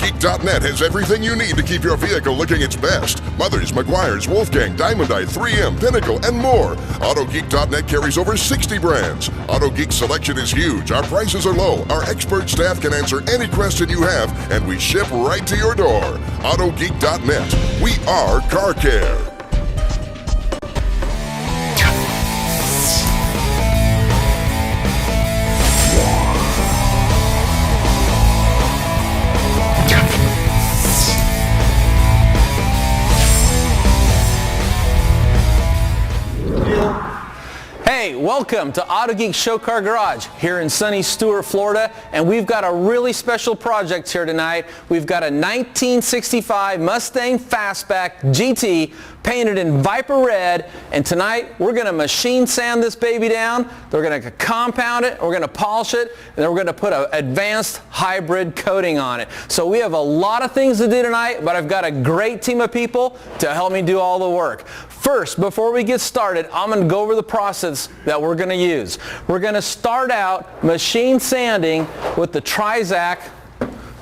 Autogeek.net has everything you need to keep your vehicle looking its best. Mothers, Meguiar's, Wolfgang, Diamondite, 3M, Pinnacle, and more. Autogeek.net carries over 60 brands. Autogeek's selection is huge. Our prices are low. Our expert staff can answer any question you have, and we ship right to your door. Autogeek.net. We are car care. Hey, welcome to Autogeek Show Car Garage here in sunny Stuart, Florida, and we've got a really special project here tonight. We've got a 1965 Mustang Fastback GT painted in Viper Red, and tonight we're going to machine sand this baby down. We're going to compound it, we're going to polish it, and then we're going to put an advanced hybrid coating on it. So we have a lot of things to do tonight, but I've got a great team of people to help me do all the work. First, before we get started, I'm going to go over the process that we're going to use. We're going to start out machine sanding with the Trizact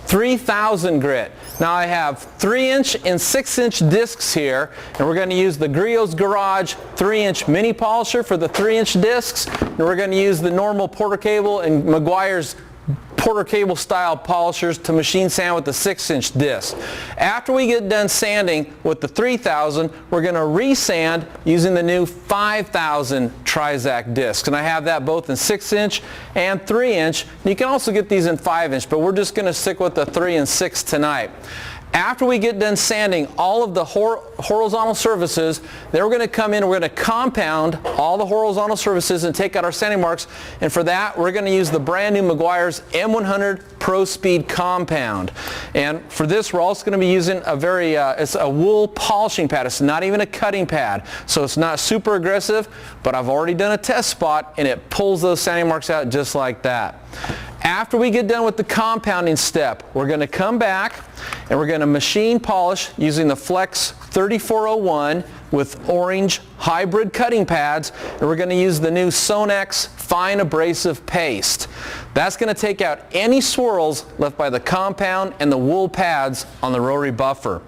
3000 grit. Now I have 3-inch and 6-inch discs here, and we're going to use the Griot's Garage 3-inch mini polisher for the 3-inch discs, and we're going to use the normal Porter Cable and Meguiar's Porter Cable style polishers to machine sand with the 6-inch disc. After we get done sanding with the 3000, we're going to resand using the new 5000 Trizact discs, and I have that both in 6-inch and 3-inch. You can also get these in 5-inch, but we're just going to stick with the 3 and 6 tonight. After we get done sanding all of the horizontal surfaces, then we're going to come in and we're going to compound all the horizontal surfaces and take out our sanding marks, and for that we're going to use the brand new Meguiar's M100 Pro Speed Compound. And for this we're also going to be using it's a wool polishing pad. It's not even a cutting pad, so it's not super aggressive, but I've already done a test spot and it pulls those sanding marks out just like that. After we get done with the compounding step, we're going to come back and we're going to machine polish using the Flex 3401 with orange hybrid cutting pads, and we're going to use the new SONAX fine abrasive paste. That's going to take out any swirls left by the compound and the wool pads on the rotary buffer.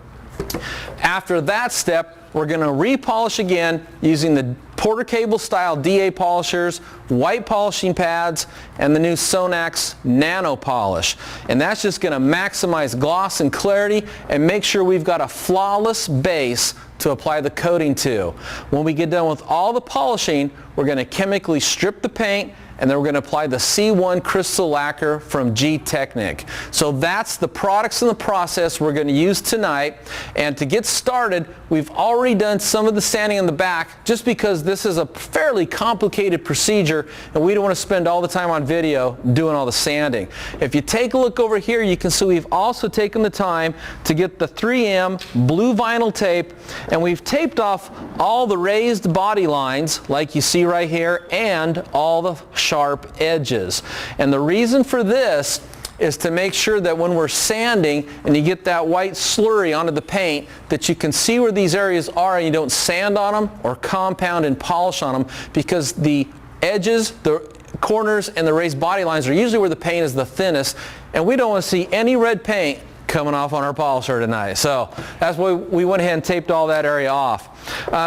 After that step, we're going to repolish again using the Porter Cable style DA polishers, white polishing pads, and the new SONAX Nano polish. And that's just going to maximize gloss and clarity and make sure we've got a flawless base to apply the coating to. When we get done with all the polishing, we're going to chemically strip the paint, and then we're going to apply the C1 crystal lacquer from G-Technic. So that's the products and the process we're going to use tonight. And to get started, we've already done some of the sanding in the back just because this is a fairly complicated procedure and we don't want to spend all the time on video doing all the sanding. If you take a look over here, you can see we've also taken the time to get the 3M blue vinyl tape, and we've taped off all the raised body lines like you see right here and all the sharp edges. And the reason for this is to make sure that when we're sanding and you get that white slurry onto the paint, that you can see where these areas are and you don't sand on them or compound and polish on them, because the edges, the corners, and the raised body lines are usually where the paint is the thinnest, and we don't want to see any red paint coming off on our polisher tonight. So that's why we went ahead and taped all that area off.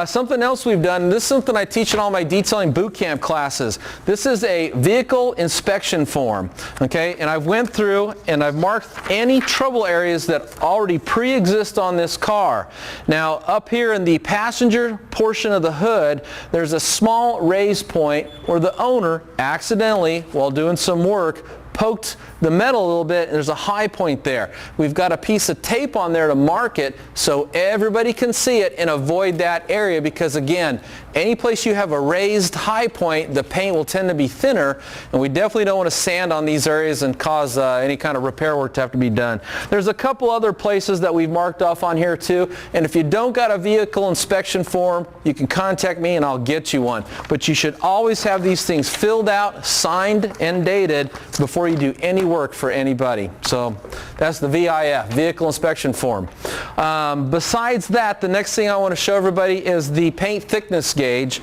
Something else we've done, this is something I teach in all my detailing boot camp classes. This is a vehicle inspection form, okay? And I've went through and I've marked any trouble areas that already pre-exist on this car. Now up here in the passenger portion of the hood, there's a small raised point where the owner accidentally, while doing some work, poked the metal a little bit, and there's a high point there. We've got a piece of tape on there to mark it so everybody can see it and avoid that area, because again, any place you have a raised high point, the paint will tend to be thinner, and we definitely don't want to sand on these areas and cause any kind of repair work to have to be done. There's a couple other places that we've marked off on here too, and if you don't got a vehicle inspection form, you can contact me and I'll get you one. But you should always have these things filled out, signed, and dated before you do any work for anybody. So that's the VIF, vehicle inspection form. Besides that, the next thing I want to show everybody is the paint thickness gauge.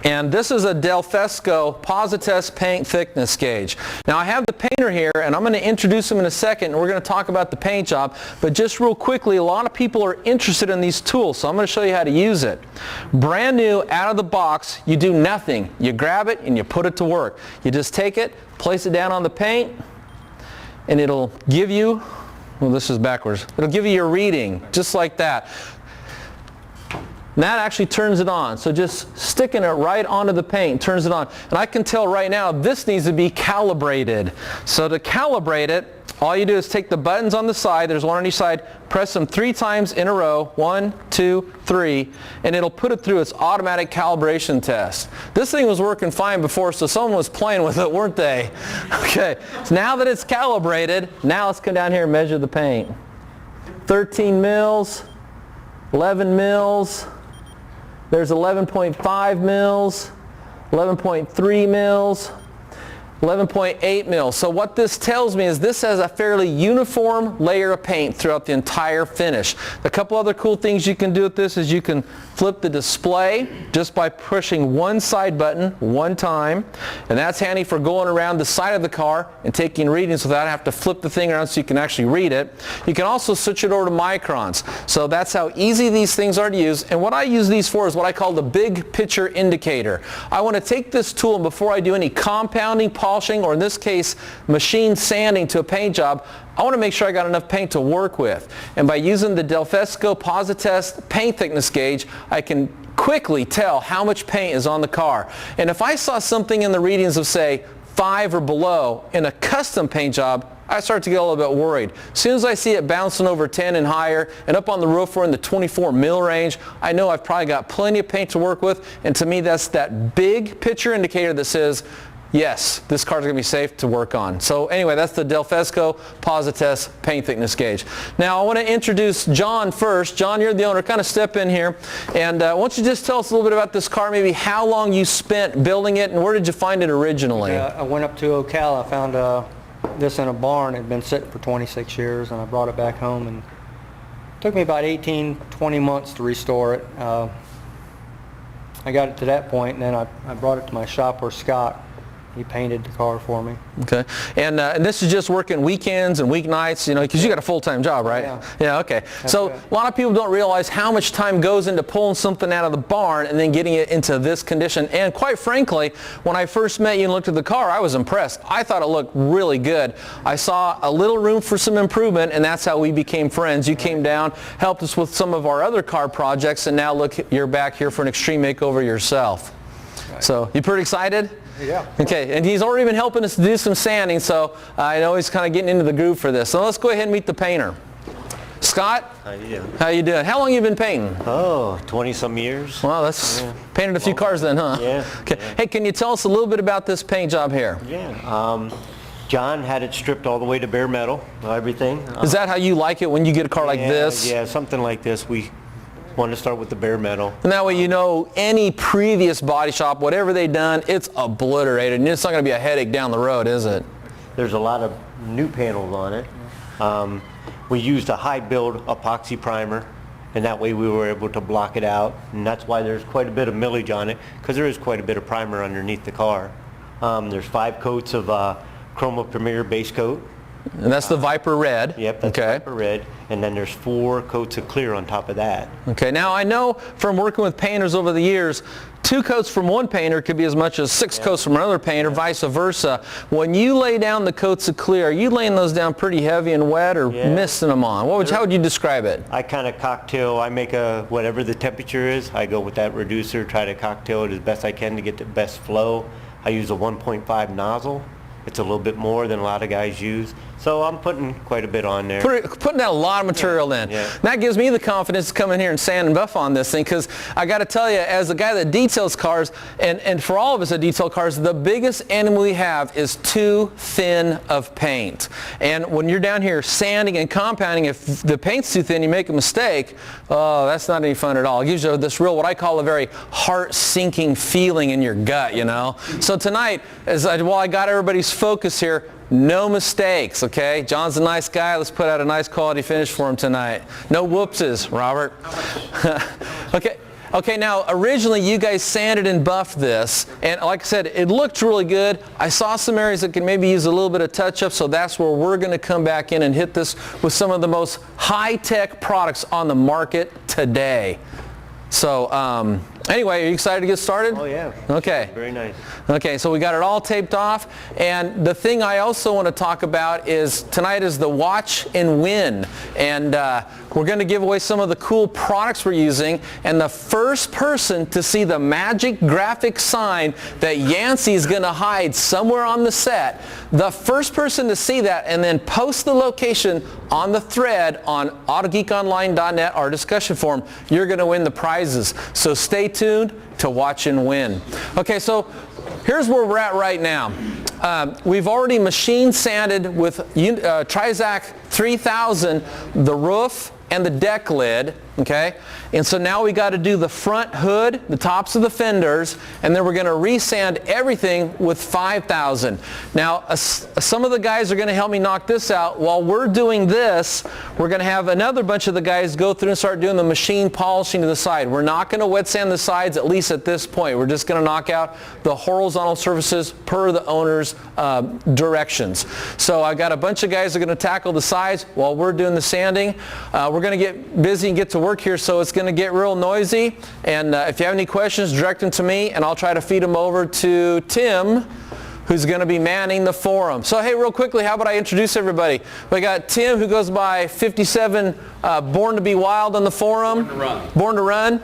And this is a Delfesco Positest paint thickness gauge. Now I have the painter here, and I'm going to introduce him in a second, and we're going to talk about the paint job. But just real quickly, a lot of people are interested in these tools, so I'm going to show you how to use it. Brand new, out of the box, you do nothing. You grab it and you put it to work. You just take it, place it down on the paint, and it'll give you, well, this is backwards, it'll give you your reading, just like that. And that actually turns it on. So just sticking it right onto the paint turns it on. And I can tell right now this needs to be calibrated. So to calibrate it, all you do is take the buttons on the side, there's one on each side, press them 3 times in a row, 1, 2, 3, and it'll put it through its automatic calibration test. This thing was working fine before, so someone was playing with it, weren't they? Okay, so now that it's calibrated, now let's come down here and measure the paint. 13 mils, 11 mils, there's 11.5 mils, 11.3 mils, 11.8 mils. So what this tells me is this has a fairly uniform layer of paint throughout the entire finish. A couple other cool things you can do with this is you can flip the display just by pushing one side button one time, and that's handy for going around the side of the car and taking readings without having to flip the thing around so you can actually read it. You can also switch it over to microns. So that's how easy these things are to use, and what I use these for is what I call the big picture indicator. I want to take this tool, and before I do any compounding, polishing, or in this case machine sanding to a paint job, I want to make sure I got enough paint to work with. And by using the Delfesco Positest paint thickness gauge, I can quickly tell how much paint is on the car. And if I saw something in the readings of, say, 5 or below in a custom paint job, I start to get a little bit worried. As soon as I see it bouncing over 10 and higher, and up on the roof we're in the 24 mil range, I know I've probably got plenty of paint to work with, and to me that's that big picture indicator that says, yes, this car's going to be safe to work on. So anyway, that's the Delfesco Positest paint thickness gauge. Now I want to introduce John first. John, you're the owner. Kind of step in here. And why don't you just tell us a little bit about this car, maybe how long you spent building it, and where did you find it originally? I went up to Ocala. I found this in a barn. It had been sitting for 26 years, and I brought it back home. And it took me about 18, 20 months to restore it. I got it to that point, and then I brought it to my shop where Scott, he painted the car for me. Okay. And this is just working weekends and weeknights, you know, because you got a full-time job, right? Yeah. Yeah, okay. That's so good. A lot of people don't realize how much time goes into pulling something out of the barn and then getting it into this condition. And quite frankly, when I first met you and looked at the car, I was impressed. I thought it looked really good. I saw a little room for some improvement, and that's how we became friends. You came down, helped us with some of our other car projects, and now look, you're back here for an extreme makeover yourself. Right. So, you pretty excited? Yeah. Okay, and he's already been helping us do some sanding, so I know he's kind of getting into the groove for this. So let's go ahead and meet the painter. Scott? How you doing? How you doing? How long you been painting? Oh, 20-some years. Well, that's painted a few cars then, huh? Yeah. Okay. Yeah. Hey, can you tell us a little bit about this paint job here? Yeah. John had it stripped all the way to bare metal, everything. Is that how you like it when you get a car like this? Yeah, something like this. We wanted to start with the bare metal. And that way you know any previous body shop, whatever they've done, it's obliterated. And it's not going to be a headache down the road, is it? There's a lot of new panels on it. We used a high build epoxy primer, and that way we were able to block it out. And that's why there's quite a bit of millage on it, because there is quite a bit of primer underneath the car. There's 5 coats of Chroma Premier base coat. And that's the Viper Red. Yep, that's okay. Viper Red. And then there's 4 coats of clear on top of that. Okay, now I know from working with painters over the years, 2 coats from one painter could be as much as 6 coats from another painter, vice versa. When you lay down the coats of clear, are you laying those down pretty heavy and wet, or misting them on? How would you describe it? I kind of cocktail. I make whatever the temperature is, I go with that reducer, try to cocktail it as best I can to get the best flow. I use a 1.5 nozzle. It's a little bit more than a lot of guys use. So I'm putting quite a bit on there. Putting down a lot of material in. Yeah. That gives me the confidence to come in here and sand and buff on this thing, because I got to tell you, as a guy that details cars, and for all of us that detail cars, the biggest enemy we have is too thin of paint. And when you're down here sanding and compounding, if the paint's too thin, you make a mistake, oh, that's not any fun at all. It gives you this real, what I call a very heart-sinking feeling in your gut, you know. So tonight, while I got everybody's focus here, no mistakes, okay? John's a nice guy. Let's put out a nice quality finish for him tonight. No whoopses, Robert. Okay. Okay, now originally you guys sanded and buffed this, and like I said, it looked really good. I saw some areas that could maybe use a little bit of touch-up, so that's where we're going to come back in and hit this with some of the most high-tech products on the market today. So anyway, are you excited to get started? Oh yeah. Okay. Very nice. Okay, so we got it all taped off, and the thing I also want to talk about is tonight is the Watch and Win, and we're going to give away some of the cool products we're using, and the first person to see the magic graphic sign that Yancey is going to hide somewhere on the set, the first person to see that and then post the location on the thread on autogeekonline.net, our discussion forum, you're going to win the prizes. So stay tuned to Watch and Win. Okay, so here's where we're at right now. We've already machine sanded with Trizact 3000 the roof and the deck lid, okay? And so now we got to do the front hood, the tops of the fenders, and then we're going to resand everything with 5000. Now, some of the guys are going to help me knock this out. While we're doing this, we're going to have another bunch of the guys go through and start doing the machine polishing to the side. We're not going to wet sand the sides, at least at this point. We're just going to knock out the horizontal surfaces per the owner's directions. So I got a bunch of guys that are going to tackle the sides while we're doing the sanding. We're going to get busy and get to work here, so it's going to get real noisy. And if you have any questions, direct them to me, and I'll try to feed them over to Tim, who's going to be manning the forum. So hey, real quickly, how about I introduce everybody? We got Tim, who goes by 57 Born to be Wild on the forum. Born to Run. Born to Run.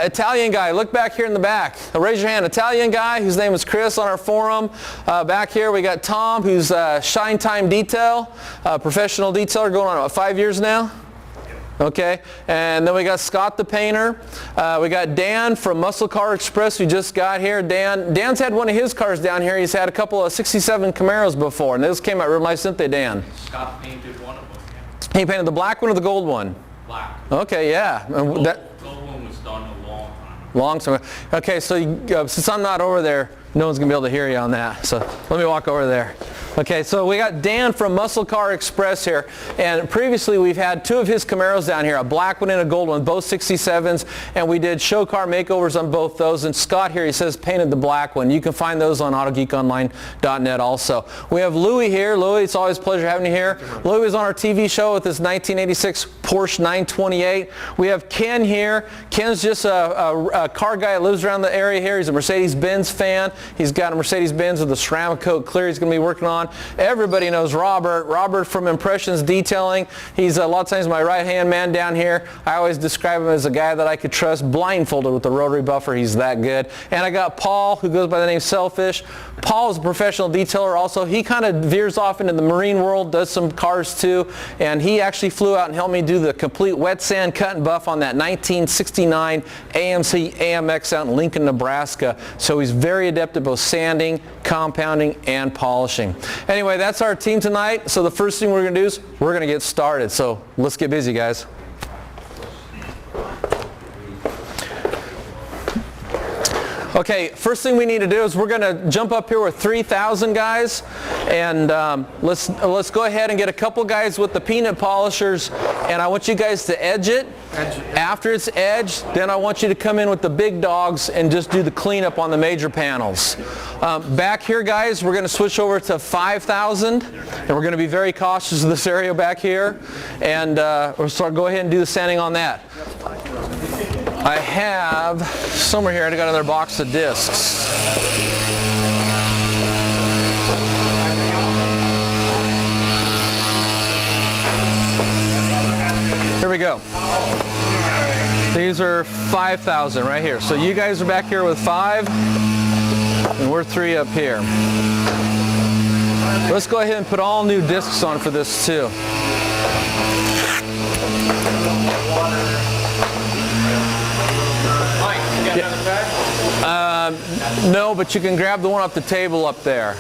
Italian guy, look back here in the back. Raise your hand. Italian guy, whose name is Chris on our forum. Back here we got Tom, who's Shine Time Detail, professional detailer going on, 5 years now? Okay, and then we got Scott the painter. We got Dan from Muscle Car Express who just got here. Dan's had one of his cars down here. He's had a couple of 67 Camaros before, and this came out real nice, didn't they, Dan? Scott painted one of them. Yeah. He painted the black one or the gold one? Black. Okay, yeah. Gold one was done a long time ago. Long time. Okay, so since I'm not over there, no one's going to be able to hear you on that. So let me walk over there. Okay, so we got Dan from Muscle Car Express here, and previously we've had two of his Camaros down here, a black one and a gold one, both 67s, and we did show car makeovers on both those, and Scott here, he says painted the black one. You can find those on autogeekonline.net also. We have Louie here. Louie, it's always a pleasure having you here. Louie was on our TV show with his 1986 Porsche 928. We have Ken here. Ken's just a car guy that lives around the area here. He's a Mercedes-Benz fan. He's got a Mercedes-Benz with a ceramic coat clear he's going to be working on. Everybody knows Robert. Robert from Impressions Detailing. He's a lot of times my right-hand man down here. I always describe him as a guy that I could trust blindfolded with the rotary buffer. He's that good. And I got Paul, who goes by the name Selfish. Paul is a professional detailer also. He kind of veers off into the marine world, does some cars too, and he actually flew out and helped me do the complete wet sand cut and buff on that 1969 AMC AMX out in Lincoln, Nebraska. So he's very adept at both sanding, compounding, and polishing. Anyway, that's our team tonight. So the first thing we're going to do is we're going to get started. So let's get busy, guys. Okay, first thing we need to do is we're going to jump up here with 3000 guys, and let's go ahead and get a couple guys with the peanut polishers, and I want you guys to edge it. After it's edged, then I want you to come in with the big dogs and just do the cleanup on the major panels. Back here, guys, we're going to switch over to 5000, and we're going to be very cautious of this area back here, and we'll go ahead and do the sanding on that. I have somewhere here, I got another box of discs. Here we go. These are 5000 right here. So you guys are back here with 5, and we're 3 up here. Let's go ahead and put all new discs on for this too. No, but you can grab the one off the table up there.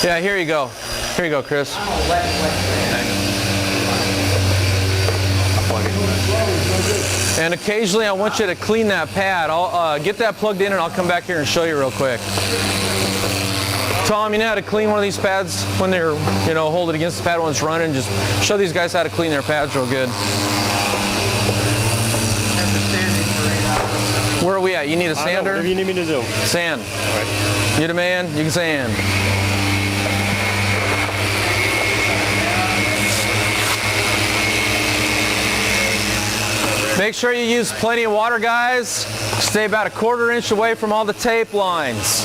Yeah, here you go. Here you go, Chris. And occasionally I want you to clean that pad. I'll get that plugged in and I'll come back here and show you real quick. Tom, you know how to clean one of these pads when they're, you know, hold it against the pad when it's running? Just show these guys how to clean their pads real good. Where are we at? You need a sander? Whatever you need me to do. Sand. All right. You the man? You can sand. Make sure you use plenty of water, guys. Stay about a 1/4 inch away from all the tape lines.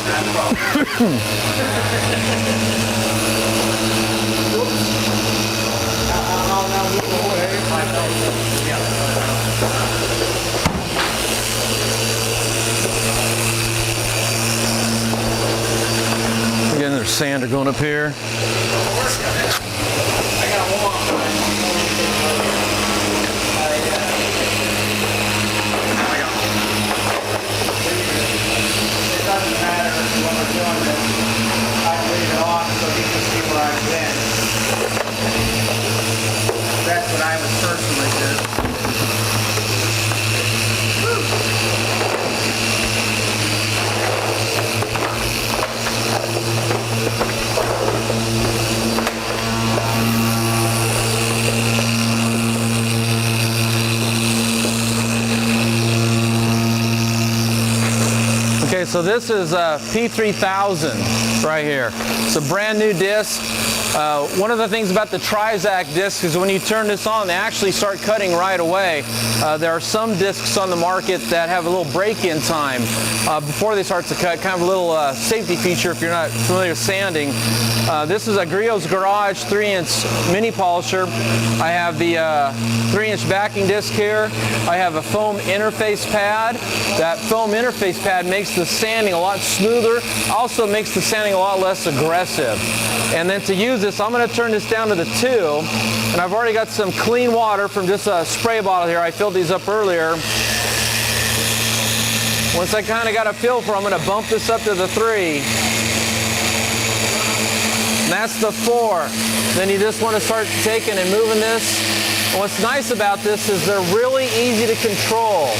Again, there's sander going up here. That's what I would personally do. Okay, so this is P3000 right here. It's a brand new disc. One of the things about the Trizact disc is when you turn this on, they actually start cutting right away. There are some discs on the market that have a little break-in time before they start to cut, kind of a little safety feature if you're not familiar with sanding. This is a Griot's Garage 3-inch mini polisher. I have the 3-inch backing disc here. I have a foam interface pad. That foam interface pad makes the sanding a lot smoother, also makes the sanding a lot less aggressive. And then to use this, I'm going to turn this down to the 2, and I've already got some clean water from just a spray bottle here. I filled these up earlier. Once I kind of got a feel for it, I'm going to bump this up to the 3. And that's the 4. Then you just want to start taking and moving this. And what's nice about this is they're really easy to control.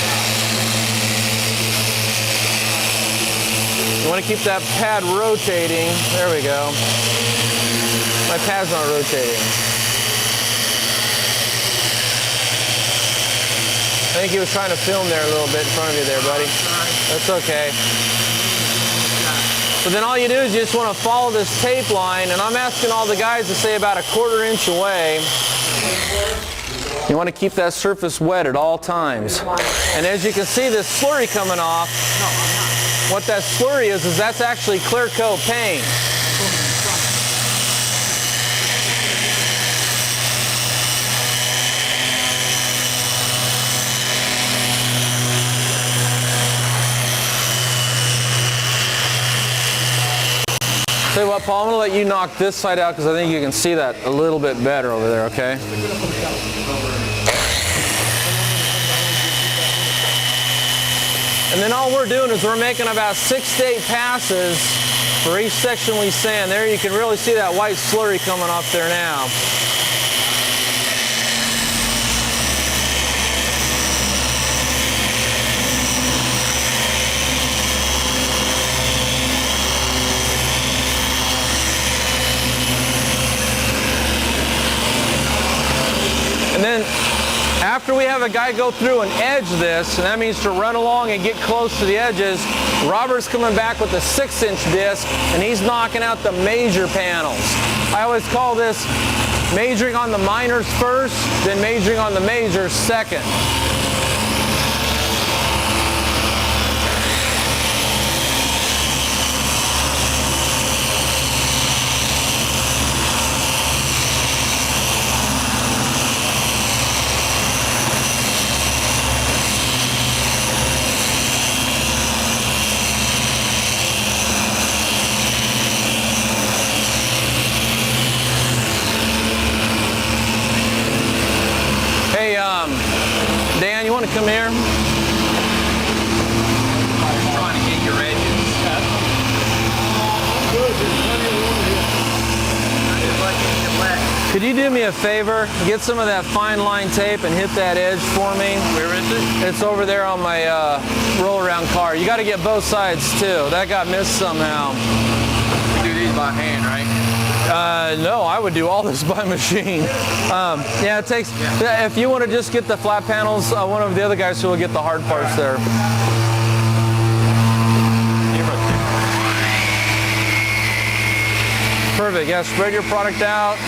You want to keep that pad rotating. There we go. My pad's not rotating. I think he was trying to film there a little bit in front of you there, buddy. That's okay. So then all you do is you just want to follow this tape line, and I'm asking all the guys to stay about a 1/4 inch away. You want to keep that surface wet at all times. And as you can see, this slurry coming off, what that slurry is that's actually clear coat paint. Tell you what, Paul, I'm going to let you knock this side out because I think you can see that a little bit better over there, okay? And then all we're doing is we're making about 6 to 8 passes for each section we sand. There you can really see that white slurry coming off there now. And then after we have a guy go through and edge this, and that means to run along and get close to the edges, Robert's coming back with a 6-inch disc, and he's knocking out the major panels. I always call this majoring on the minors first, then majoring on the majors second. Dan, you want to come here? I'm trying to get your edges. Could you do me a favor? Get some of that fine line tape and hit that edge for me. Where is it? It's over there on my roll around car. You got to get both sides too. That got missed somehow. We do these these by hand, right? No, I would do all this by machine. Yeah, it takes, if you want to just get the flat panels, one of the other guys will get the hard parts there. Perfect, yeah, spread your product out.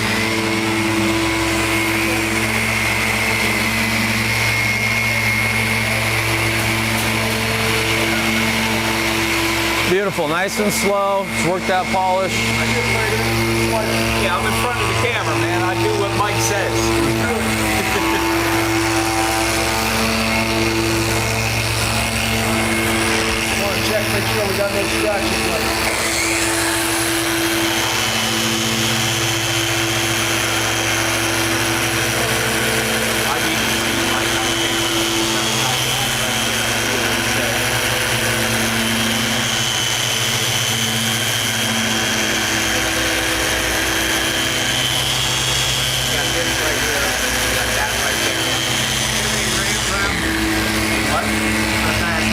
Beautiful, nice and slow. It's worked out polish. Yeah, I'm in front of the camera, man. I do what Mike says. Want to check, make sure we got no scratches.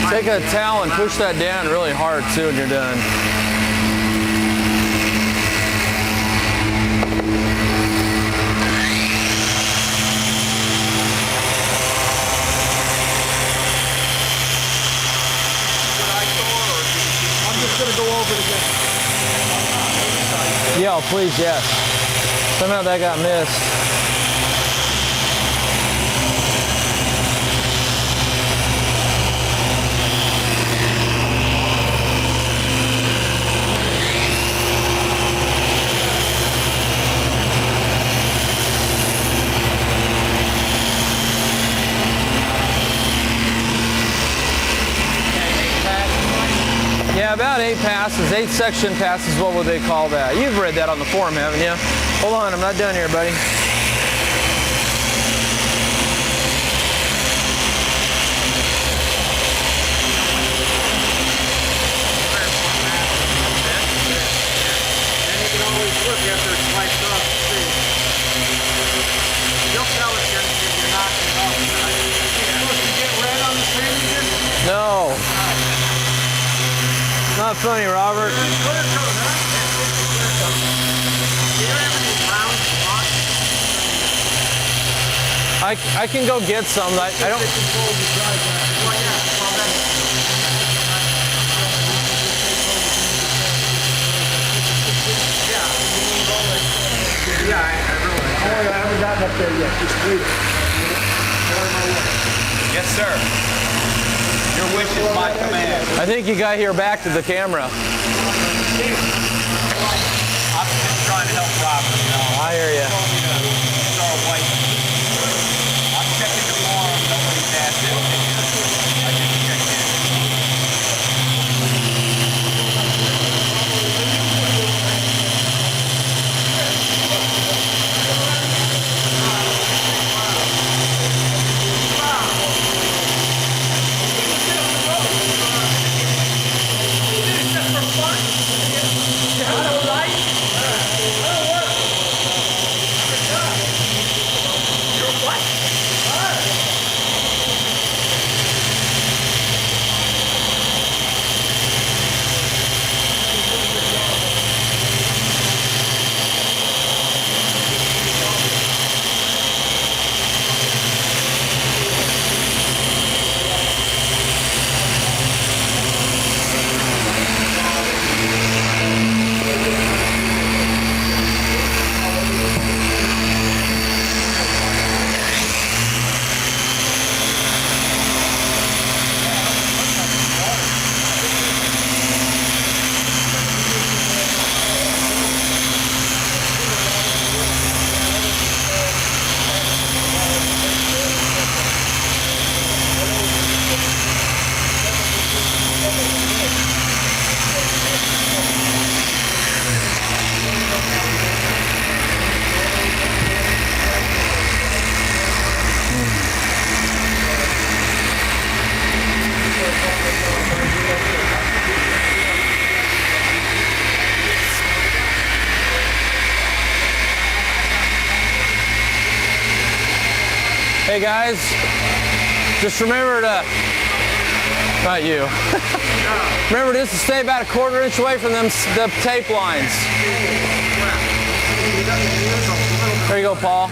Take a towel and push that down really hard too when you're done. I'm just going to go over it again. Yeah, please, yes. Somehow that got missed. Yeah, about 8 passes, 8 section passes, what would they call that? You've read that on the forum, haven't you? Hold on, I'm not done here, buddy. And you can always look after it's sliced off the street. You'll tell if you're knocking it off. You're supposed to get red on the sandwiches? No. Not funny, Robert. Clearcoat, huh? Do you have any brown spots? I can go get some. I don't. Well, yeah. Well, then. Yeah, I haven't gotten up there yet. Just wait. Yes, sir. Your wish is my command. I think you got here back to the camera. I'm just trying to help Robert, you know. I hear ya. He told me to throw a white. I'm checking the form, nobody's asked anything yet. I just checked in. Hey guys, just remember to Not you. Remember, this is stay about a 1/4 inch away from the tape lines. There you go, Paul.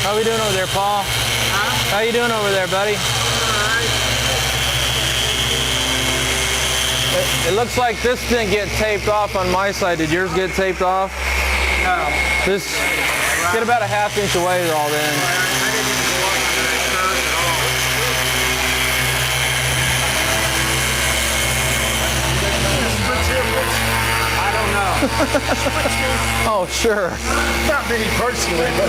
How we doing over there, Paul? Huh? How you doing over there, buddy? It looks like this didn't get taped off on my side. Did yours get taped off? No. This, get about a 1/2 inch away all then. I don't know. Oh, sure. Not me personally, but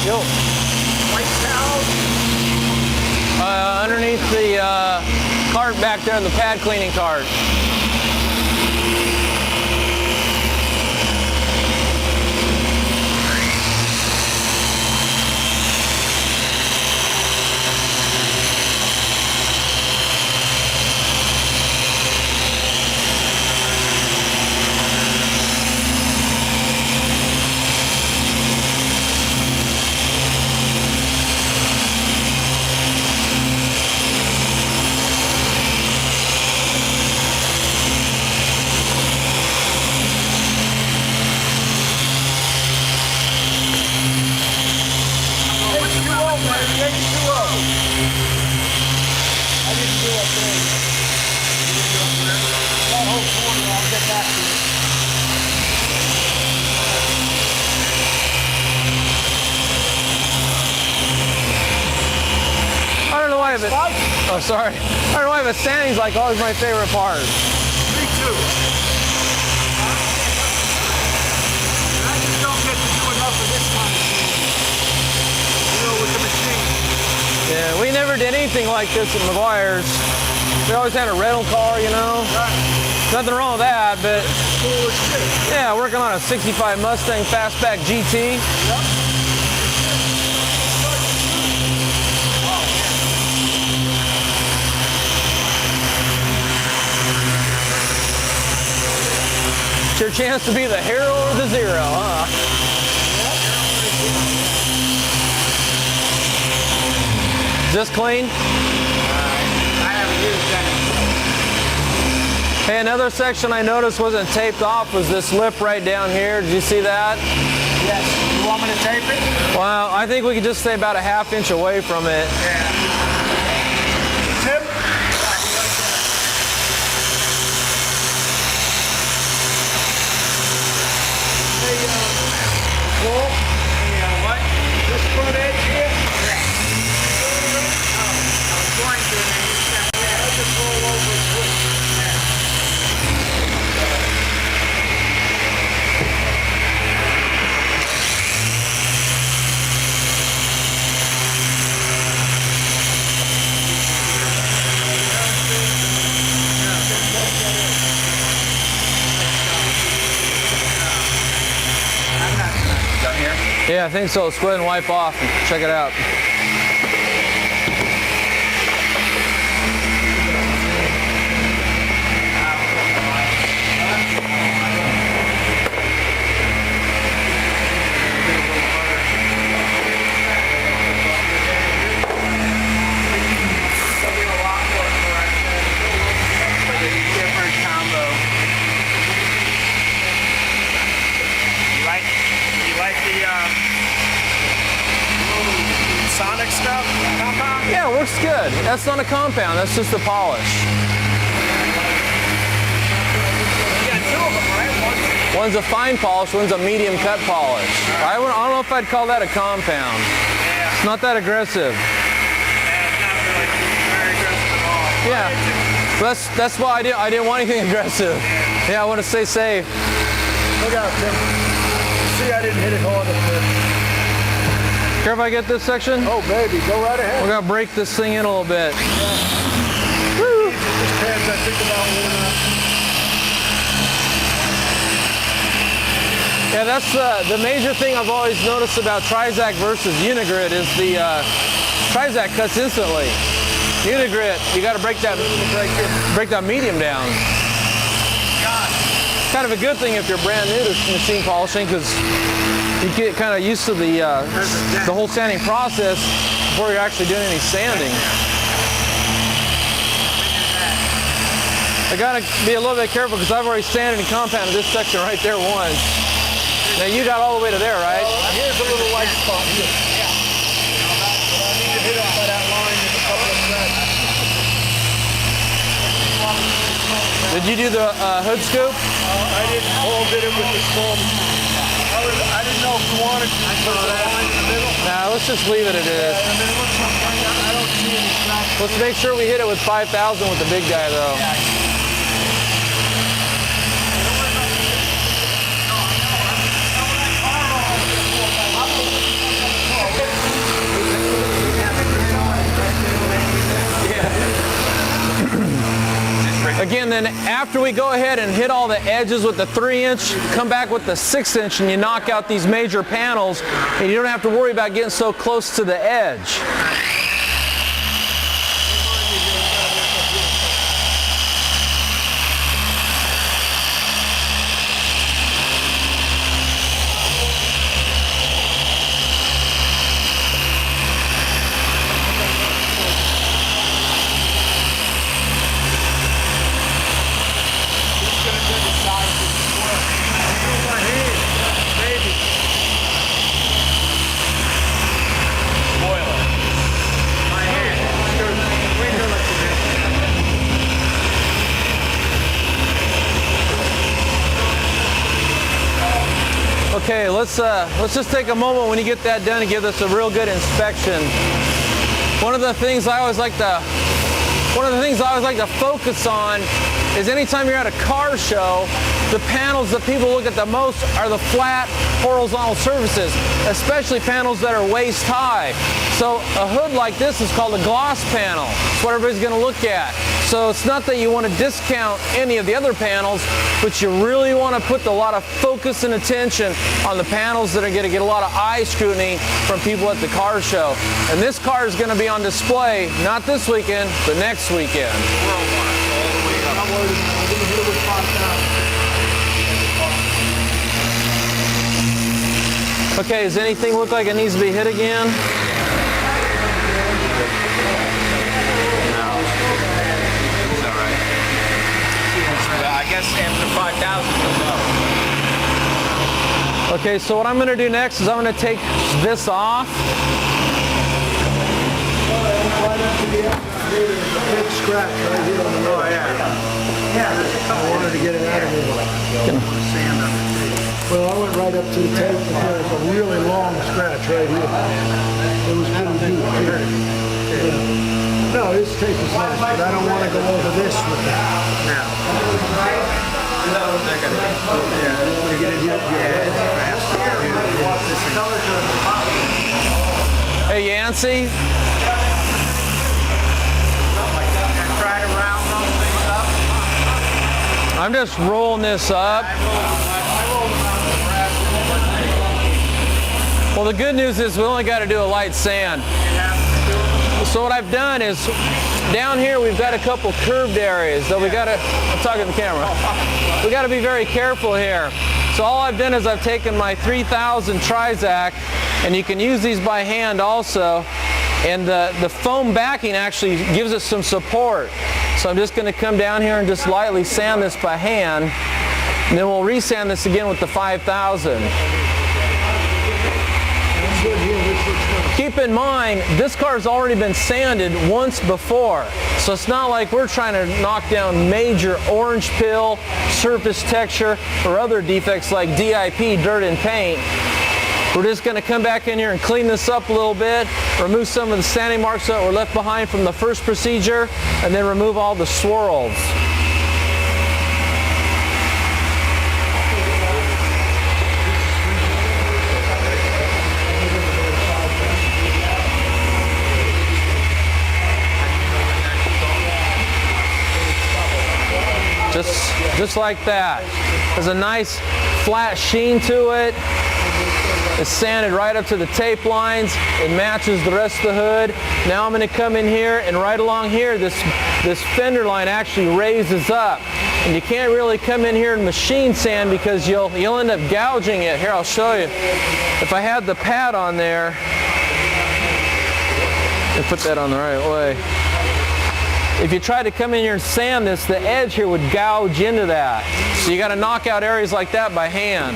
Yo. white towel. Underneath the cart back there in the pad cleaning cart. Oh, sorry. I don't know why, but sanding's like always my favorite part. Me too. I just don't get to do enough of this kind of thing. You know, with the machine. Yeah, we never did anything like this at Meguiar's. We always had a rental car, you know. Right. Nothing wrong with that, but Cool as shit. yeah, working on a 65 Mustang Fastback GT. Yep. It's your chance to be the hero or the zero, huh? Is this clean? I haven't used that. Hey, another section I noticed wasn't taped off was this lip right down here. Did you see that? Yes. You want me to tape it? Well, I think we could just stay about a 1/2 inch away from it. Yeah. Tip? What? This front edge here? Yeah. I was going to, and then you said, yeah, I'll just roll over and switch. I think so. Let's go ahead and wipe off and check it out. SONAX stuff? Compound? Yeah, it works good. That's not a compound, that's just a polish. You got two of them, right? One's a fine polish, one's a medium cut polish. I don't know if I'd call that a compound. Yeah. It's not that aggressive. It's not really very aggressive at all. Yeah, that's why I didn't want anything aggressive. Yeah, I want to stay safe. Look out, Tim. See, I didn't hit it hard up there. Care if I get this section? Oh, baby, go right ahead. We're gonna break this thing in a little bit. Woo. This pads I think about worn out. Yeah, that's the major thing I've always noticed about Trizact versus Unigrid is the Trizact cuts instantly. Unigrid, you got to break that medium down. Kind of a good thing if you're brand new to machine polishing because you get kind of used to the whole sanding process before you're actually doing any sanding. I gotta be a little bit careful because I've already sanded and compounded this section right there once. Now you got all the way to there, right? Here's a little white spot here. Yeah. But I need to hit up by that line with a couple of threads. Did you do the hood scoop? I didn't. Paul did it with the small. I didn't know if you wanted to put the line in the middle. Nah, let's just leave it as it is. I don't see any cracks. Let's make sure we hit it with 5,000 with the big guy though. Again, then after we go ahead and hit all the edges with the 3-inch, come back with the 6-inch and you knock out these major panels and you don't have to worry about getting so close to the edge. Okay, let's just take a moment when you get that done and give this a real good inspection. One of the things I always like to focus on is anytime you're at a car show, the panels that people look at the most are the flat horizontal surfaces, especially panels that are waist high. So a hood like this is called a gloss panel. That's what everybody's going to look at. So it's not that you want to discount any of the other panels, but you really want to put a lot of focus and attention on the panels that are going to get a lot of eye scrutiny from people at the car show. And this car is going to be on display, not this weekend, but next weekend. Okay, does anything look like it needs to be hit again? I guess after 5,000 goes up. Okay, so what I'm going to do next is I'm going to take this off. Big scratch right here on the middle. Oh, yeah. I wanted to get it out of here. Well, I went right up to the tape and there was a really long scratch right here. It was pretty deep here. No, this tape is nice, but I don't want to go over this with it. Now. Hey, Yancey. Try to round those things up. I'm just rolling this up. Well, the good news is we only got to do a light sand. So what I've done is, down here we've got a couple curved areas that we got to, I'm talking to the camera, we got to be very careful here. So all I've done is I've taken my 3000 Trizact, and you can use these by hand also, and the foam backing actually gives it some support. So I'm just going to come down here and just lightly sand this by hand, and then we'll resand this again with the 5000. Keep in mind, this car's already been sanded once before, so it's not like we're trying to knock down major orange peel, surface texture, or other defects like DIP, dirt and paint. We're just going to come back in here and clean this up a little bit, remove some of the sanding marks that were left behind from the first procedure, and then remove all the swirls. Just like that. There's a nice flat sheen to it. It's sanded right up to the tape lines. It matches the rest of the hood. Now I'm going to come in here, and right along here, this fender line actually raises up. And you can't really come in here and machine sand because you'll end up gouging it. Here, I'll show you. If I had the pad on there, and put that on the right way. If you try to come in here and sand this, the edge here would gouge into that. So you got to knock out areas like that by hand.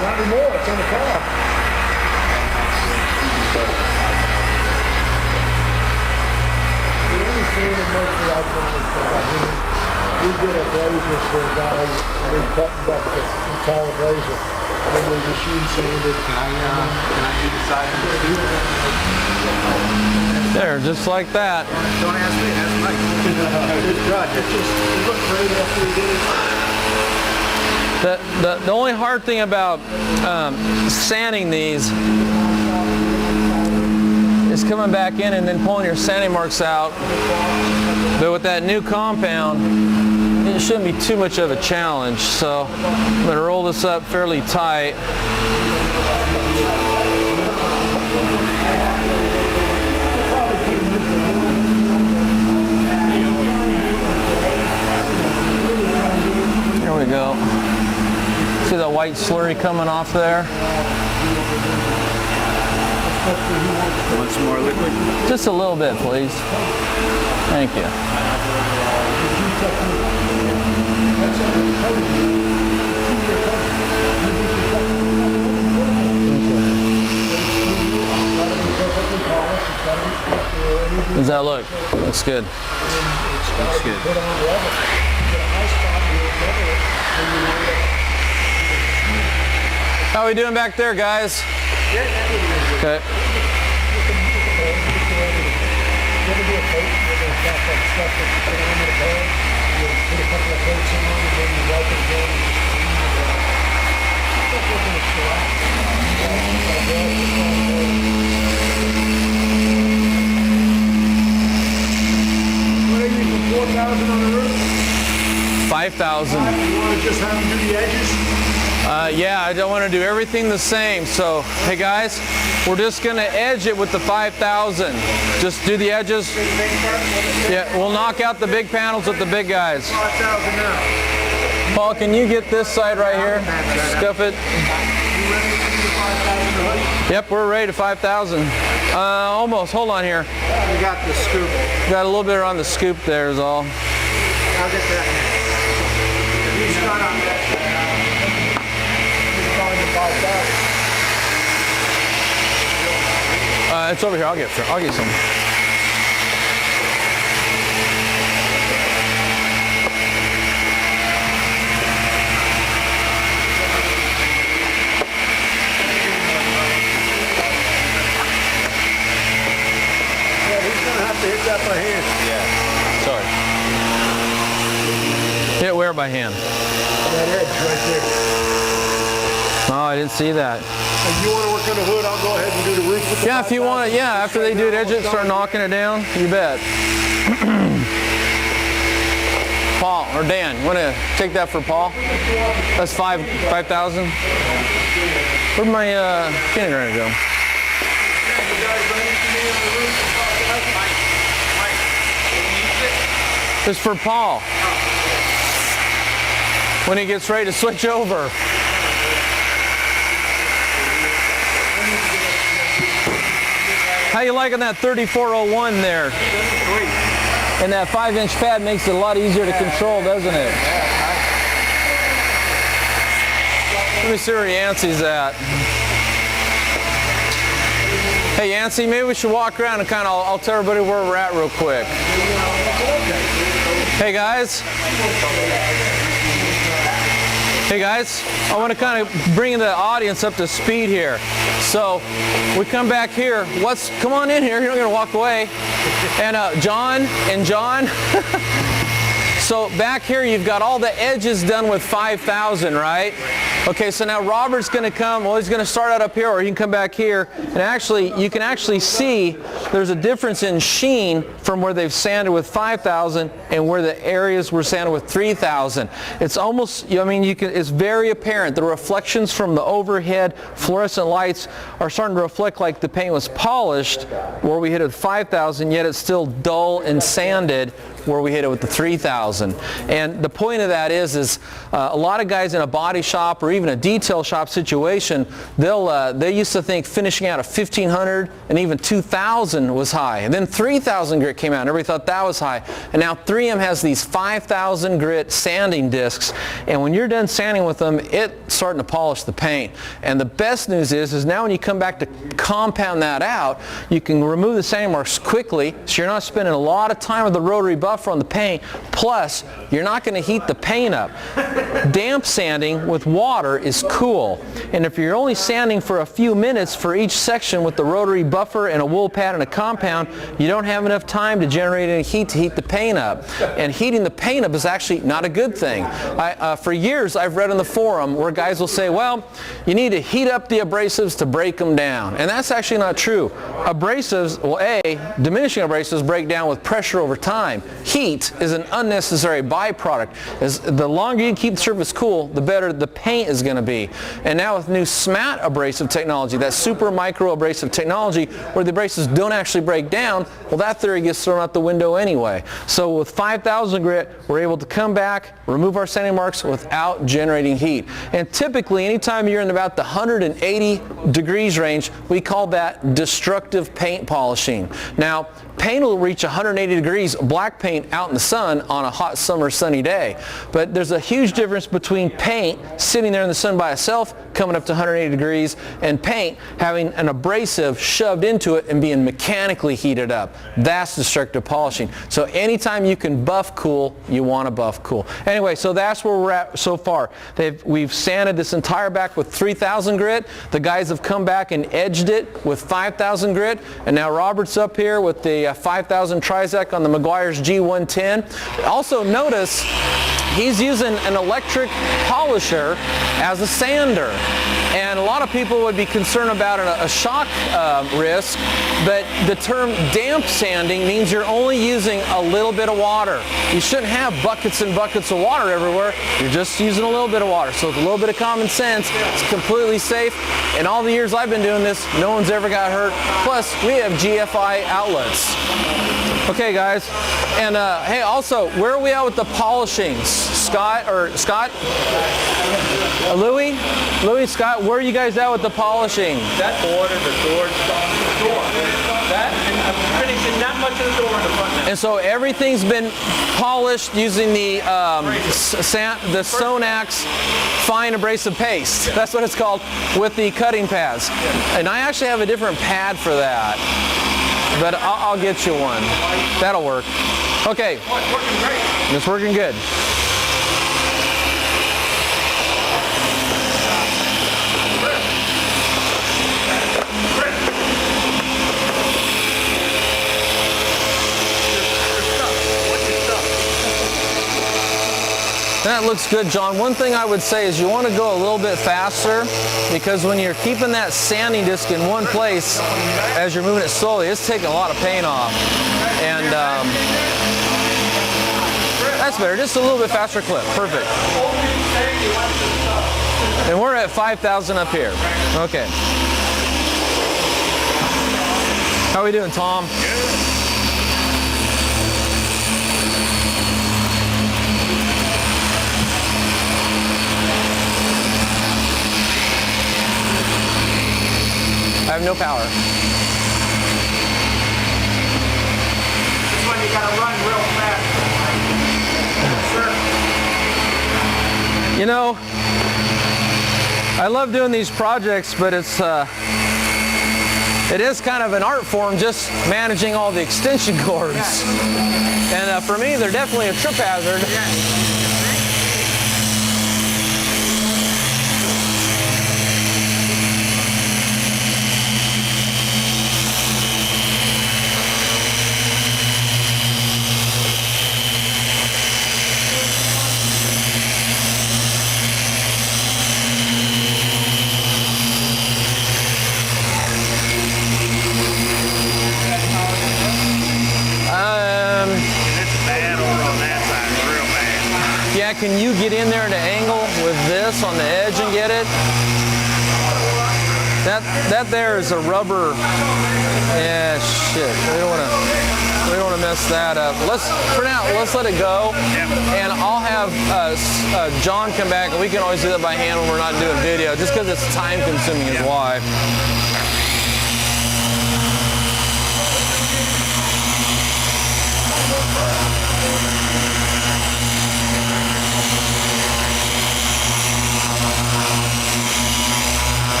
Not anymore, it's on the car. The only thing that makes me like this is that we did a blazer for a guy, and we cut up the entire blazer. And we machine sanded. Can I do the side of it? There, just like that. Don't ask me, ask Mike. Good project. It looked great after we did it. The only hard thing about sanding these is coming back in and then pulling your sanding marks out. But with that new compound, it shouldn't be too much of a challenge. So I'm going to roll this up fairly tight. There we go. See the white slurry coming off there? Want some more liquid? Just a little bit, please. Thank you. Does that look? Looks good. Looks good. How are we doing back there, guys? Okay. What are you for 4,000 on the roof? 5,000. You want to just have them do the edges? Yeah, I don't want to do everything the same. So, hey guys, we're just going to edge it with the 5,000. Just do the edges. Yeah, we'll knock out the big panels with the big guys. 5,000 now. Paul, can you get this side right here? Scuff it. Yep, we're ready to 5,000. Almost. Hold on here. We got the scoop. Got a little bit on the scoop there is all. I'll get that. You start on that. It's over here. I'll get some. Yeah, he's gonna have to hit that by hand. Yeah. Sorry. by hand? That edge right there. Oh, I didn't see that. If you want to work on the hood, I'll go ahead and do the roof with the Yeah, if you want to, yeah, after they do it, edge it, start knocking it down, you bet. Paul, or Dan, you want to take that for Paul? That's 5,000. Where'd my kindergarten go? This is for Paul. When he gets ready to switch over. How you liking that 3401 there? And that 5-inch pad makes it a lot easier to control, doesn't it? Let me see where Yancey's at. Hey Yancey, maybe we should walk around and kind of, I'll tell everybody where we're at real quick. Hey guys. Hey guys, I want to kind of bring the audience up to speed here. So we come back here. Come on in here. You're not going to walk away. And John. So back here you've got all the edges done with 5,000, right? Okay, so now Robert's going to come. Well, he's going to start out up here, or he can come back here. And actually, you can actually see there's a difference in sheen from where they've sanded with 5,000 and where the areas were sanded with 3,000. It's almost, I mean, it's very apparent. The reflections from the overhead fluorescent lights are starting to reflect like the paint was polished where we hit it with 5,000, yet it's still dull and sanded where we hit it with the 3,000. And the point of that is a lot of guys in a body shop or even a detail shop situation, they used to think finishing out a 1,500 and even 2,000 was high. And then 3,000 grit came out and everybody thought that was high. And now 3M has these 5,000 grit sanding discs, and when you're done sanding with them, it's starting to polish the paint. And the best news is now when you come back to compound that out, you can remove the sanding marks quickly, so you're not spending a lot of time with the rotary buffer on the paint, plus you're not going to heat the paint up. Damp sanding with water is cool, and if you're only sanding for a few minutes for each section with the rotary buffer and a wool pad and a compound, you don't have enough time to generate any heat to heat the paint up. And heating the paint up is actually not a good thing. For years I've read on the forum where guys will say, well, you need to heat up the abrasives to break them down, and that's actually not true. Abrasives, well, diminishing abrasives break down with pressure over time. Heat is an unnecessary byproduct. The longer you keep the surface cool, the better the paint is going to be. And now with new SMAT abrasive technology, that super micro abrasive technology where the abrasives don't actually break down, well, that theory gets thrown out the window anyway. So with 5,000 grit, we're able to come back, remove our sanding marks without generating heat. And typically, anytime you're in about the 180 degrees range, we call that destructive paint polishing. Now, paint will reach 180 degrees, black paint out in the sun on a hot summer sunny day. But there's a huge difference between paint sitting there in the sun by itself coming up to 180 degrees and paint having an abrasive shoved into it and being mechanically heated up. That's destructive polishing. So anytime you can buff cool, you want to buff cool. Anyway, so that's where we're at so far. We've sanded this entire back with 3,000 grit. The guys have come back and edged it with 5,000 grit. And now Robert's up here with the 5,000 Trizact on the Meguiar's G110. Also notice he's using an electric polisher as a sander. And a lot of people would be concerned about a shock risk, but the term damp sanding means you're only using a little bit of water. You shouldn't have buckets and buckets of water everywhere. You're just using a little bit of water. So with a little bit of common sense, it's completely safe. In all the years I've been doing this, no one's ever got hurt. Plus, we have GFI outlets. Okay, guys. And hey, also, where are we at with the polishing? Scott? Louis, Scott, where are you guys at with the polishing? That border, the door, that, and I'm finishing that much of the door in the front now. And so everything's been polished using the SONAX fine abrasive paste. That's what it's called, with the cutting pads. And I actually have a different pad for that. But I'll get you one. That'll work. Okay. Oh, it's working great. It's working good. Isn't that looks good, John. One thing I would say is you want to go a little bit faster, because when you're keeping that sanding disc in one place as you're moving it slowly, it's taking a lot of paint off. And that's better. Just a little bit faster clip. Perfect. And we're at 5,000 up here. Okay. How are we doing, Tom? Good. I have no power. This one you gotta run real fast. Sure. You know, I love doing these projects, but it is kind of an art form just managing all the extension cords. And for me, they're definitely a trip hazard. Yeah, can you get in there at an angle with this on the edge and get it? That there is a rubber. Yeah, shit. We don't want to mess that up. For now, let's let it go. And I'll have John come back, and we can always do that by hand when we're not doing video, just because it's time consuming is why.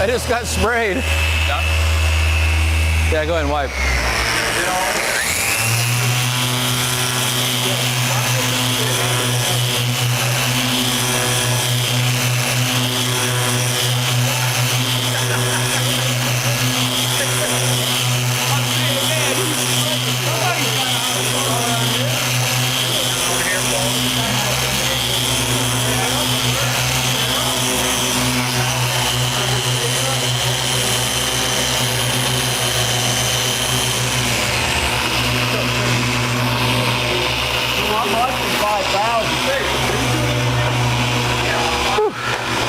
I just got sprayed. Done? Yeah, go ahead and wipe.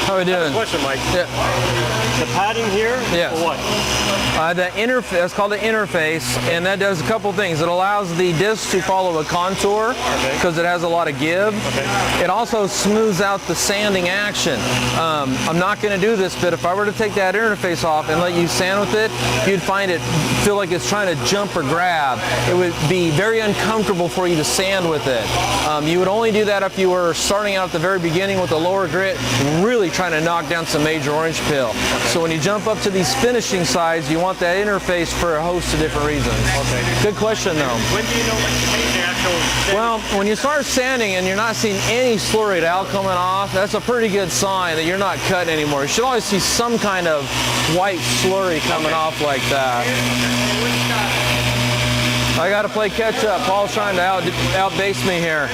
How are we doing? Question, Mike. Yeah. The padding here, yes. for what? The interface, it's called the interface, and that does a couple things. It allows the disc to follow a contour because it has a lot of give. It also smooths out the sanding action. I'm not going to do this, but if I were to take that interface off and let you sand with it, you'd find it feel like it's trying to jump or grab. It would be very uncomfortable for you to sand with it. You would only do that if you were starting out at the very beginning with a lower grit, really trying trying to knock down some major orange peel. So when you jump up to these finishing sides, you want that interface for a host of different reasons. Good question though. When do you know when to paint the actual sanding? Well, when you start sanding and you're not seeing any slurry at all coming off, that's a pretty good sign that you're not cutting anymore. You should always see some kind of white slurry coming off like that. I got to play catch up. Paul's trying to outbase me here.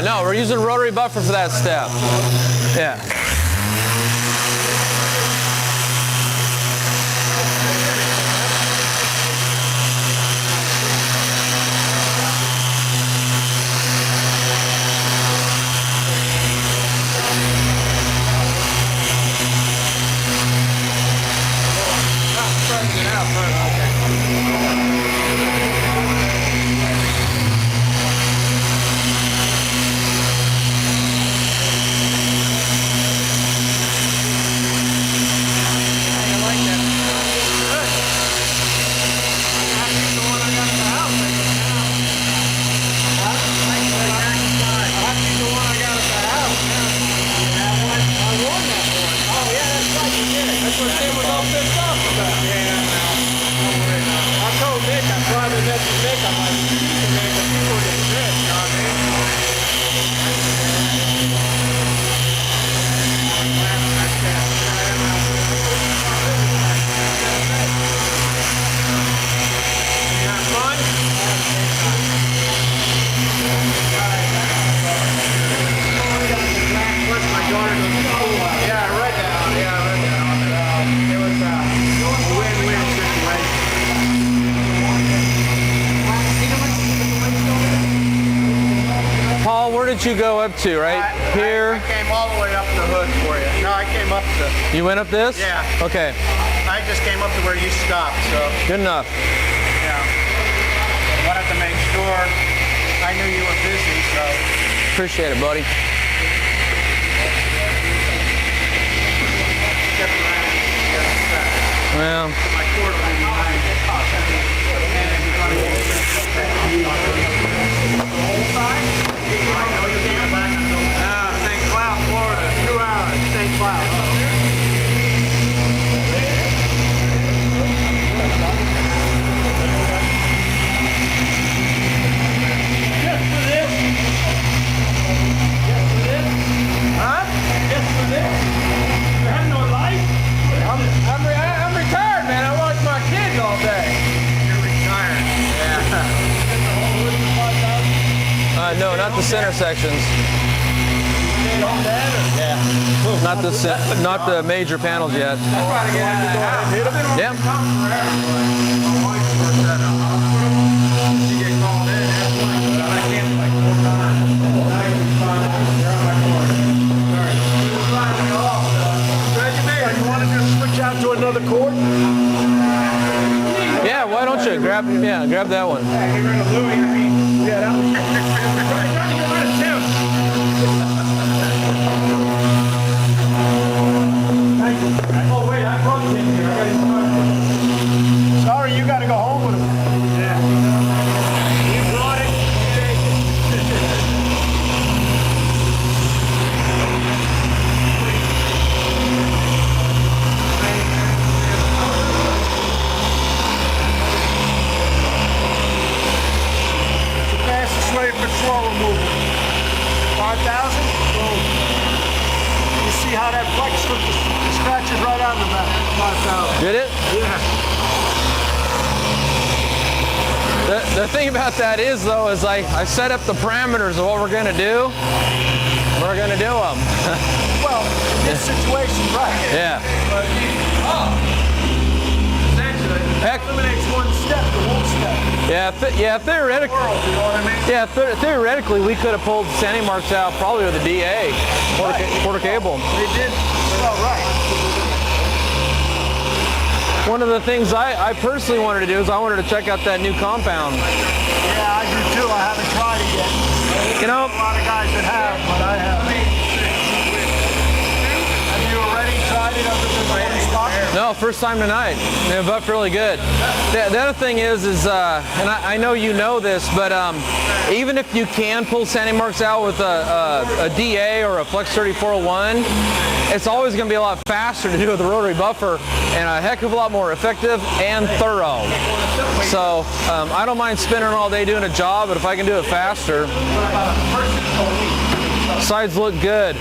No, we're using rotary buffer for that step. Yeah. Where did you go up to, right? Here? I came all the way up the hood for you. No, I came up to... You went up this? Yeah. Okay. I just came up to where you stopped, so... Good enough. Yeah. Wanted to make sure I knew you were busy, so... Appreciate it, buddy. Well... My cord will be behind it. St. Cloud, Florida. 2 hours. St. Cloud. Just for this? Just for this? Huh? Just for this? You have no life? I'm retired, man. I watch my kids all day. You're retired? Yeah. No, not the center sections. Yeah. Not the major panels yet. Yeah. You want to just switch out to another cord? Yeah, why don't you grab that one. Yeah, that was... Oh, wait, I brought it in here. Sorry, you got to go home with him. Yeah. You brought it. Fastest way for floor removal. 5,000? You see how that flex took the scratches right out of the back. 5,000. Did it? Yeah. The thing about that is, though, is I set up the parameters of what we're going to do. We're going to do them. Well, in this situation, right. Yeah. But, essentially, Heck. it eliminates one step, the whole step. Yeah, theoretically. World, you know what I mean? Yeah, theoretically, we could have pulled sanding marks out probably with a DA, quarter cable. They did well, right. One of the things I personally wanted to do is I wanted to check out that new compound. Yeah, I do too. I haven't tried it yet. You know, A lot of guys that have, but I haven't. Have you already tried it other than the one spot? no, first time tonight. It buffed really good. The other thing is and I know you know this, but even if you can pull sanding marks out with a DA or a Flex 3401, it's always going to be a lot faster to do with a rotary buffer and a heck of a lot more effective and thorough. So I don't mind spinning all day doing a job, but if I can do it faster, sides look good.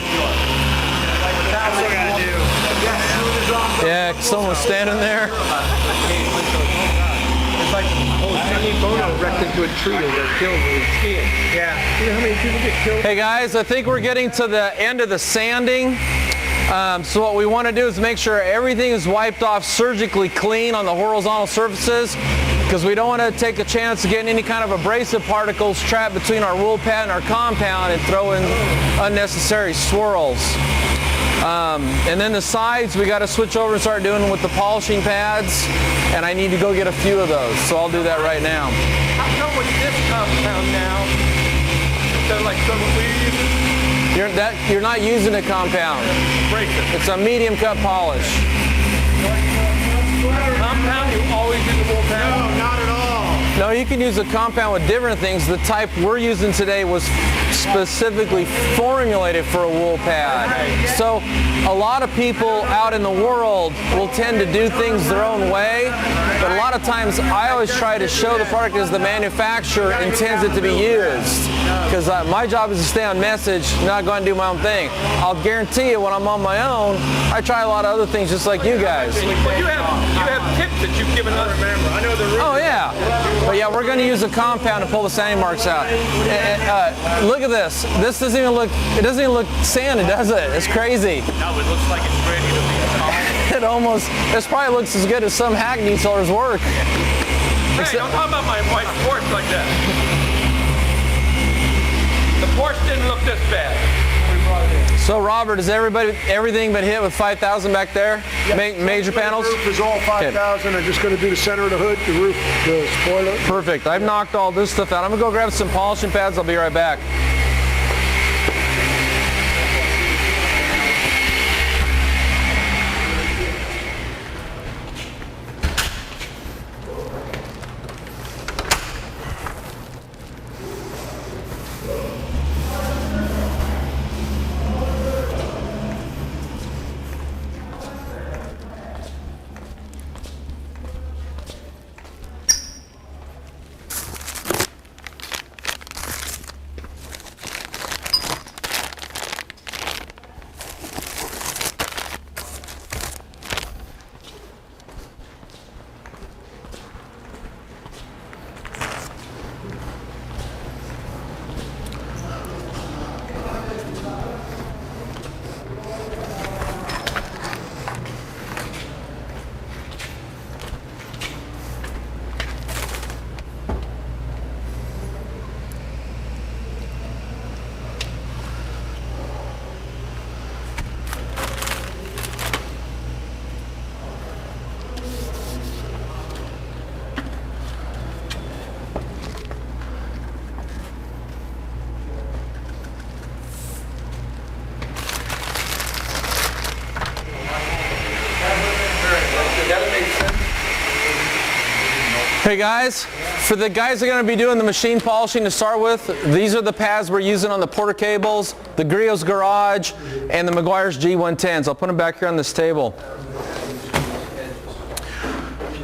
Yeah, someone was standing there. It's like Tony Bono wrecked into a tree that killed his skin. Yeah. You know how many people get killed? Hey guys, I think we're getting to the end of the sanding. So what we want to do is make sure everything is wiped off surgically clean on the horizontal surfaces, because we don't want to take a chance of getting any kind of abrasive particles trapped between our wool pad and our compound and throw in unnecessary swirls. And then the sides, we got to switch over and start doing with the polishing pads, and I need to go get a few of those, so I'll do that right now. How come with this compound now, instead of like some weed, You're not using a compound. It's a medium cut polish. compound, you always use the wool pad? No, not at all. No, you can use a compound with different things. The type we're using today was specifically formulated for a wool pad. So a lot of people out in the world will tend to do things their own way, but a lot of times I always try to show the product as the manufacturer intends it to be used, because my job is to stay on message, not go and do my own thing. I'll guarantee you when I'm on my own, I try a lot of other things just like you guys. But you have tips that you've given us. I know the Oh yeah, but yeah, we're going to use a compound to pull the sanding marks out. Look at this. This doesn't even look. It doesn't even look sanded, does it? It's crazy. No, it looks like it's ready to be. It almost. This probably looks as good as some hack detailer's work. Hey, don't talk about my wife's Porsche like that. The Porsche didn't look this bad. So Robert, is everything been hit with 5,000 back there? Major panels? The roof is all 5,000. I'm just going to do the center of the hood, the roof, the spoiler. Perfect. I've knocked all this stuff out. I'm going to go grab some polishing pads. I'll be right back. Hey guys, for the guys that are going to be doing the machine polishing to start with, these are the pads we're using on the porter cables, the Griot's Garage, and the Meguiar's G110s. I'll put them back here on this table.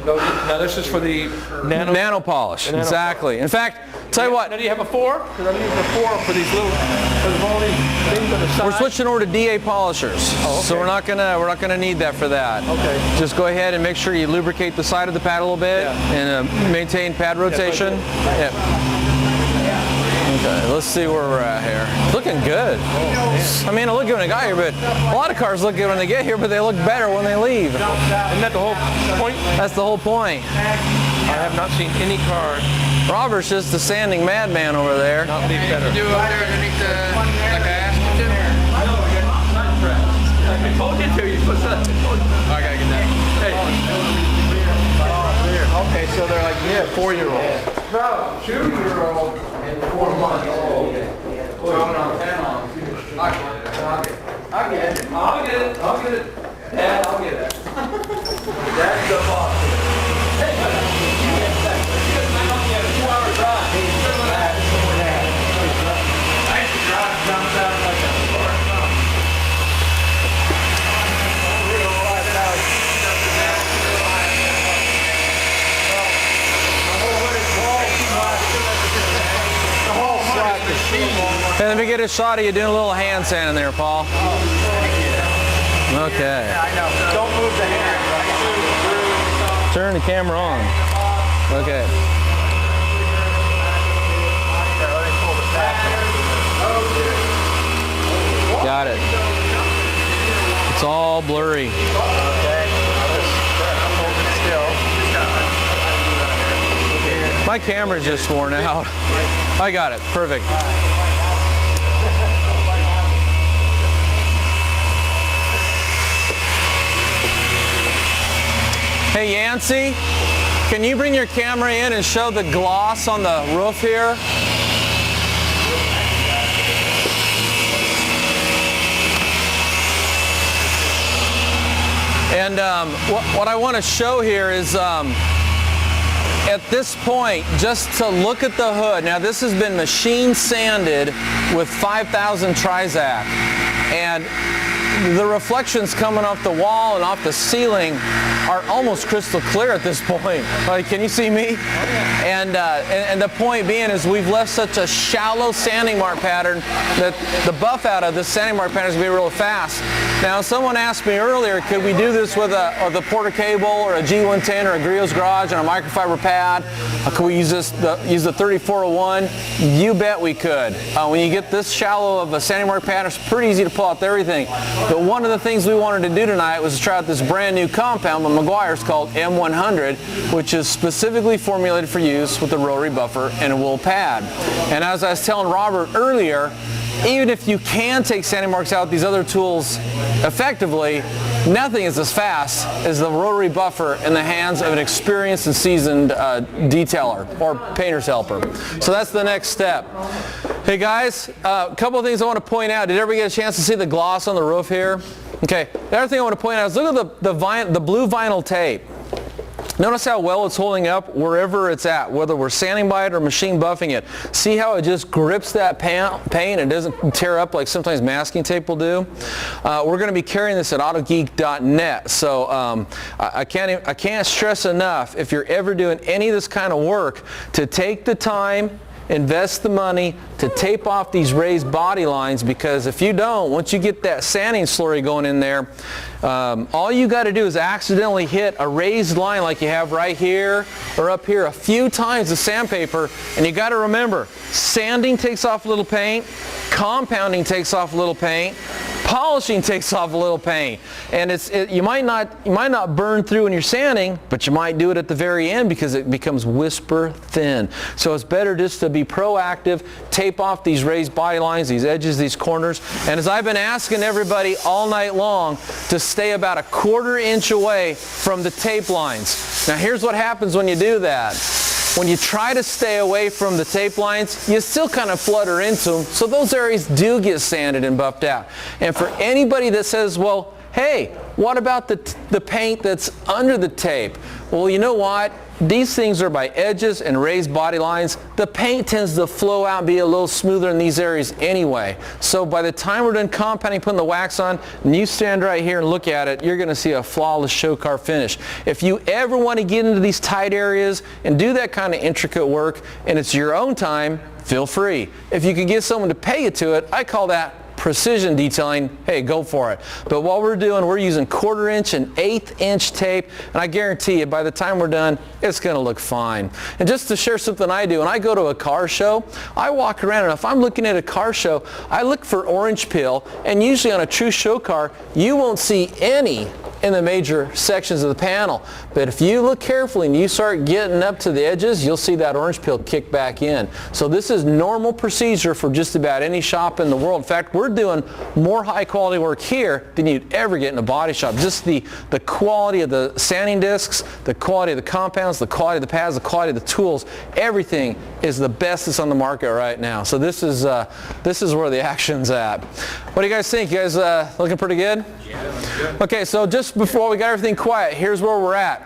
Now this is for the Nano polish, Nano exactly. In fact, tell you what, Now do you have a 4? Because I'm using a 4 for these little, for all these things on the side. we're switching over to DA polishers, so we're not gonna need that for that. Okay. Just go ahead and make sure you lubricate the side of the pad a little bit and maintain pad rotation. Yep. Okay, let's see where we're at here. Looking good. I mean, I look good when I got here, but a lot of cars look good when they get here, but they look better when they leave. Isn't that the whole point? That's the whole point. I have not seen any car Robert's just a sanding madman over there. not leave better. Do up there underneath the, like I asked you to? I told you to. You put that. I gotta get that. Okay, so they're like 4-year-olds. No, 2-year-old and 4 months old. Going on 10 on. I'll get it. I'll get it. I'll get it. Dad, I'll get it. That's the boss. Hey, I have a 2-hour drive. I used to drive down south like that before. Hey, let me get a shot of you doing a little hand sanding there, Paul. Okay. I know. Don't move the hand. Turn the camera on. Okay. Got it. It's all blurry. My camera's just worn out. I got it. Perfect. Hey Yancey, can you bring your camera in and show the gloss on the roof here? And what I want to show here is at this point, just to look at the hood. Now this has been machine sanded with 5000 Trizact, and the reflections coming off the wall and off the ceiling are almost crystal clear at this point. Like, can you see me? And the point being is we've left such a shallow sanding mark pattern that the buff out of this sanding mark pattern is going to be real fast. Now, someone asked me earlier, could we do this with the Porter cable or a G110 or a Griot's Garage and a microfiber pad? Could we use use the 3401? You bet we could. When you get this shallow of a sanding mark pattern, it's pretty easy to pull out everything. But one of the things we wanted to do tonight was to try out this brand new compound by Meguiar's called M100, which is specifically formulated for use with a rotary buffer and a wool pad. And as I was telling Robert earlier, even if you can take sanding marks out with these other tools effectively, nothing is as fast as the rotary buffer in the hands of an experienced and seasoned detailer or painter's helper. So that's the next step. Hey guys, a couple of things I want to point out. Did everybody get a chance to see the gloss on the roof here? Okay, the other thing I want to point out is look at the blue vinyl tape. Notice how well it's holding up wherever it's at, whether we're sanding by it or machine buffing it. See how it just grips that paint and doesn't tear up like sometimes masking tape will do? We're going to be carrying this at Autogeek.net, so I can't stress enough, if you're ever doing any of this kind of work, to take the time, invest the money to tape off these raised body lines, because if you don't, once you get that sanding slurry going in there, all you got to do is accidentally hit a raised line like you have right here or up here a few times with sandpaper, and you got to remember, sanding takes off a little paint, compounding takes off a little paint, polishing takes off a little paint, and you might not burn through when you're sanding, but you might do it at the very end because it becomes whisper thin. So it's better just to be proactive, tape off these raised body lines, these edges, these corners, and as I've been asking everybody all night long, to stay about a 1/4 inch away from the tape lines. Now here's what happens when you do that. When you try to stay away from the tape lines, you still kind of flutter into them, so those areas do get sanded and buffed out. And for anybody that says, well, hey, what about the paint that's under the tape? Well, you know what? These things are by edges and raised body lines. The paint tends to flow out and be a little smoother in these areas anyway. So by the time we're done compounding, putting the wax on, and you stand right here and look at it, you're going to see a flawless show car finish. If you ever want to get into these tight areas and do that kind of intricate work, and it's your own time, feel free. If you could get someone to pay you to it, I call that precision detailing, hey, go for it. But what we're doing, we're using 1/4 inch and 1/8 inch tape, and I guarantee you by the time we're done, it's going to look fine. And just to share something I do, when I go to a car show, I walk around, and if I'm looking at a car show, I look for orange peel, and usually on a true show car, you won't see any in the major sections of the panel. But if you look carefully and you start getting up to the edges, you'll see that orange peel kick back in. So this is normal procedure for just about any shop in the world. In fact, we're doing more high quality work here than you'd ever get in a body shop. Just the quality of the sanding discs, the quality of the compounds, the quality of the pads, the quality of the tools, everything is the best that's on the market right now. So this is where the action's at. What do you guys think? You guys looking pretty good? Yeah, good. Okay, so just before we got everything quiet, here's where we're at.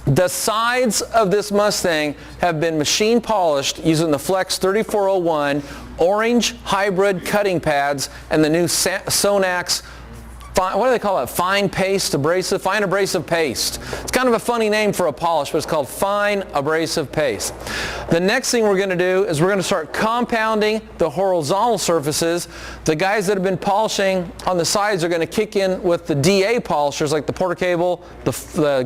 The sides of this Mustang have been machine polished using the Flex 3401 orange hybrid cutting pads and the new SONAX, what do they call it? Fine abrasive paste. It's kind of a funny name for a polish, but it's called fine abrasive paste. The next thing we're going to do is we're going to start compounding the horizontal surfaces. The guys that have been polishing on the sides are going to kick in with the DA polishers like the Porter Cable, the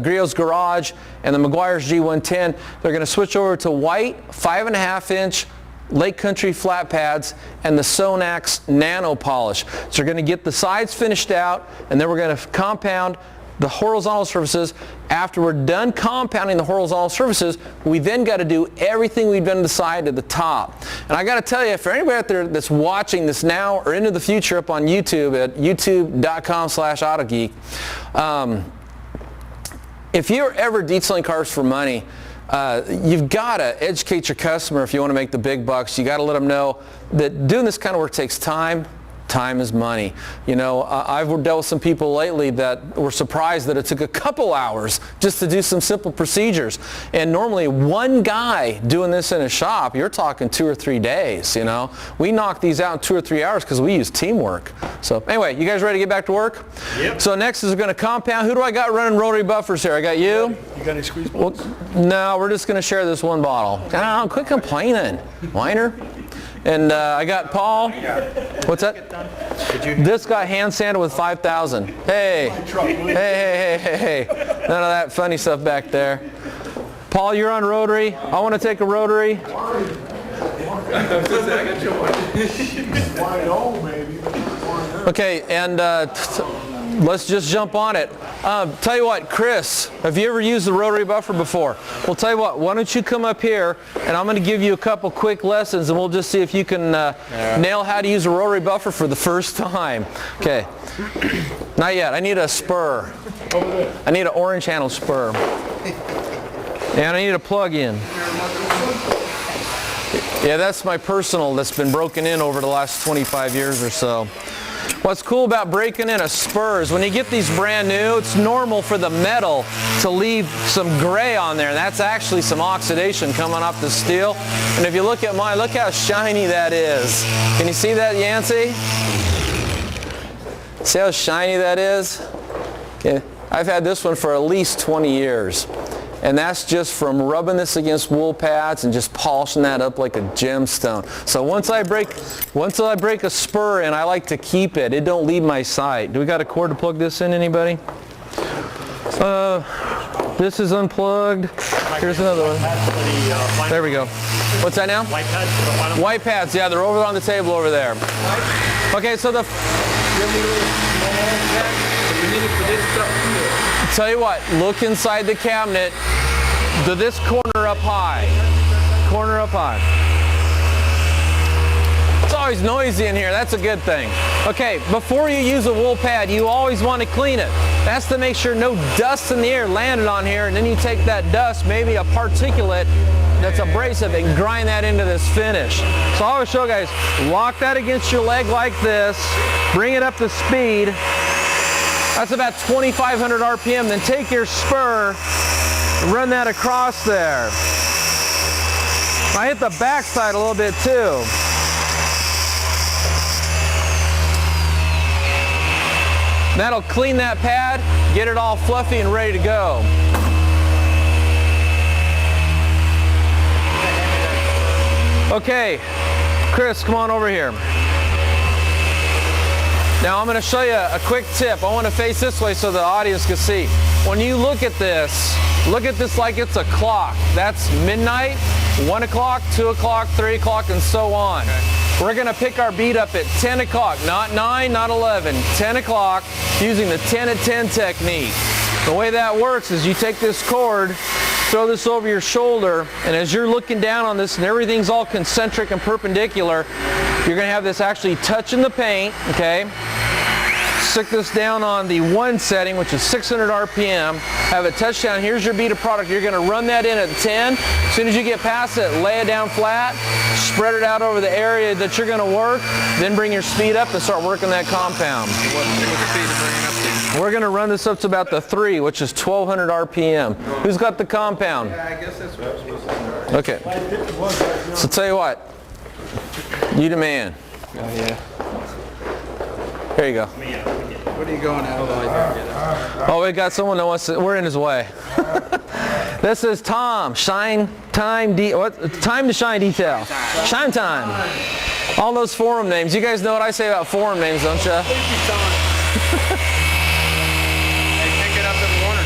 Griot's Garage, and the Meguiar's G110. They're going to switch over to white 5.5 inch Lake Country flat pads and the SONAX Nano polish. So we're going to get the sides finished out, and then we're going to compound the horizontal surfaces. After we're done compounding the horizontal surfaces, we then got to do everything we've done to the side to the top. And I got to tell you, for anybody out there that's watching this now or into the future up on YouTube at youtube.com/Autogeek, if you're ever detailing cars for money, you've got to educate your customer if you want to make the big bucks. You got to let them know that doing this kind of work takes time. Time is money. You know, I've dealt with some people lately that were surprised that it took a couple hours just to do some simple procedures. And normally one guy doing this in a shop, you're talking 2 or 3 days, you know. We knock these out in 2 or 3 hours because we use teamwork. So anyway, you guys ready to get back to work? Yep. So next is going to compound. Who do I got running rotary buffers here? I got you. You got any squeeze bottles? Well, no, we're just going to share this one bottle. Oh, quit complaining, whiner. And I got Paul. What's that? This got hand sanded with 5,000. Hey. Hey. None of that funny stuff back there. Paul, you're on rotary. I want to take a rotary. Okay, and let's just jump on it. Tell you what, Chris, have you ever used the rotary buffer before? Well, tell you what, why don't you come up here, and I'm going to give you a couple quick lessons, and we'll just see if you can nail how to use a rotary buffer for the first time. Okay. Not yet. I need a spur. I need an orange handle spur. And I need a plug-in. Yeah, that's my personal that's been broken in over the last 25 years or so. What's cool about breaking in a spur is when you get these brand new, it's normal for the metal to leave some gray on there. And that's actually some oxidation coming off the steel. And if you look at mine, look how shiny that is. Can you see that, Yancey? See how shiny that is? Okay. I've had this one for at least 20 years. And that's just from rubbing this against wool pads and just polishing that up like a gemstone. So once I break a spur in, I like to keep it. It don't leave my sight. Do we got a cord to plug this in, anybody? This is unplugged. Here's another one. There we go. What's that now? White pads. White pads, yeah, they're over on the table over there. Okay, so tell you what, look inside the cabinet. To this corner up high. Corner up high. It's always noisy in here. That's a good thing. Okay, before you use a wool pad, you always want to clean it. That's to make sure no dust in the air landed on here, and then you take that dust, maybe a particulate that's abrasive, and grind that into this finish. So I always show you guys, lock that against your leg like this, bring it up to speed. That's about 2,500 RPM. Then take your spur and run that across there. I hit the backside a little bit too. That'll clean that pad, get it all fluffy and ready to go. Okay, Chris, come on over here. Now I'm going to show you a quick tip. I want to face this way so the audience can see. When you look at this like it's a clock. That's midnight, 1 o'clock, 2 o'clock, 3 o'clock, and so on. Okay. We're going to pick our bead up at 10 o'clock, not 9, not 11, 10 o'clock, using the 10 at 10 technique. The way that works is you take this cord, throw this over your shoulder, and as you're looking down on this and everything's all concentric and perpendicular, you're going to have this actually touching the paint, okay? Stick this down on the 1 setting, which is 600 RPM. Have it touch down. Here's your bead of product. You're going to run that in at 10. As soon as you get past it, lay it down flat, spread it out over the area that you're going to work, then bring your speed up and start working that compound. What speed to bring it up to? We're going to run this up to about the 3, which is 1200 RPM. Who's got the compound? Yeah, I guess that's what we're supposed to do. Okay. So tell you what. You the man. Oh, yeah. Here you go. What are you going at? Oh, we got someone that wants to, we're in his way. This is Tom, time to shine detail. Shine time. All those forum names. You guys know what I say about forum names, don't you? Hey, pick it up at 1 or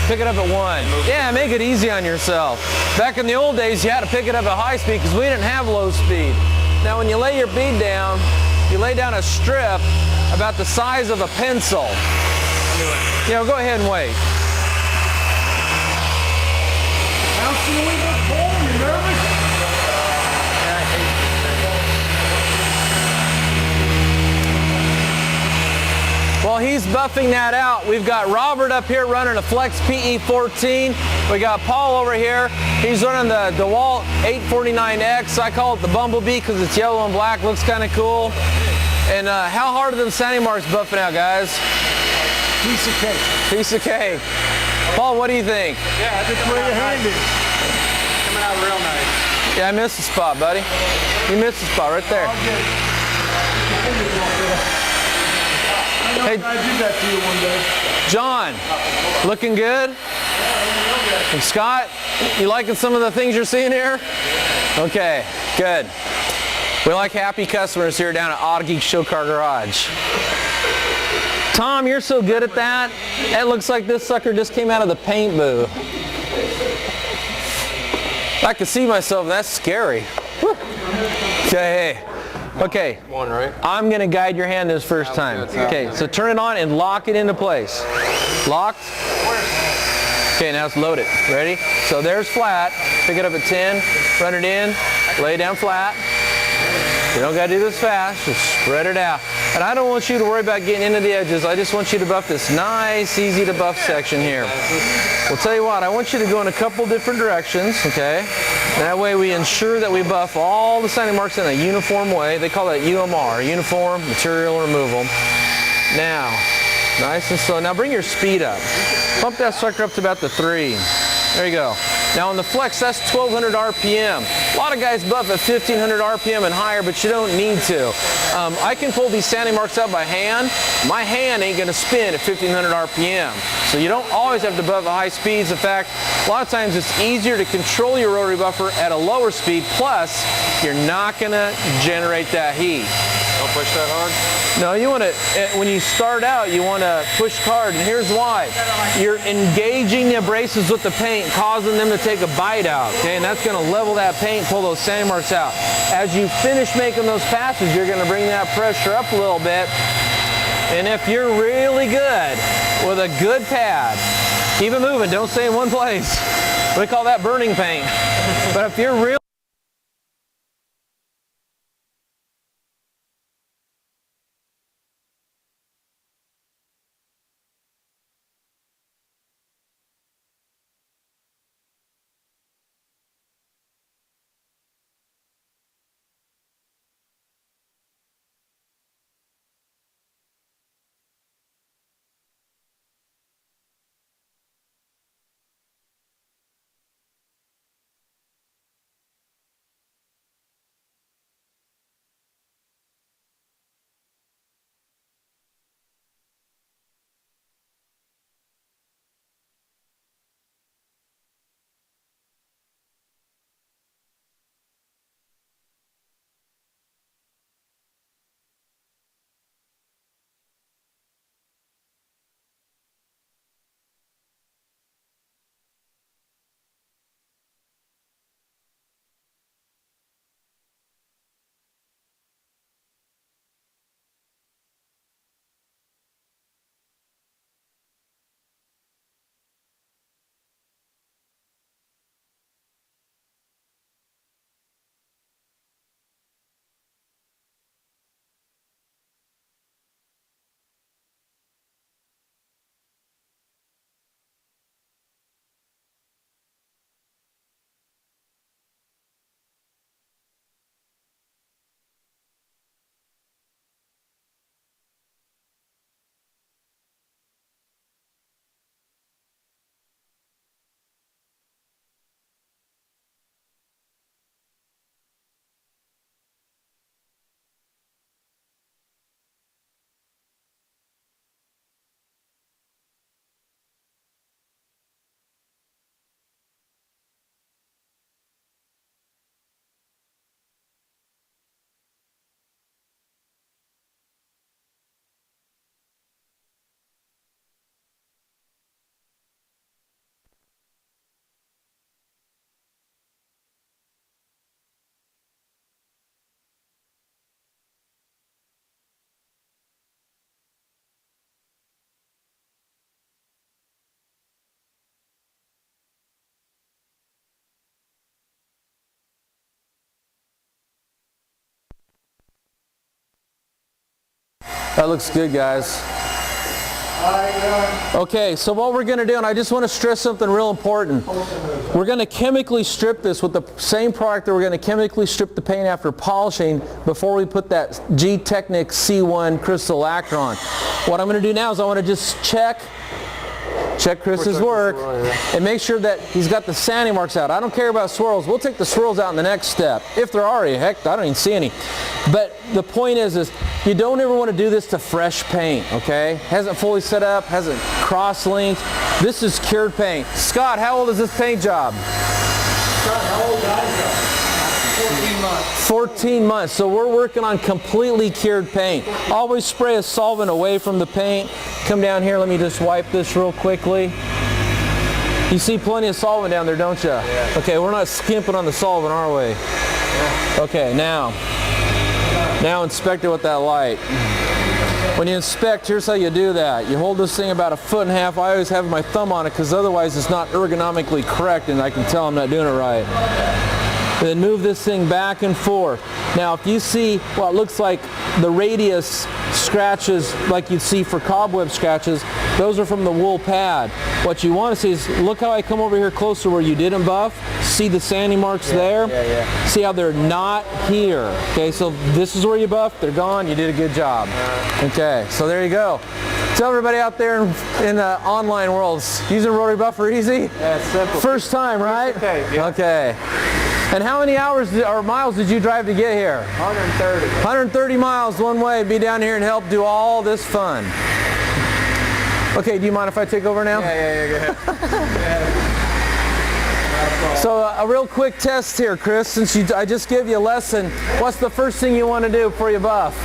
2. Pick it up at 1. Yeah, make it easy on yourself. Back in the old days, you had to pick it up at high speed because we didn't have low speed. Now when you lay your bead down, you lay down a strip about the size of a pencil. You know, go ahead and wait. While he's buffing that out, we've got Robert up here running a Flex PE14. We got Paul over here. He's running the DeWALT 849X. I call it the Bumblebee because it's yellow and black. Looks kind of cool. And how hard are them sanding marks buffing out, guys? Piece of cake. Piece of cake. Paul, what do you think? Yeah, That's where your hand is. coming out real nice. Yeah, I missed the spot, buddy. You missed the spot right there. I did that to you one day. John, looking good? And Scott, you liking some of the things you're seeing here? Okay, good. We like happy customers here down at Autogeek Show Car Garage. Tom, you're so good at that. It looks like this sucker just came out of the paint booth. I can see myself, that's scary. Whew. Okay, hey. Okay, One, right? I'm going to guide your hand this first time. Okay, so turn it on and lock it into place. Locked. Okay, now let's load it. Ready? So there's flat. Pick it up at 10, run it in, lay it down flat. You don't got to do this fast, just spread it out. And I don't want you to worry about getting into the edges. I just want you to buff this nice, easy to buff section here. We'll tell you what, I want you to go in a couple different directions, okay? That way we ensure that we buff all the sanding marks in a uniform way. They call that UMR, Uniform Material Removal. Now, nice and slow. Now bring your speed up. Pump that sucker up to about the 3. There you go. Now on the Flex, that's 1200 RPM. A lot of guys buff at 1500 RPM and higher, but you don't need to. I can pull these sanding marks out by hand. My hand ain't gonna spin at 1500 RPM. So you don't always have to buff at high speeds. In fact, a lot of times it's easier to control your rotary buffer at a lower speed, plus you're not gonna generate that heat. Don't push that hard. No, you want to, when you start out, you want to push hard, and here's why. You're engaging the abrasives with the paint, causing them to take a bite out, okay? And that's going to level that paint, pull those sanding marks out. As you finish making those passes, you're going to bring that pressure up a little bit. And if you're really good with a good pad, keep it moving, don't stay in one place. We call that burning paint. But if you're really That looks good, guys. Okay, so what we're going to do, and I just want to stress something real important. We're going to chemically strip this with the same product that we're going to chemically strip the paint after polishing before we put that G-Technic C1 crystal lacquer on. What I'm going to do now is I want to just check Chris's work and make sure that he's got the sanding marks out. I don't care about swirls. We'll take the swirls out in the next step. If there are any, heck, I don't even see any. But the point is you don't ever want to do this to fresh paint, okay? Hasn't fully set up, hasn't cross-linked. This is cured paint. Scott, how old is this paint job? Scott, how old is 14 months. 14 months. So we're working on completely cured paint. Always spray a solvent away from the paint. Come down here, let me just wipe this real quickly. You see plenty of solvent down there, don't you? Yeah. Okay, we're not skimping on the solvent, are we? Yeah. Okay, now inspect it with that light. When you inspect, here's how you do that. You hold this thing about 1.5 feet. I always have my thumb on it because otherwise it's not ergonomically correct and I can tell I'm not doing it right. Then move this thing back and forth. Now if you see what looks like the radius scratches like you'd see for cobweb scratches, those are from the wool pad. What you want to see is, look how I come over here closer where you didn't buff. See the sanding marks there? Yeah. See how they're not here. Okay, so this is where you buffed, they're gone, you did a good job. Okay, so there you go. Tell everybody out there in the online world, using Rotary Buffer easy? Yeah, it's simple. First time, right? Okay. Yeah. Okay. And how many hours or miles did you drive to get here? 130. 130 miles one way, be down here and help do all this fun. Okay, do you mind if I take over now? Yeah, go ahead. So a real quick test here, Chris, since I just gave you a lesson. What's the first thing you want to do before you buff?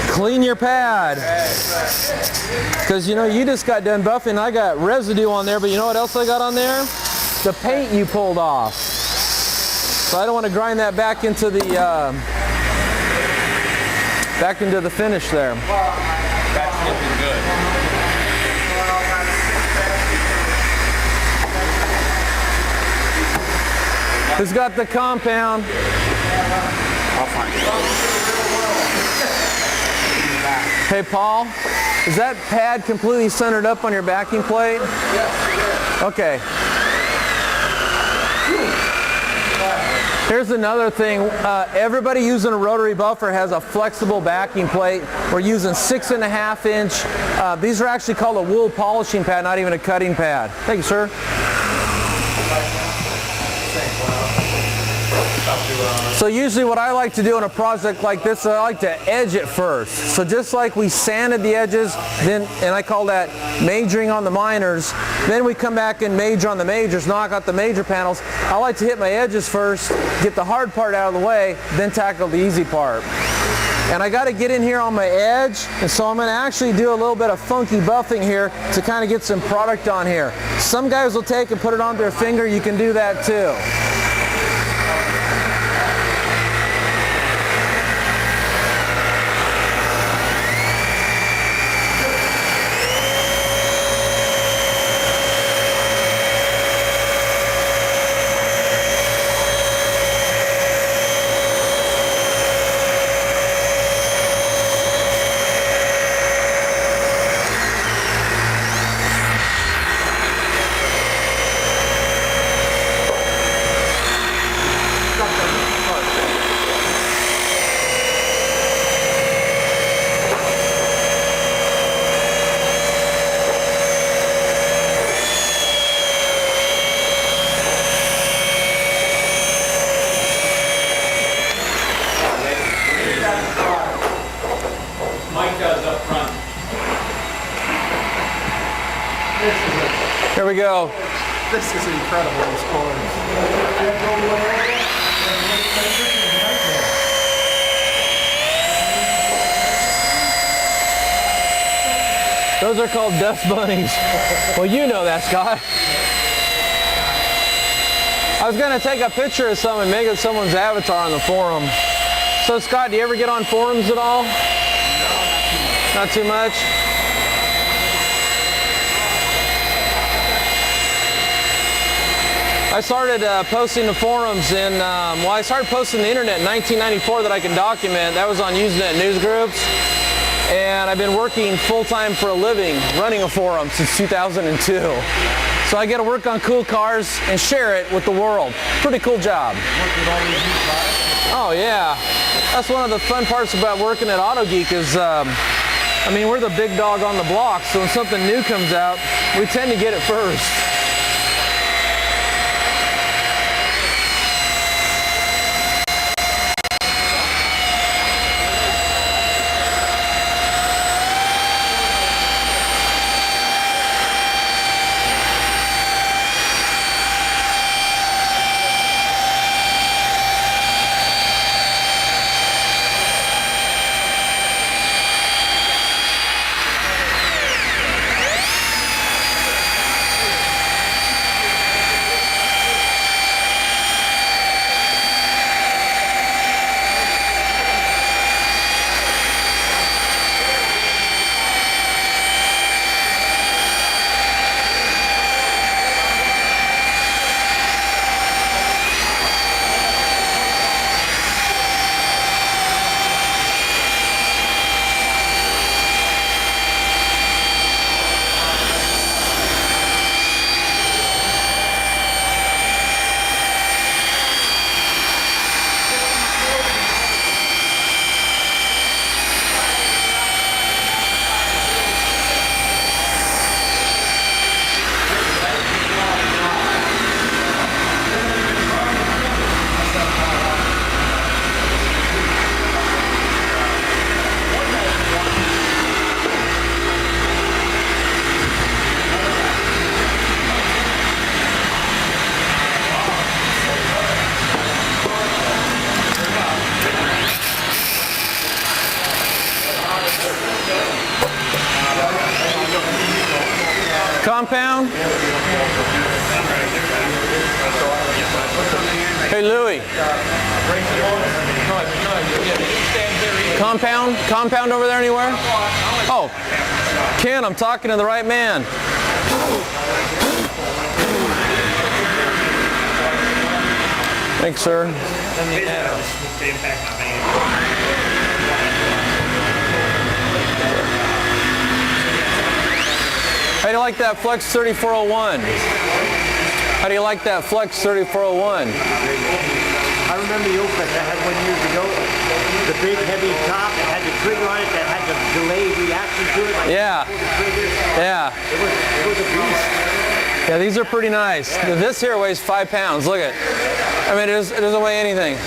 Clean your pad. Because you know, you just got done buffing, I got residue on there, but you know what else I got on there? The paint you pulled off. So I don't want to grind that back into the finish there. That's looking good. Who's got the compound? I'll find it. Hey Paul, is that pad completely centered up on your backing plate? Yes. Okay. Here's another thing. Everybody using a rotary buffer has a flexible backing plate. We're using 6.5 inch. These are actually called a wool polishing pad, not even a cutting pad. Thank you, sir. So usually what I like to do in a project like this, I like to edge it first. So just like we sanded the edges, then, and I call that majoring on the minors, then we come back and major on the majors, knock out the major panels. I like to hit my edges first, get the hard part out of the way, then tackle the easy part. And I got to get in here on my edge, and so I'm going to actually do a little bit of funky buffing here to kind of get some product on here. Some guys will take and put it on their finger. You can do that too. Here we go. This is incredible, this corn. Those are called dust bunnies. Well, you know that, Scott. I was going to take a picture of some and make it someone's avatar on the forum. So, Scott, do you ever get on forums at all? No, not too much. I started posting to forums in, I started posting to the internet in 1994 that I can document. That was on Usenet news groups. and I've been working full-time for a living running a forum since 2002. So I get to work on cool cars and share it with the world. Pretty cool job. Oh yeah, that's one of the fun parts about working at Autogeek is, I mean, we're the big dog on the block, so when something new comes out, we tend to get it first. Compound? Hey Louie. Compound? Compound over there anywhere? Oh, Ken, I'm talking to the right man. Thanks, sir. How do you like that Flex 3401? How do you like that Flex 3401? I remember the Opus I had 1 year ago. The big heavy top that had the trigger on it that had the delayed reaction to it. Like Yeah. Yeah. It was a beast. Yeah, these are pretty nice. This here weighs 5 pounds. Look at it. I mean, it doesn't weigh anything.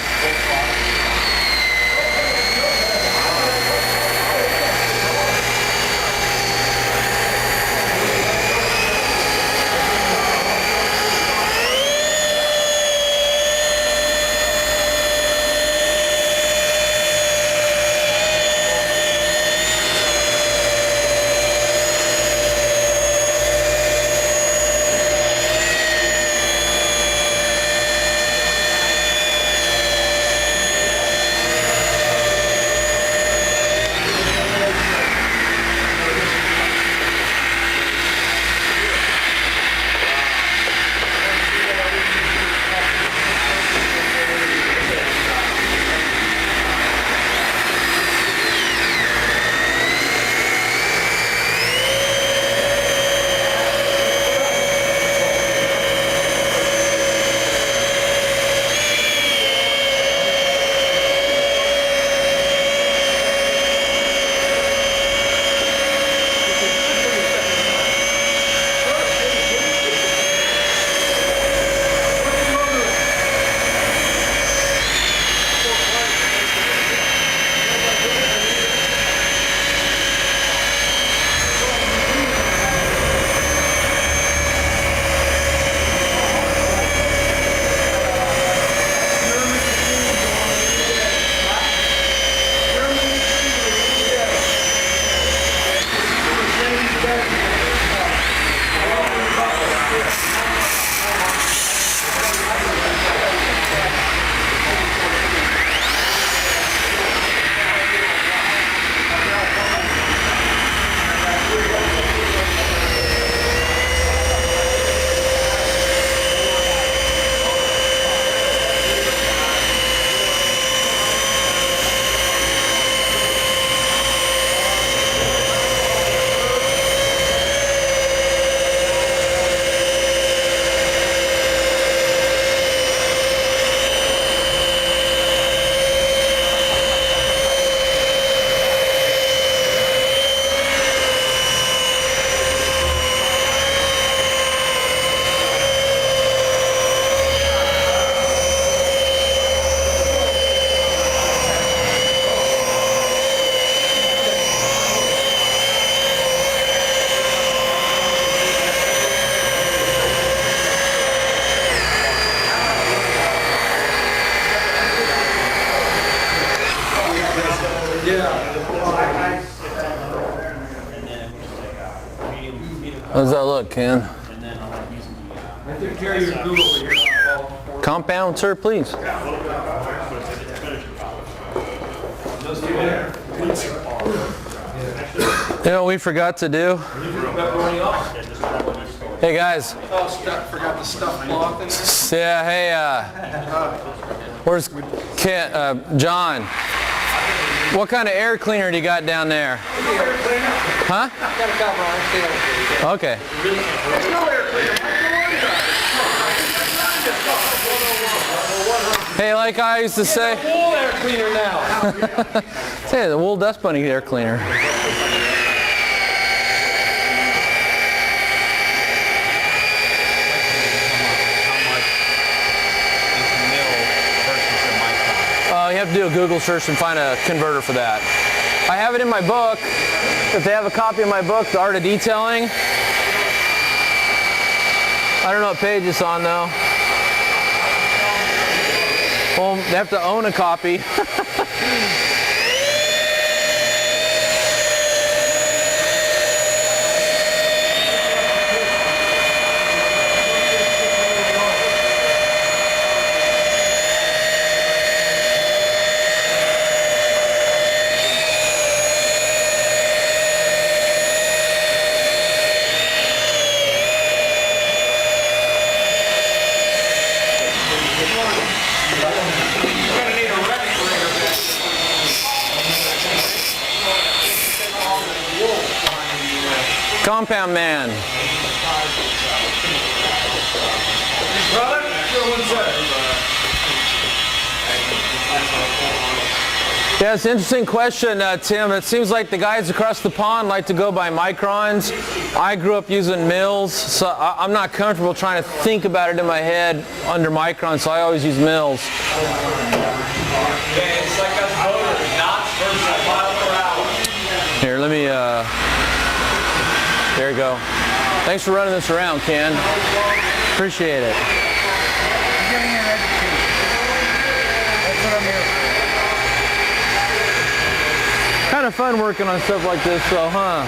does that look, Ken? I took care of your food over here. Compound, sir, please. Those two there. You know what we forgot to do? Pepperoni off. Hey guys. Oh, forgot the stuff cloth in there. Yeah, hey, where's Ken, John? What kind of air cleaner do you got down there? Huh? Got a couple on seal. Okay. There's no air cleaner. Hey, like I used to say. Full air cleaner now. Say the wool dust bunny air cleaner. You have to do a Google search and find a converter for that. I have it in my book. If they have a copy of my book, The Art of Detailing. I don't know what page it's on though. Well, they have to own a copy. Compound man. Brother, one sec. Yeah, it's an interesting question, Tim. It seems like the guys across the pond like to go by microns. I grew up using mils, so I'm not comfortable trying to think about it in my head under microns, so I always use mils. Okay, it's like us voters, knots versus mile per hour. Here, let me, there you go. Thanks for running this around, Ken. Appreciate it. Kind of fun working on stuff like this, though, huh?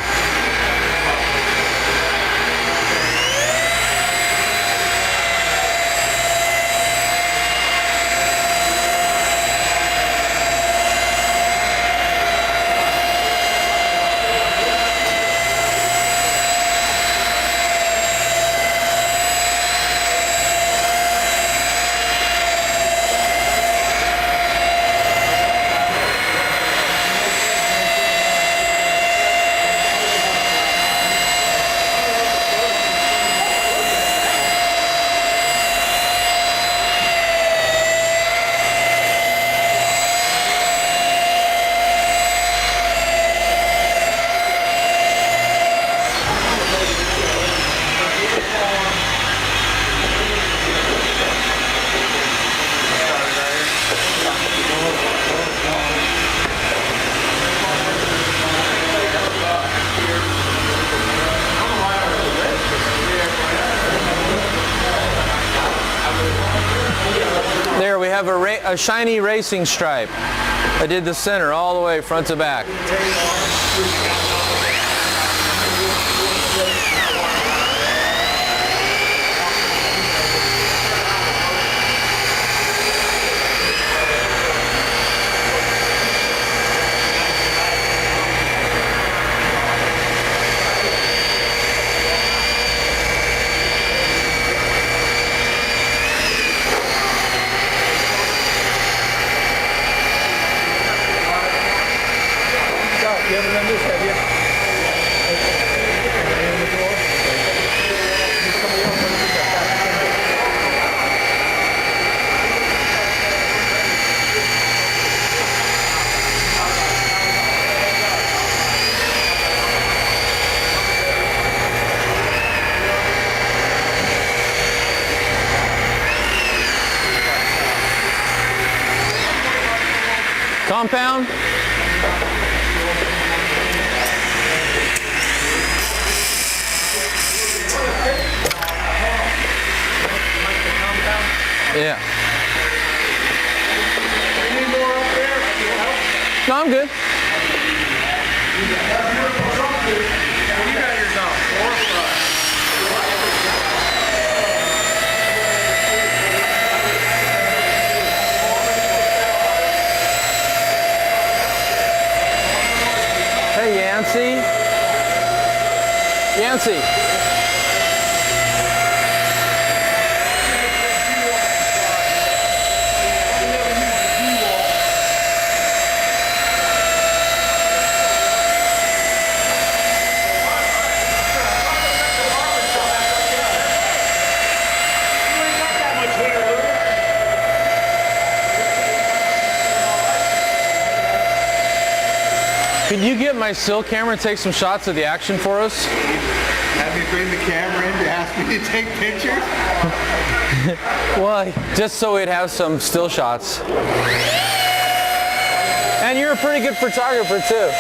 There we have a shiny racing stripe. I did the center all the way front to back. You haven't done this, have you? Compound? Yeah. Any more up there? No, I'm good. You got yours on 4 or 5. Yancey. Can you get my still camera and take some shots of the action for us? Have you bring the camera in to ask me to take pictures? Well, just so we'd have some still shots. And you're a pretty good photographer too.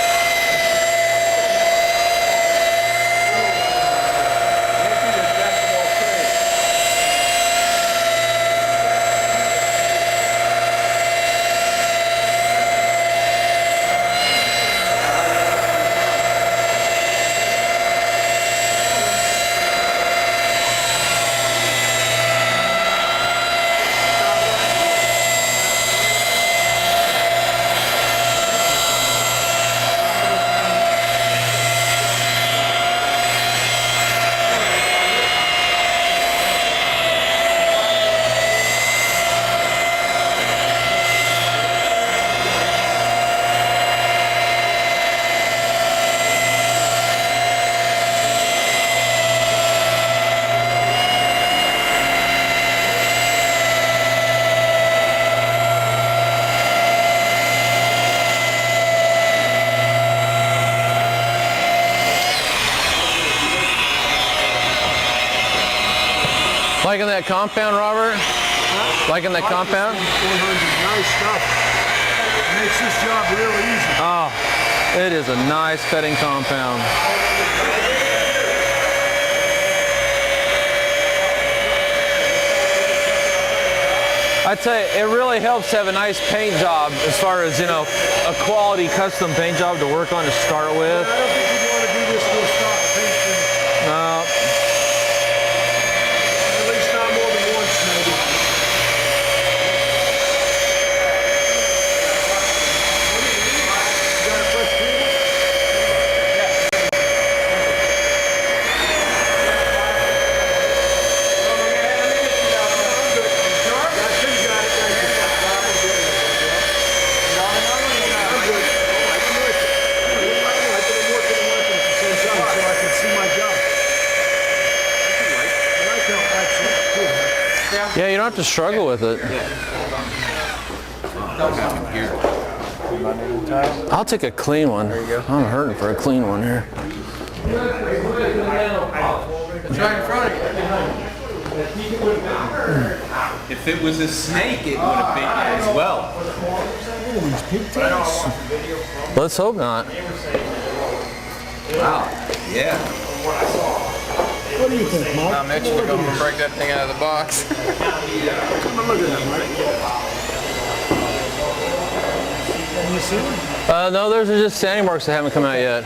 Liking that compound, Robert? Huh? Liking that compound? 400, nice stuff. Makes this job real easy. Oh, it is a nice cutting compound. I tell you, it really helps to have a nice paint job as far as, you know, a quality custom paint job to work on to start with. I don't think you'd want to do this to a stock paint thing. No. At least not more than once, maybe. You got a fresh cleaner? Yeah, you don't have to struggle with it. I'll take a clean one. There you go. I'm hurting for a clean one here. It's right in front of you. If it was a snake, it would have been as well. Let's hope not. Wow. Yeah. What do you think, Mike? I'm itching to go and break that thing out of the box. Come and look at that, Mike. Can you see them? No, those are just sanding marks that haven't come out yet.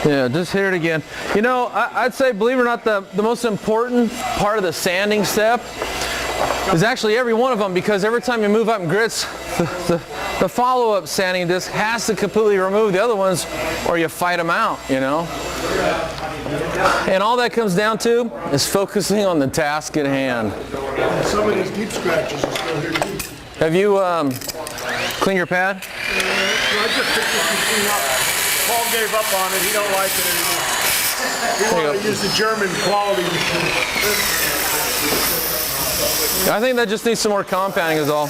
Yeah, just hit it again. You know, I'd say, believe it or not, the most important part of the sanding step is actually every one of them, because every time you move up in grits, the follow-up sanding disc has to completely remove the other ones or you fight them out, you know. And all that comes down to is focusing on the task at hand. Some of these deep scratches are still here deep. Have you cleaned your pad? I just picked this machine up. Paul gave up on it. He don't like it anymore. He wanted to use the German quality machine. I think that just needs some more compounding is all.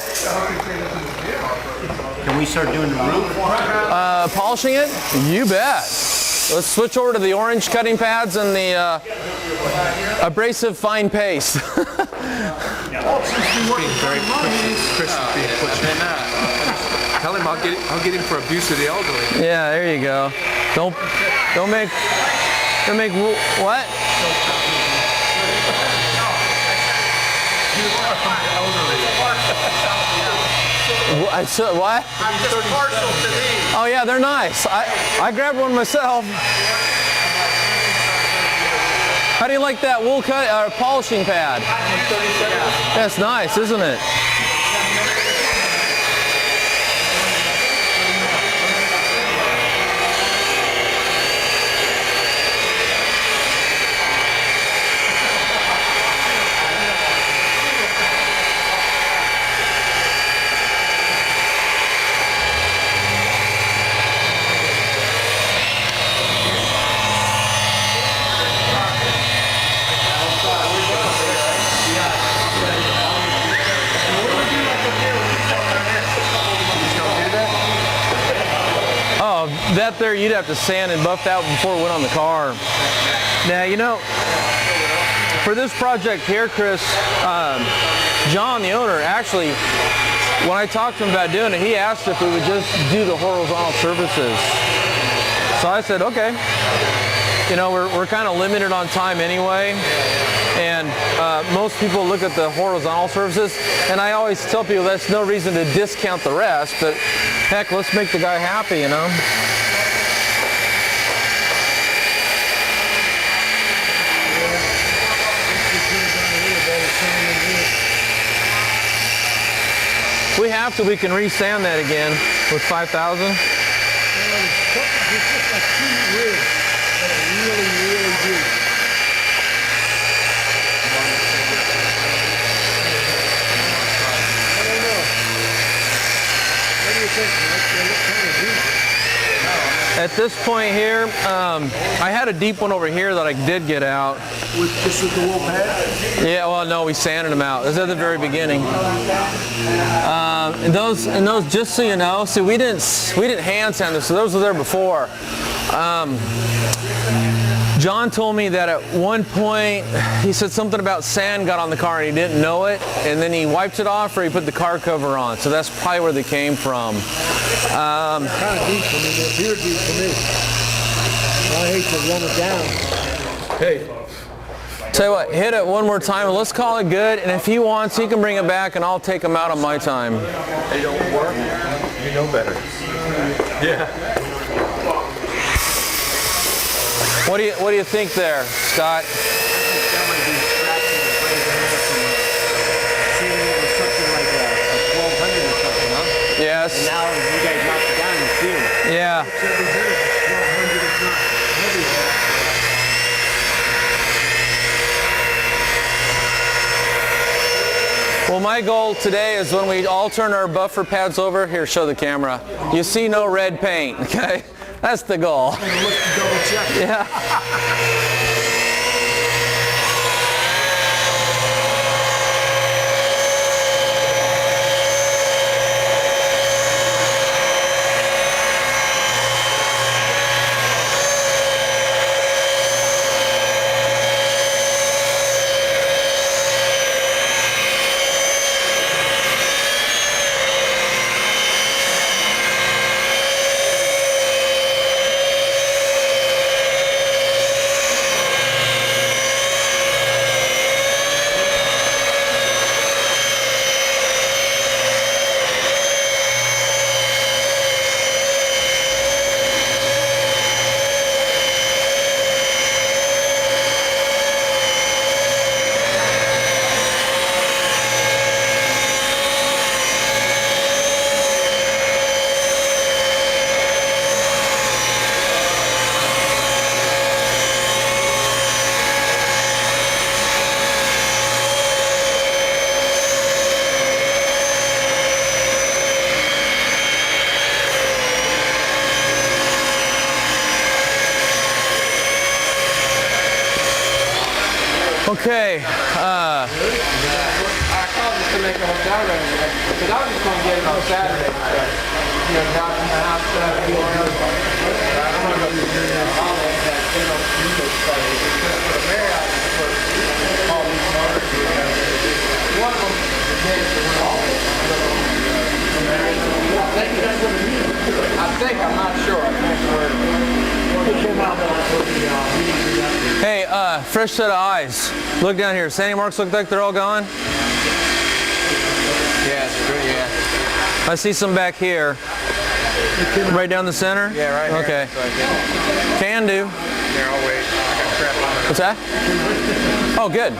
Can we start doing the roof? Polishing it? You bet. Let's switch over to the orange cutting pads and the abrasive fine paste. Chris is being pushed. Tell him I'll get him for abuse of the elderly. Yeah, there you go. Don't make what? What? I'm just partial to these. Oh yeah, they're nice. I grabbed one myself. How do you like that wool cut polishing pad? That's nice, isn't it? that there you'd have to sand and buff out before it went on the car. Now, you know, for this project here, Chris, John, the owner, actually, when I talked to him about doing it, he asked if we would just do the horizontal surfaces. So I said, okay. You know, we're kind of limited on time anyway, and most people look at the horizontal surfaces, and I always tell people that's no reason to discount the rest, but heck, let's make the guy happy, you know. If we have to, we can re-sand that again with 5,000. At this point here, I had a deep one over here that I did get out. Just with the wool pad? Yeah, well, no, we sanded them out. This is at the very beginning. And those, just so you know, see, we didn't hand sand this, so those were there before. John told me that at one point, he said something about sand got on the car and he didn't know it, and then he wiped it off or he put the car cover on. So that's probably where they came from. Kind of deep for me, but here deep for me. I hate to run it down. Hey, Tell you what, hit it one more time and let's call it good. And if he wants, he can bring it back and I'll take him out on my time. they don't work. You know better. Yeah. What do you think there, Scott? That might be scratching the blade seeing it was something like a 1200 or something, huh? Yes. And now you guys knocked it down and seen it. Yeah. Every bit, 1,200 is not heavy. Well, my goal today is when we all turn our buffer pads over, here, show the camera. You see no red paint, okay? That's the goal. Double check. Yeah. Okay. I called just to make a hotel room because I was just going to get it on Saturday. You know, down in the house, do all the other stuff. I'm going to go to the holiday that they don't do those stuff. For the Marriott, for all these motors. One of them is getting to all of them. I think that's what it is. I think, I'm not sure. I can't swear. Hey, fresh set of eyes. Look down here. Sandy marks look like they're all gone. Yeah, it's good, yeah. I see some back here. Right down the center? Yeah, right here. Okay. Can do. Here, I'll wait. I got crap on it. What's that? Oh, good.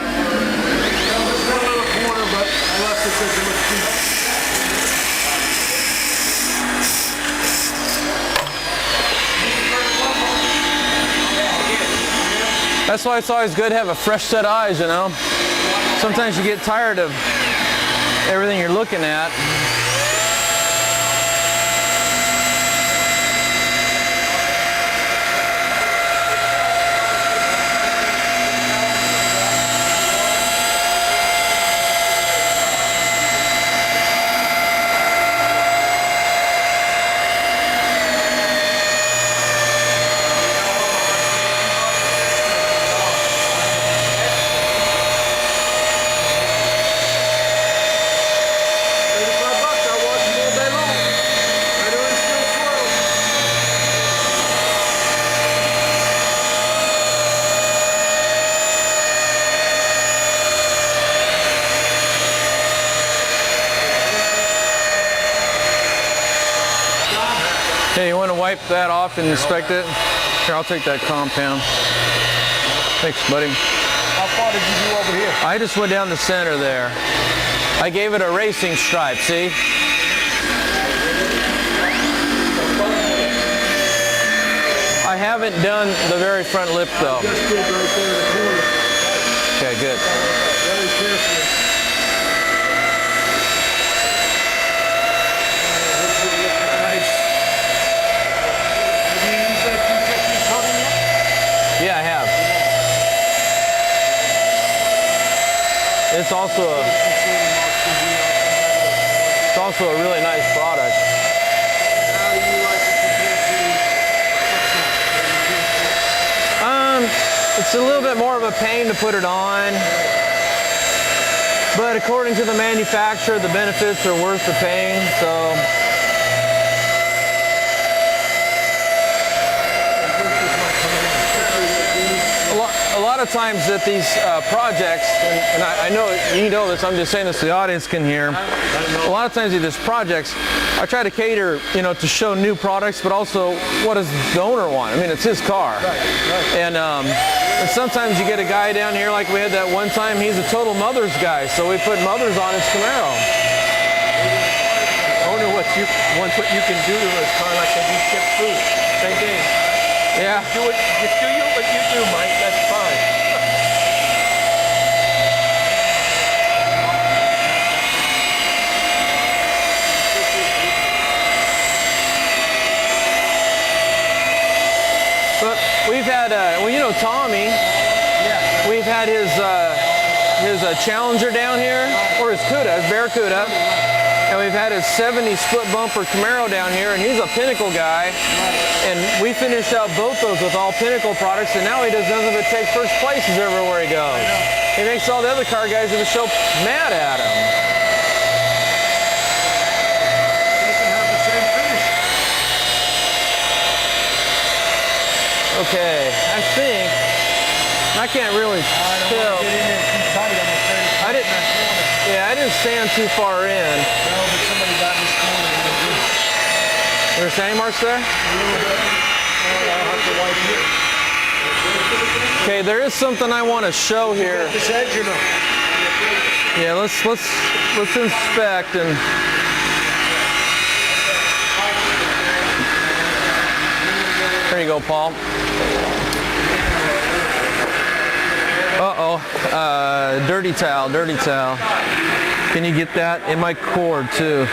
That's why it's always good to have a fresh set of eyes, you know. Sometimes you get tired of everything you're looking at. Hey, you want to wipe that off and inspect it? Here, I'll take that compound. Thanks, buddy. How far did you do over here? I just went down the center there. I gave it a racing stripe, see? I haven't done the very front lip though. Just did right there in the corner. Okay, good. Very carefully. Nice. Have you used that 250 coating yet? Yeah, I have. It's also a really nice product. How do you like it compared to It's a little bit more of a pain to put it on, but according to the manufacturer, the benefits are worth the pain. So. A lot of times at these projects, and I know you know this, I'm just saying this so the audience can hear. A lot of times at these projects, I try to cater, to show new products, but also what does the owner want? I mean, it's his car. And sometimes you get a guy down here, like we had that one time, he's a total Mothers guy, so we put Mothers on his Camaro. Owner wants what you can do to his car, like they do ship food. Same thing. Yeah. Just do what you do, Mike. That's fine. But we've had, Tommy. Yeah. We've had his Challenger down here, or his Cuda, his Barracuda. And we've had his 70 split bumper Camaro down here, and he's a Pinnacle guy. And we finished out both those with all Pinnacle products, and now he does nothing but take first places everywhere he goes. He makes all the other car guys in the show mad at him. You can have the same finish. Okay, I can't really tell. Get in there too tight, I'm afraid. I didn't stand too far in. No, but somebody got in this corner. There's any marks there? I'll have to wipe here. Okay, there is something I want to show here. This edge or no? Yeah, let's inspect and. There you go, Paul. Dirty towel. Can you get that? In my cord too.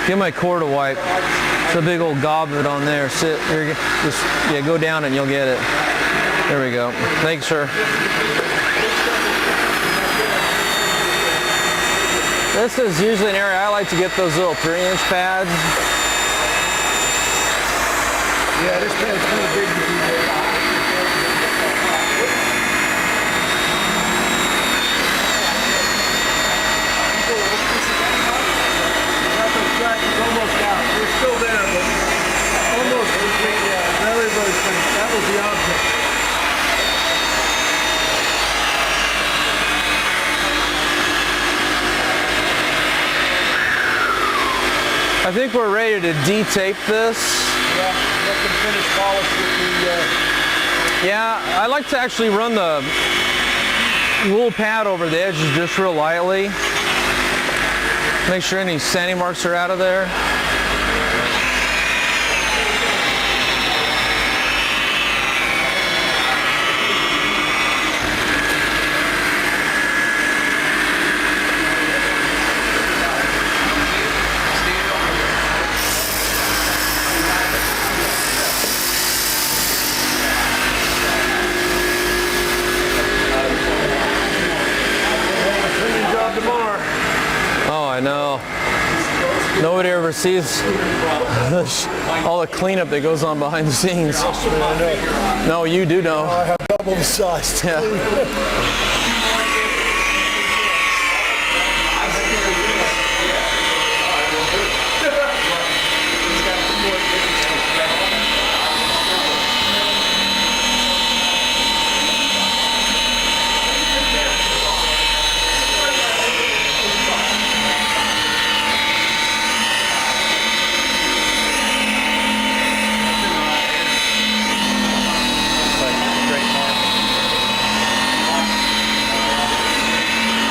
Get my cord to wipe. It's a big old goblet on there. Sit here. Go down and you'll get it. There we go. Thanks, sir. This is usually an area I like to get those little 3-inch pads. Yeah, this pad's kind of big to do that. It's almost out. We're still there, but almost complete. Yeah, very, very finished. That was the object. I think we're ready to de-tape this. Yeah, let them finish polish with the... Yeah, I like to actually run the wool pad over the edges just real lightly. Make sure any sanding marks are out of there. I know. Nobody ever sees all the cleanup that goes on behind the scenes. No, you do know. I have double the size. Yeah.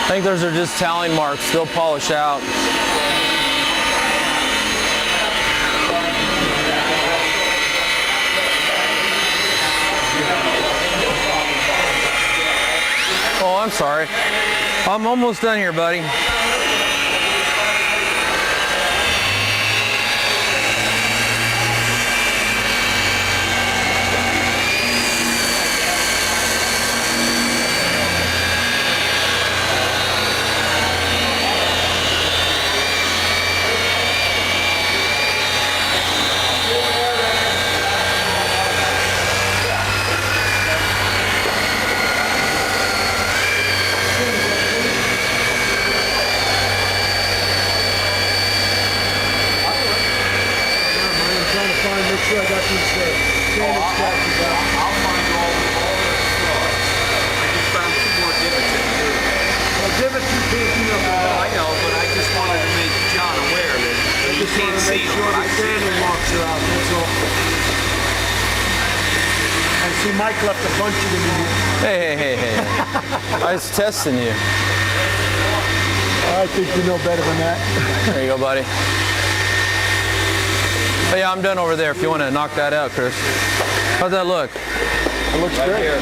I think those are just toweling marks. They'll polish out. Oh, I'm sorry. I'm almost done here, buddy. Make sure I got these standard scratches out. I'll find all the stuff. I just found 2 more divots in here. Well, divots you can't do nothing about. I know, but I just wanted to make John aware that you can't see them. Sure but the I see standard them. marks are out, that's all. I see Mike left a bunch of them in here. Hey. I was testing you. I think you know better than that. There you go, buddy. Oh, yeah, I'm done over there if you want to knock that out, Chris. How's that look? It looks great.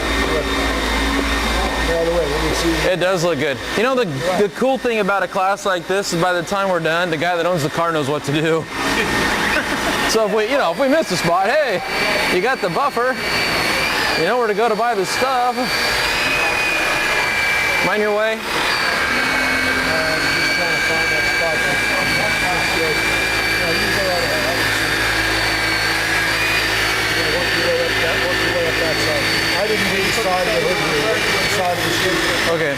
By the way, let me see. It does look good. You know, the cool thing about a class like this is by the time we're done, the guy that owns the car knows what to do. So if we miss a spot, hey, you got the buffer. You know where to go to buy the stuff. Mind your way. I'm just trying to find that spot. That's good. No, you go right ahead. Work your way up that side. I didn't do the side of the hood here, the side of the street. Okay.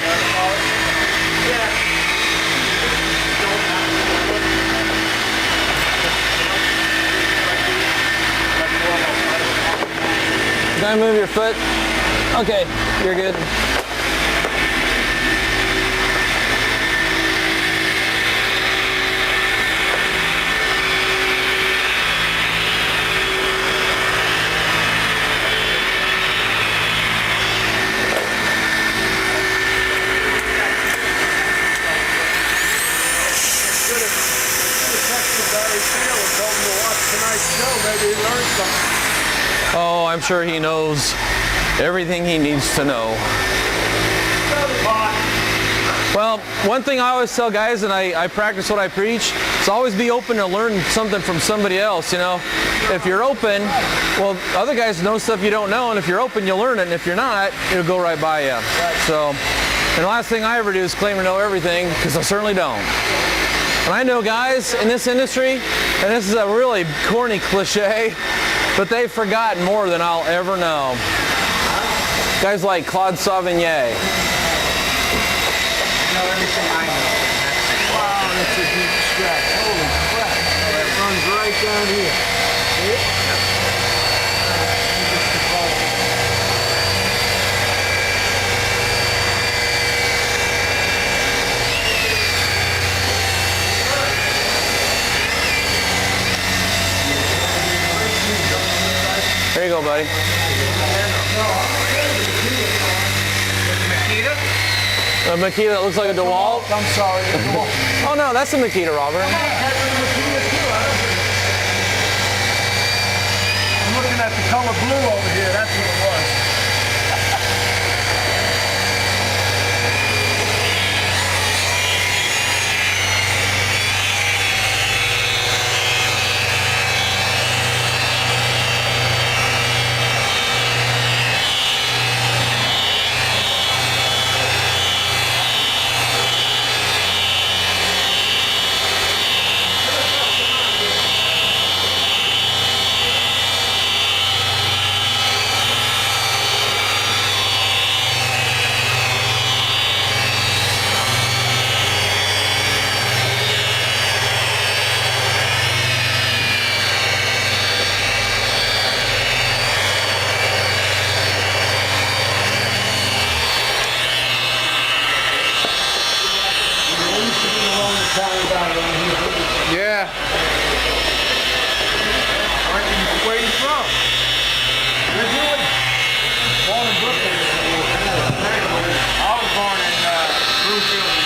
Can I move your foot? Okay, you're good. Oh, I'm sure he knows everything he needs to know. Well, one thing I always tell guys, and I practice what I preach, is always be open to learn something from somebody else, you know. If you're open, well, other guys know stuff you don't know, and if you're open, you'll learn it, and if you're not, it'll go right by you. So, and the last thing I ever do is claim to know everything, because I certainly don't. And I know guys in this industry, and this is a really corny cliche, but they've forgotten more than I'll ever know. Guys like Claude Sauvignon. Everything I know. Wow, that's a deep scratch. Holy crap. That runs right down here. See it? There you go, buddy. A Makita that looks like a DeWALT? I'm sorry. Oh no, that's a Makita, Robert. I'm looking at the color blue over here. That's what it was. Yeah. Where are you from? Born in Brooklyn. I was born in Broomfield,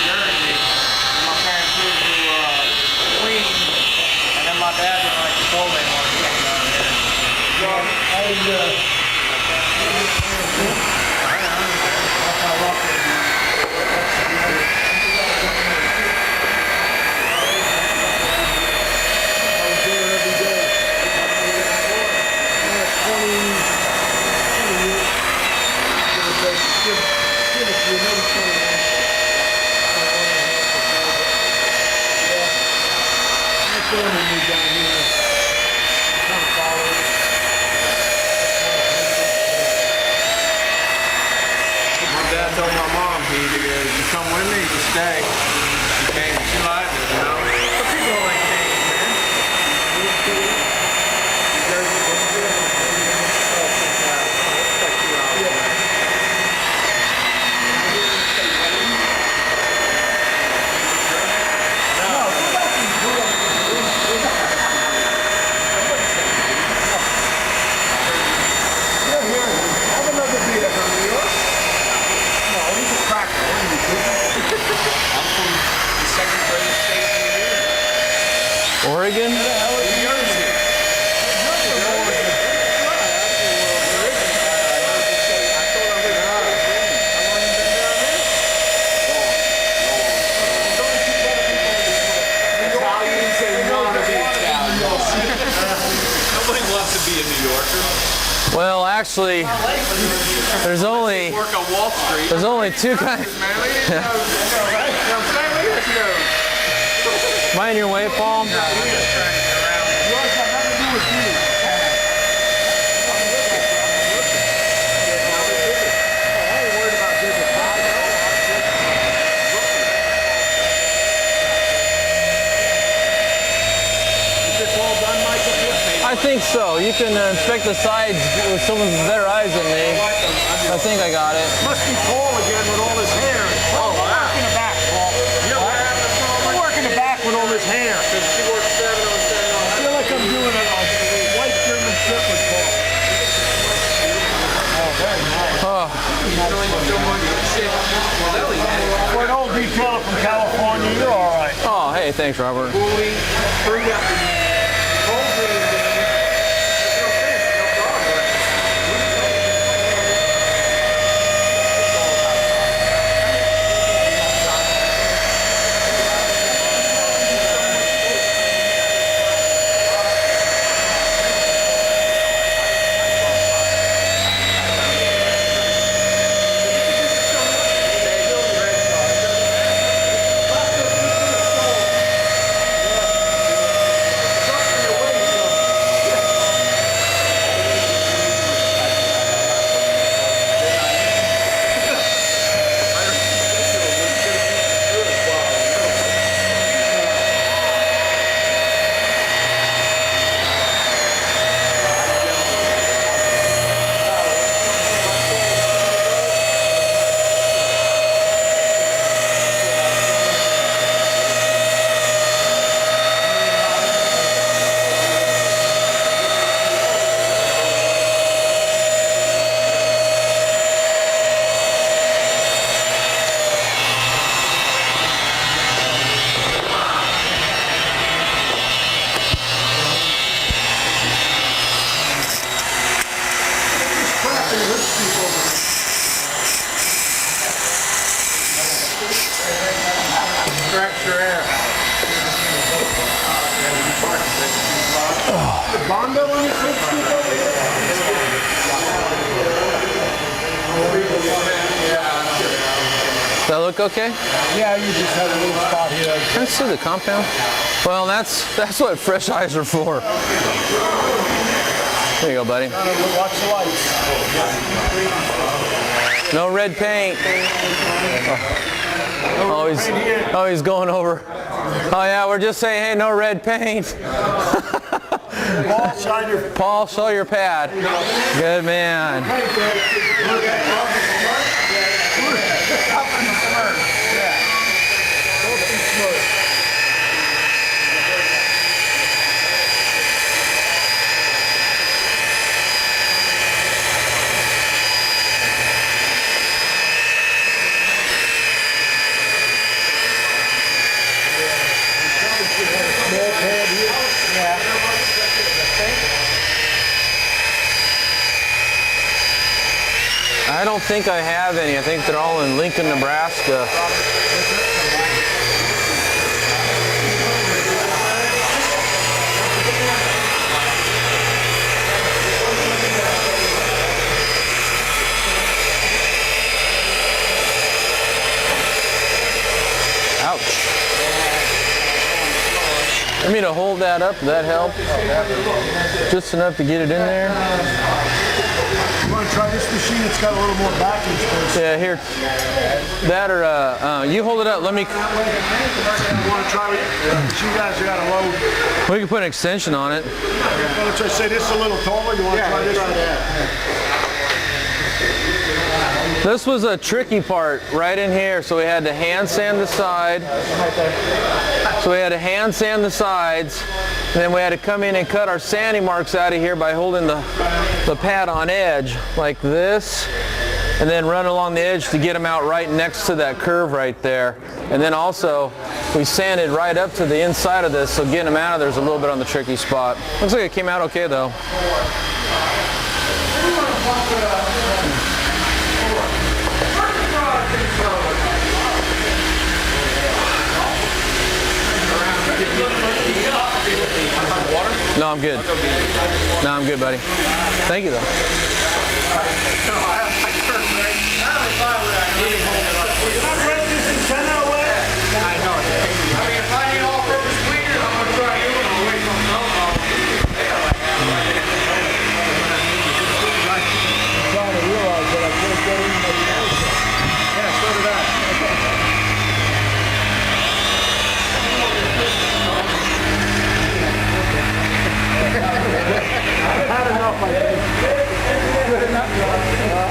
family moved down here. Kind of followed. My dad told my mom, he either goes, you come with me, you stay. She came, she liked it, you know. But people don't like change, man. Have another beer from New York. No, he's a cracker. What are you doing? I'm from the second greatest state in the union. Oregon? New Jersey. Italians say want to be Italian. Nobody wants to be a New Yorker. Well, actually, there's only Work on Wall Street. there's only two kinds. Man, look at his nose. Look at his nose. Am I in your way, Paul? I think so. You can inspect the sides with someone with better eyes than me. I think I got it. Must be Paul again with all his hair. Oh, wow. Work in the back, Paul. Work in the back with all his hair. She works 7 on 7 on. I feel like I'm doing a white German Shepherd, Paul. Oh, very nice. For an old detailer from California, you're all right. Oh, hey, thanks, Robert. Extra air. Bondo on your foot scoop over here? Does that look okay? Yeah, you just had a little spot here. Can I see the compound? Well, that's what fresh eyes are for. There you go, buddy. Watch the lights. No red paint. Oh, he's going over. Oh yeah, we're just saying, hey, no red paint. Paul, show your pad. Good man. I don't think I have any. I think they're all in Lincoln, Nebraska. Ouch. Want me to hold that up? Would that help? Just enough to get it in there? You want to try this machine? It's got a little more backing space. Yeah, here. That or, you hold it up. Let me... You want to try it? You guys got a load. We can put an extension on it. Let's just say this is a little taller. You want to try this? This was a tricky part right in here, so we had to hand sand the side. So we had to hand sand the sides, and then we had to come in and cut our sanding marks out of here by holding the pad on edge like this, and then run along the edge to get them out right next to that curve right there. And then also we sanded right up to the inside of this, so getting them out of there is a little bit on the tricky spot. Looks like it came out okay though. No, I'm good. No, I'm good, buddy. Thank you, though.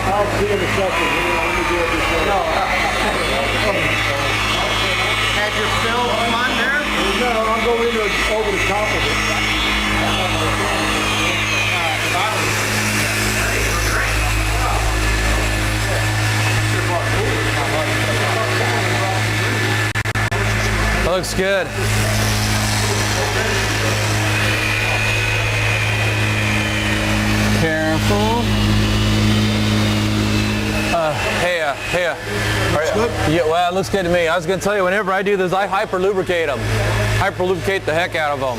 I'll see in a second. Let me do it before. No. Had your fill on there? No, I'll go in over the top of it. That looks good. Careful. Hey. Yeah, well, it looks good to me. I was going to tell you, whenever I do this, I hyper-lubricate them. Hyper-lubricate the heck out of them.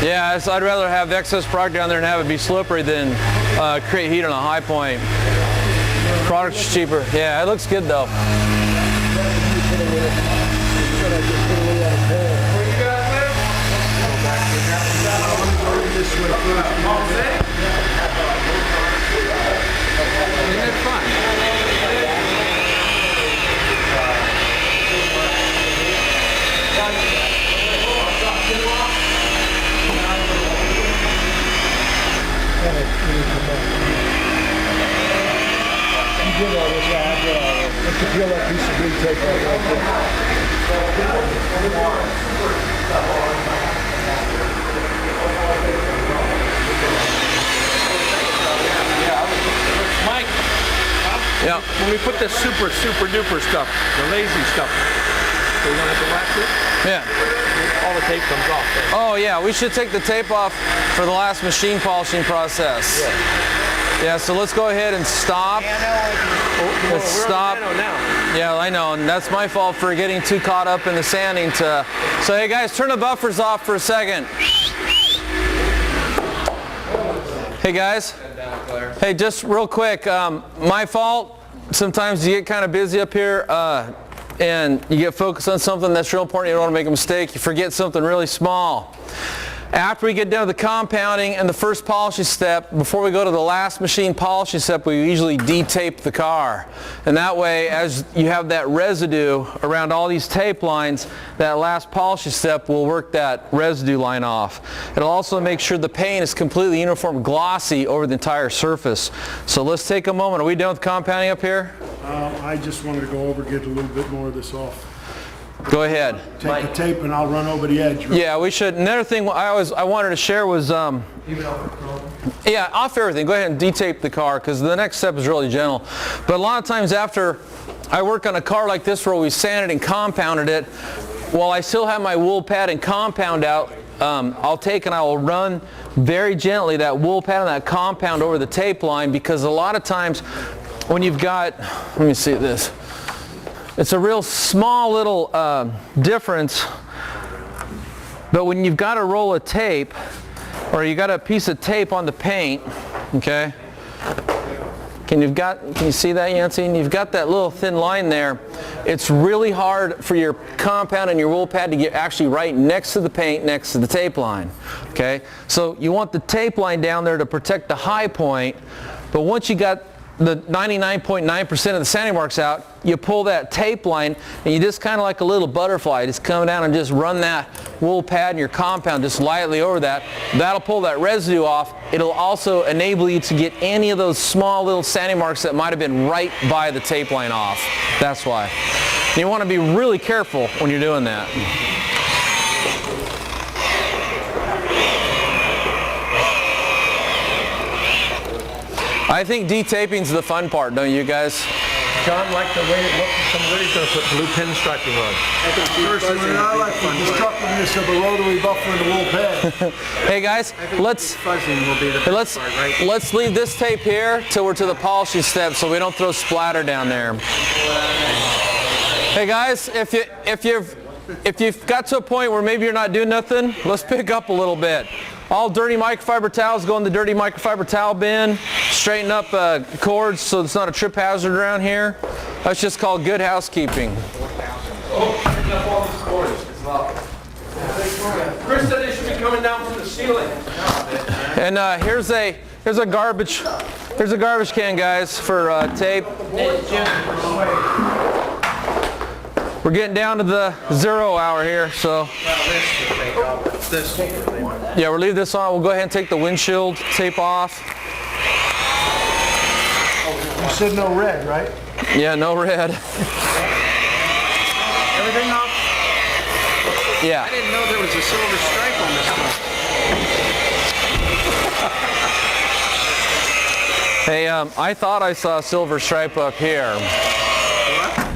Yeah, I'd rather have excess product down there and have it be slippery than create heat on a high point. Product's cheaper. Yeah, it looks good though. Isn't it fun? You did all this, yeah, I did all this. Let's peel that piece of green tape right there. Mike, Yeah. when we put the super duper stuff, the lazy stuff, so we don't have to wax it, Yeah. all the tape comes off. Then. Oh yeah, we should take the tape off for the last machine polishing process. Yeah, so let's go ahead and stop. Let's We're stop. on Nano now. Yeah, I know, and that's my fault for getting too caught up in the sanding to... So hey guys, turn the buffers off for a second. Hey guys. Hey, just real quick, my fault. Sometimes you get kind of busy up here and you get focused on something that's real important. You don't want to make a mistake. You forget something really small. After we get done with the compounding and the first polishing step, before we go to the last machine polishing step, we usually de-tape the car. And that way, as you have that residue around all these tape lines, that last polishing step will work that residue line off. It'll also make sure the paint is completely uniform glossy over the entire surface. So let's take a moment. Are we done with compounding up here? I just wanted to go over, get a little bit more of this off. Go ahead. Take the tape and I'll run over the edge. Right? Yeah, we should. Another thing I wanted to share was, yeah, off everything. Go ahead and de-tape the car because the next step is really gentle. But a lot of times after I work on a car like this where we sanded and compounded it, while I still have my wool pad and compound out, I'll take and I will run very gently that wool pad and that compound over the tape line because a lot of times when you've got, let me see this. It's a real small little difference, but when you've got a roll of tape or you got a piece of tape on the paint, okay, can you see that, Yancey? And you've got that little thin line there. it's really hard for your compound and your wool pad to get actually right next to the paint, next to the tape line. Okay, so you want the tape line down there to protect the high point, but once you got the 99.9% of the sanding marks out, you pull that tape line and you just kind of like a little butterfly, just come down and just run that wool pad and your compound just lightly over that. That'll pull that residue off. It'll also enable you to get any of those small little sanding marks that might have been right by the tape line off. That's why. And you want to be really careful when you're doing that. I think detaping's the fun part, don't you guys? John liked the way it looked. Somebody's going to put blue pinstriping on. Personally, I like the destructiveness of a rotary buffer in the wool pad. Hey guys, let's leave this tape here till we're to the polishing step so we don't throw splatter down there. Hey guys, if you've got to a point where maybe you're not doing nothing, let's pick up a little bit. All dirty microfiber towels go in the dirty microfiber towel bin. Straighten up cords so it's not a trip hazard around here. That's just called good housekeeping. Oh, picking up all these cords as well. Chris said they should be coming down from the ceiling. And here's a garbage can, guys, for tape. We're getting down to the 0 hour here, so. Yeah, we'll leave this on. We'll go ahead and take the windshield tape off. You said no red, right? Yeah, no red. Everything off? Yeah. I didn't know there was a silver stripe on this one. Hey, I thought I saw a silver stripe up here.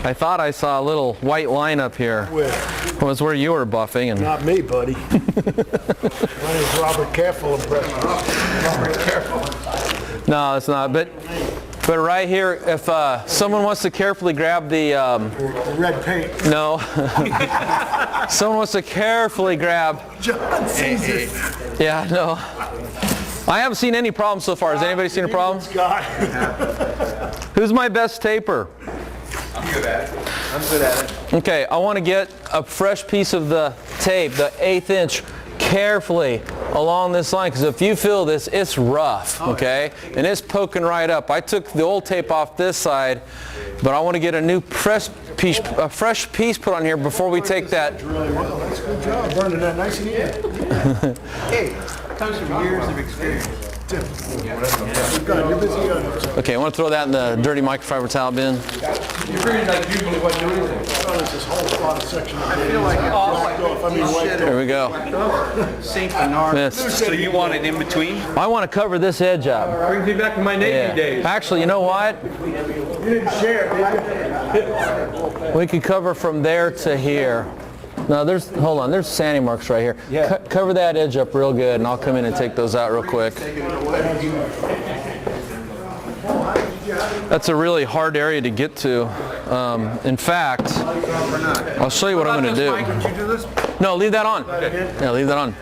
I thought I saw a little white line up here. Where? It was where you were buffing. And Not me, buddy. My name's Robert Careful. Robert Careful. no, it's not. But right here, if someone wants to carefully grab the The red paint. no, someone wants to carefully grab. John sees it. Yeah, no. I haven't seen any problems so far. Has anybody seen a problem? Scott. Who's my best taper? I'm good at it. I'm good at it. Okay, I want to get a fresh piece of the tape, the 1/8 inch, carefully along this line, because if you feel this, it's rough, okay? And it's poking right up. I took the old tape off this side, but I want to get a new fresh piece put on here before we take that. Really well. That's a good job. Burning that nice and even. Hey, comes from years of experience. Tim. You're busy. Okay, I want to throw that in the dirty microfiber towel bin. You figured like Jubilee wasn't doing anything. Oh, there's this whole lot of section. I feel like it's Wiped off. I mean, wiped There we go. St. Bernard. Missed. So you want it in between? I want to cover this edge up. Brings me back to my Navy days. Actually, you know what? You didn't share, did you? We could cover from there to here. No, hold on, there's sanding marks right here. Yeah. Cover that edge up real good, and I'll come in and take those out real quick. That's a really hard area to get to. In fact, I'll show you what I'm going to do. Did you do this? No, leave that on. Yeah, leave that on.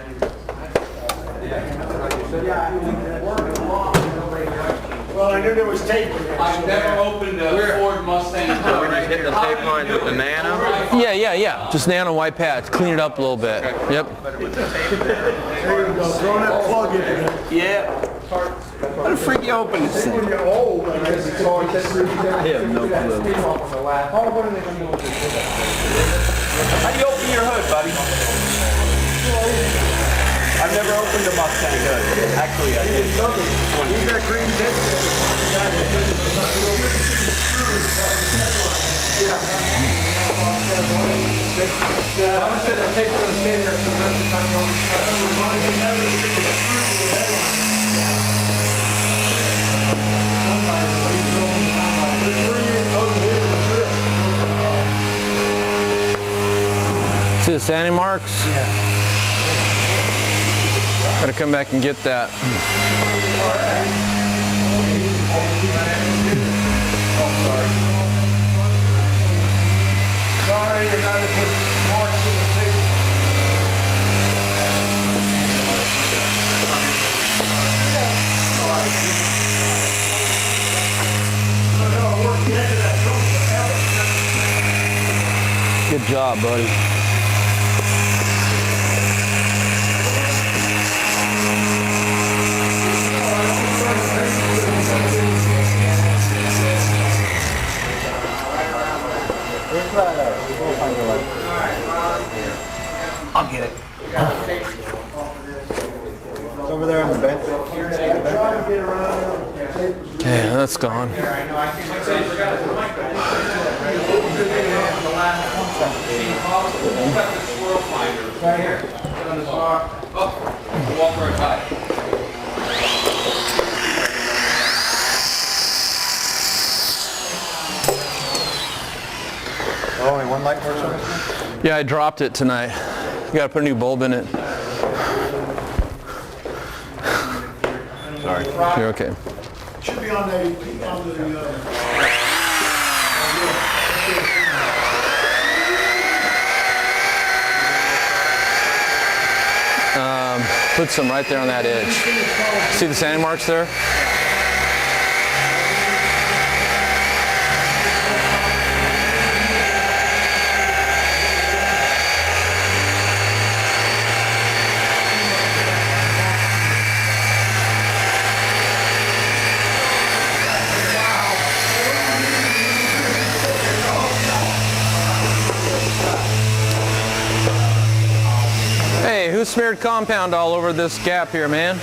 Well, I knew there was tape in there. I've never opened a Ford Mustang. We're just hitting the tape line with the Nano. Yeah. Just Nano white patch. Clean it up a little bit. Yep. There you go. Throw that plug in there. Yeah. What a freak you open this thing. When you're old, I guess it's hard to see. I have no clue. How do you open your hood, buddy? I've never opened a Mustang hood. Actually, I did. You got green See the sanding marks? Yeah. Gotta come back and get that. Sorry, you're not to put marks in the tape. No, we're getting that forever. Good job, buddy. I'll get it. It's over there on the bench. Okay, that's gone. Walk right by. Only one light works on it? Yeah, I dropped it tonight. You gotta put a new bulb in it. Sorry. You're okay. Should be on the, Put some right there on that edge. See the sanding marks there? Hey, who smeared compound all over this gap here, man?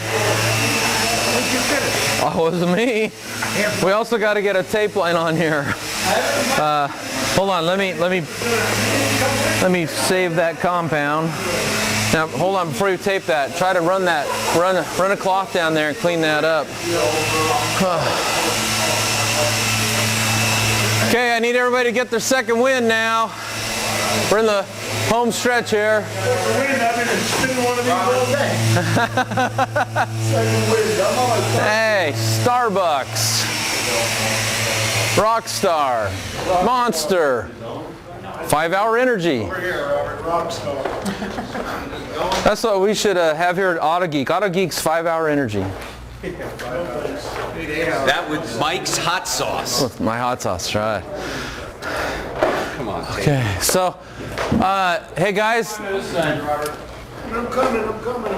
Oh, it wasn't me. We also got to get a tape line on here. Hold on, let me save that compound. Now, hold on, before you tape that, try to run a cloth down there and clean that up. Okay, I need everybody to get their second wind now. We're in the home stretch here. Hey, Starbucks, Rockstar, Monster, 5-hour energy. That's what we should have here at Autogeek. Autogeek's 5-hour energy. That with Mike's hot sauce. With my hot sauce, right. Come on, Okay, so, hey guys, I'm coming, I'm getting my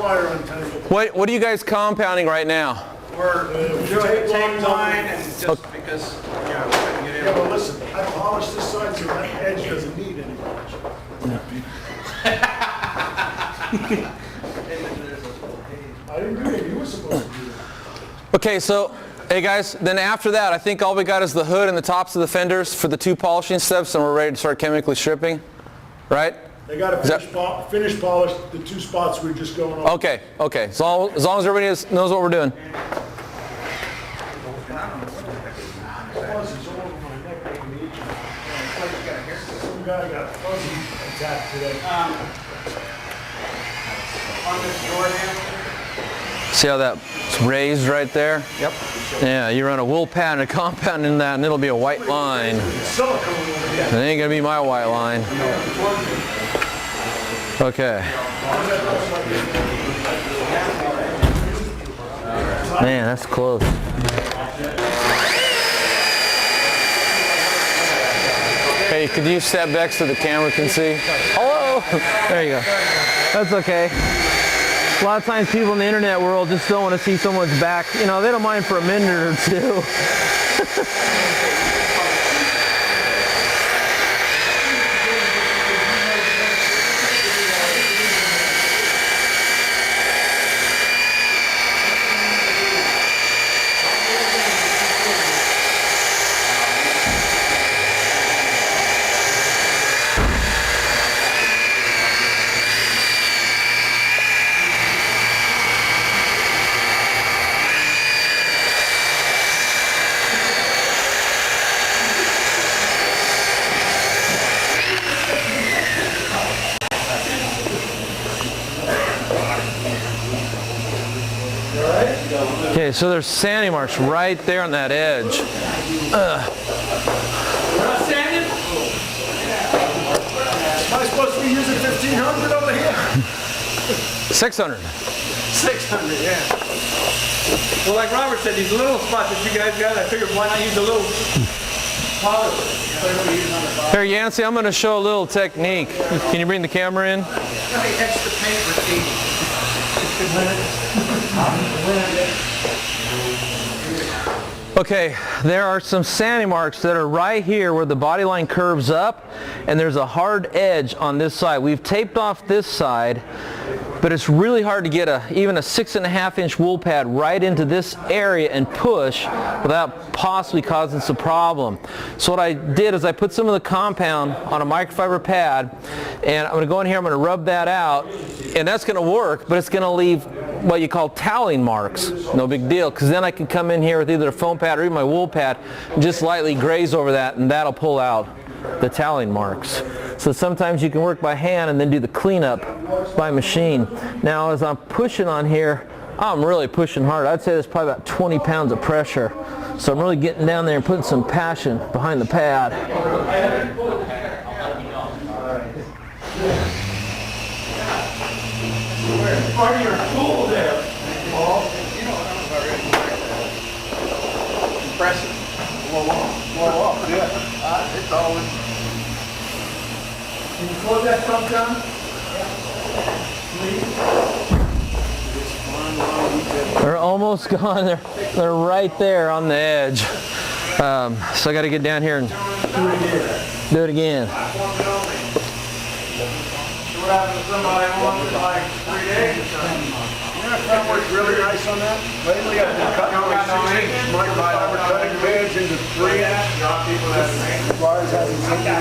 wire untangled. what are you guys compounding right now? We're doing tape line and just because, yeah, but listen, I polished this side so that edge doesn't need any polish. I didn't do it, you were supposed to do it. Okay, so, hey guys, then after that, I think all we got is the hood and the tops of the fenders for the 2 polishing steps, and we're ready to start chemically stripping, right? They got to finish polish the 2 spots we're just going over. Okay, okay. As long as everybody knows what we're doing. Some guy got fuzzy attack today. On this door handle. See how that's raised right there? Yep. Yeah, you run a wool pad and a compound in that and it'll be a white line. It ain't gonna be my white line. Okay. Man, that's close. Hey, could you step back so the camera can see? Hello! There you go. That's okay. A lot of times people in the internet world just don't want to see someone's back. You know, they don't mind for a minute or two. Okay, so there's sanding marks right there on that edge. Am I supposed to be using 1500 over here? 600. 600, yeah. Well, like Robert said, these little spots that you guys got, I figured why not use a little Here, Yancey, I'm going to show a little technique. Can you bring the camera in? Okay, there are some sanding marks that are right here where the body line curves up, and there's a hard edge on this side. We've taped off this side, but it's really hard to get even a 6.5-inch wool pad right into this area and push without possibly causing some problem. So what I did is I put some of the compound on a microfiber pad, and I'm going to go in here, I'm going to rub that out, and that's going to work, but it's going to leave what you call toweling marks. No big deal, because then I can come in here with either a foam pad or even my wool pad and just lightly graze over that, and that'll pull out the toweling marks. So sometimes you can work by hand and then do the cleanup by machine. Now as I'm pushing on here, I'm really pushing hard. I'd say there's probably about 20 pounds of pressure. So I'm really getting down there and putting some passion behind the pad. Part of your tool there, Paul. Impressive. Blow off, yeah. It's always. Can you close that front down? They're almost gone. They're right there on the edge. So I got to get down here and do it again. What happened to somebody wants like 3 days or something? Yeah, that works really nice on that. Lately I've been cutting like 6-inch microfiber cutting pads into 3-inch. Wires haven't taken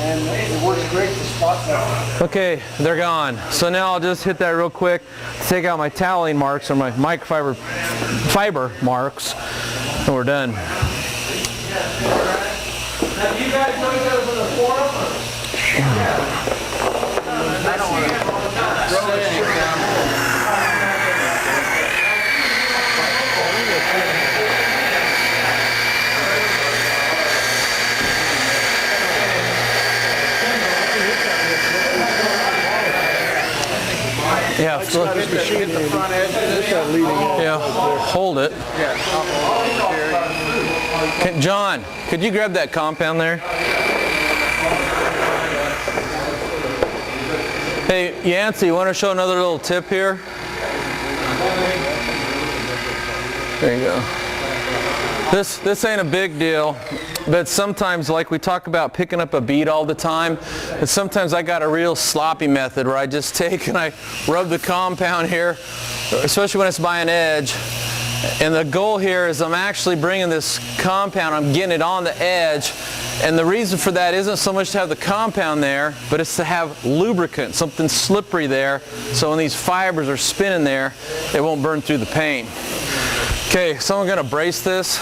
and it works great to spot that. Okay, they're gone. So now I'll just hit that real quick, take out my toweling marks or my microfiber marks, and we're done. Now, do you guys know each other from the forum? Yeah. I don't want to throw this shit down. Yeah, Hit the front edge. yeah, hold it. Okay, John, could you grab that compound there? Hey, Yancey, you want to show another little tip here? There you go. This ain't a big deal, but sometimes, like we talk about picking up a bead all the time, and sometimes I got a real sloppy method where I just take and I rub the compound here, especially when it's by an edge. And the goal here is I'm actually bringing this compound, I'm getting it on the edge, and the reason for that isn't so much to have the compound there, but it's to have lubricant, something slippery there, so when these fibers are spinning there, they won't burn through the paint. Okay, so I'm going to brace this,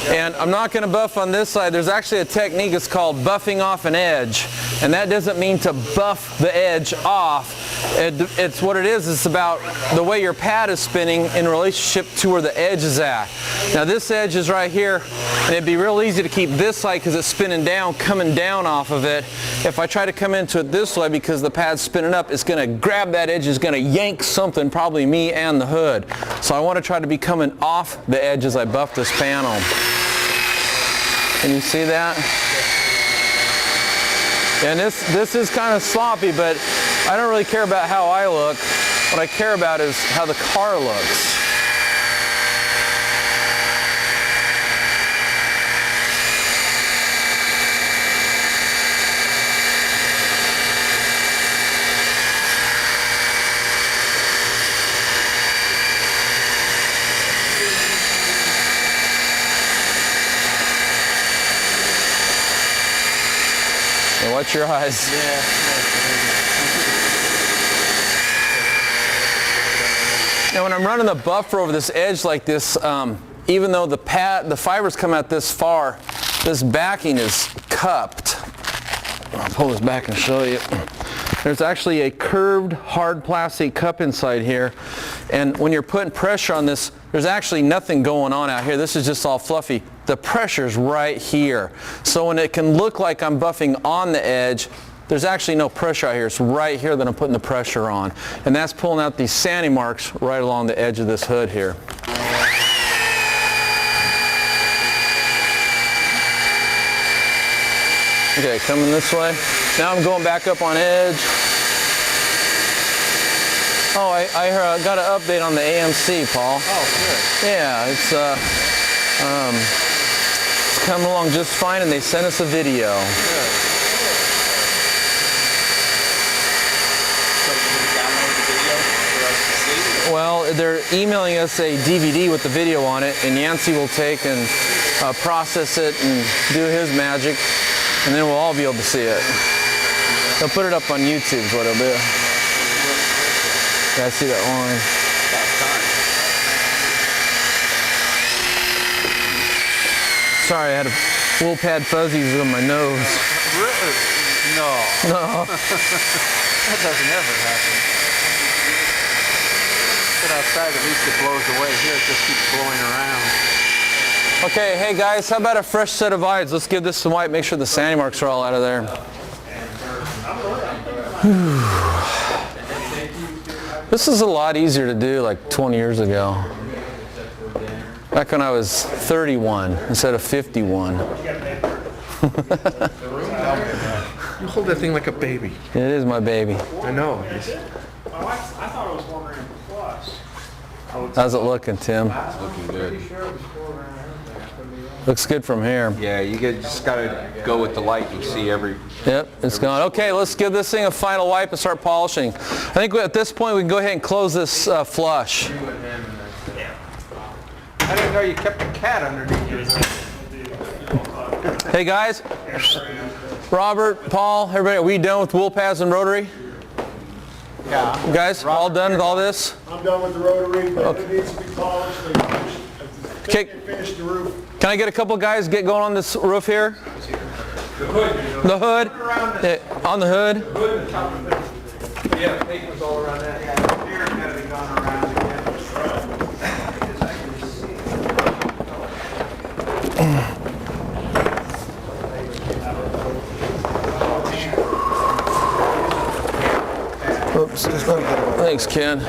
and I'm not going to buff on this side. There's actually a technique, it's called buffing off an edge, and that doesn't mean to buff the edge off. It's what it is, it's about the way your pad is spinning in relationship to where the edge is at. Now this edge is right here, and it'd be real easy to keep this side because it's spinning down, coming down off of it. If I try to come into it this way because the pad's spinning up, it's going to grab that edge, it's going to yank something, probably me and the hood. So I want to try to be coming off the edge as I buff this panel. Can you see that? And this is kind of sloppy, but I don't really care about how I look. What I care about is how the car looks. So watch your eyes. Now when I'm running the buffer over this edge like this, even though the fibers come out this far, this backing is cupped. I'll pull this back and show you. There's actually a curved hard plastic cup inside here, and when you're putting pressure on this, there's actually nothing going on out here. This is just all fluffy. The pressure's right here. So when it can look like I'm buffing on the edge, there's actually no pressure out here. It's right here that I'm putting the pressure on. And that's pulling out these sanding marks right along the edge of this hood here. Okay, coming this way. Now I'm going back up on edge. Oh, I got an update on the AMC, Paul. Oh, good. Yeah, it's coming along just fine, and they sent us a video. Well, they're emailing us a DVD with the video on it, and Yancey will take and process it and do his magic, and then we'll all be able to see it. They'll put it up on YouTube is what he'll do. Yeah, I see that line. Sorry, I had wool pad fuzzies on my nose. Really? No. No. That doesn't ever happen. But outside, at least it blows away. Here, it just keeps blowing around. Okay, hey guys, how about a fresh set of eyes? Let's give this some white, make sure the sandy marks are all out of there. This is a lot easier to do like 20 years ago. Back when I was 31 instead of 51. You hold that thing like a baby. It is my baby. I know. I thought it was 4 grand plus. How's it looking, Tim? Looking good. Looks good from here. Yeah, you just gotta go with the light. You see every. Yep, it's gone. Okay, let's give this thing a final wipe and start polishing. I think at this point we can go ahead and close this flush. I didn't know you kept a cat underneath yours. Hey guys, Robert, Paul, everybody, are we done with wool pads and rotary? Yeah. You guys, all done with all this? I'm done with the rotary, but it needs to be polished. They finished the roof. Can I get a couple guys get going on this roof here? The hood? Yeah, on the hood? Yeah, paint was all around that. Here's got to be gone around again. Oops. Thanks, Ken.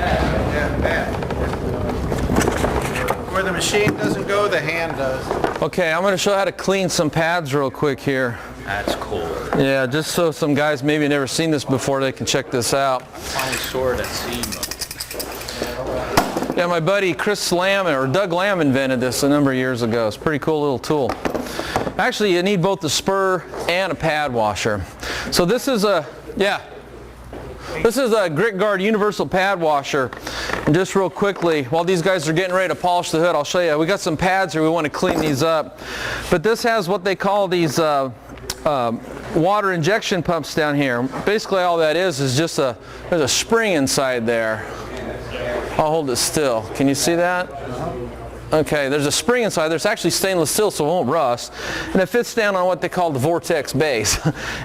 Where the machine doesn't go, the hand does. Okay, I'm going to show you how to clean some pads real quick here. That's cool. Yeah, just so some guys maybe never seen this before, they can check this out. Finally sword at seam. Yeah, my buddy Chris Lamb, or Doug Lamb invented this a number of years ago. It's a pretty cool little tool. Actually, you need both the spur and a pad washer. So this is a, this is a Grit Guard universal pad washer. And just real quickly, while these guys are getting ready to polish the hood, I'll show you. We got some pads here. We want to clean these up. But this has what they call these water injection pumps down here. Basically, all that is just there's a spring inside there. I'll hold it still. Can you see that? Okay, there's a spring inside. There's actually stainless steel, so it won't rust. And it fits down on what they call the Vortex base.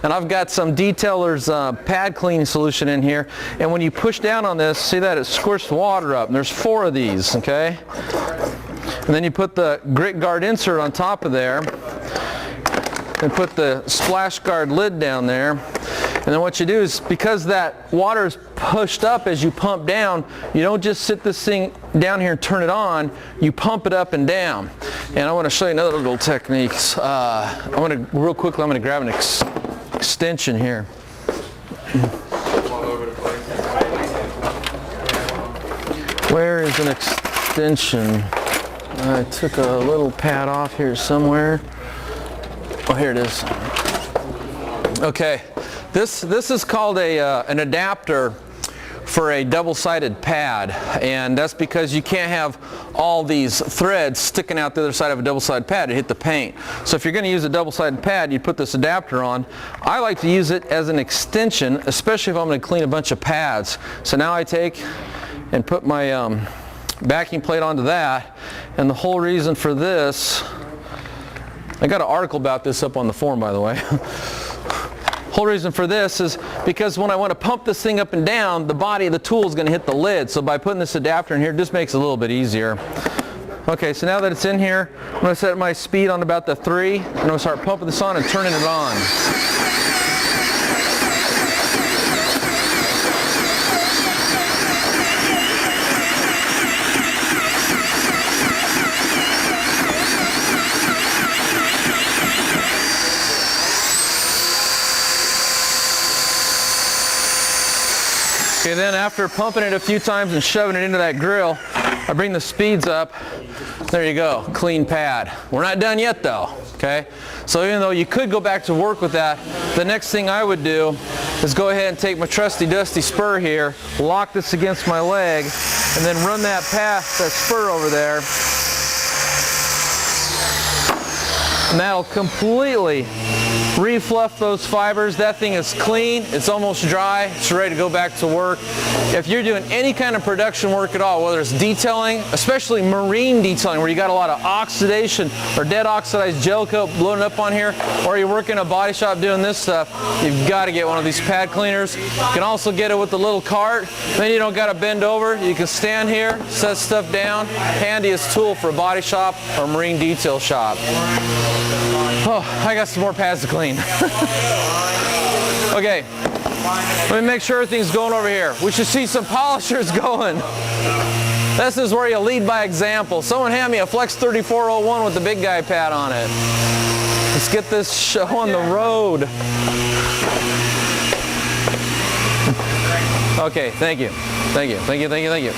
And I've got some Detailer's pad cleaning solution in here. And when you push down on this, see that it squirts the water up. And there's 4 of these, okay? And then you put the Grit Guard insert on top of there. And put the splash guard lid down there. And then what you do is, because that water is pushed up as you pump down, you don't just sit this thing down here and turn it on, you pump it up and down. And I want to show you another little technique. Real quickly, I'm going to grab an extension here. Where is an extension? I took a little pad off here somewhere. Oh, here it is. Okay. This is called an adapter for a double-sided pad, and that's because you can't have all these threads sticking out the other side of a double-sided pad to hit the paint. So if you're going to use a double-sided pad, you put this adapter on. I like to use it as an extension, especially if I'm going to clean a bunch of pads. So now I take and put my backing plate onto that, and the whole reason for this, I got an article about this up on the forum, by the way. Whole reason for this is because when I want to pump this thing up and down, the body of the tool is going to hit the lid. So by putting this adapter in here, it just makes it a little bit easier. Okay, so now that it's in here, I'm going to set my speed on about the 3. I'm going to start pumping this on and turning it on. Okay, then after pumping it a few times and shoving it into that grill, I bring the speeds up. There you go, clean pad. We're not done yet though, okay? So even though you could go back to work with that, the next thing I would do is go ahead and take my trusty dusty spur here, lock this against my leg, and then run that spur over there. And that'll completely refluff those fibers. That thing is clean, it's almost dry, it's ready to go back to work. If you're doing any kind of production work at all, whether it's detailing, especially marine detailing where you got a lot of oxidation or dead oxidized gel coat blown up on here, or you're working in a body shop doing this stuff, you've got to get one of these pad cleaners. You can also get it with the little cart, then you don't got to bend over, you can stand here, set stuff down. Handiest tool for a body shop or marine detail shop. Oh, I got some more pads to clean. Okay, let me make sure everything's going over here. We should see some polishers going. This is where you lead by example. Someone hand me a Flex 3401 with the big guy pad on it. Let's get this show on the road. Okay, thank you. Thank you, thank you, thank you, thank you.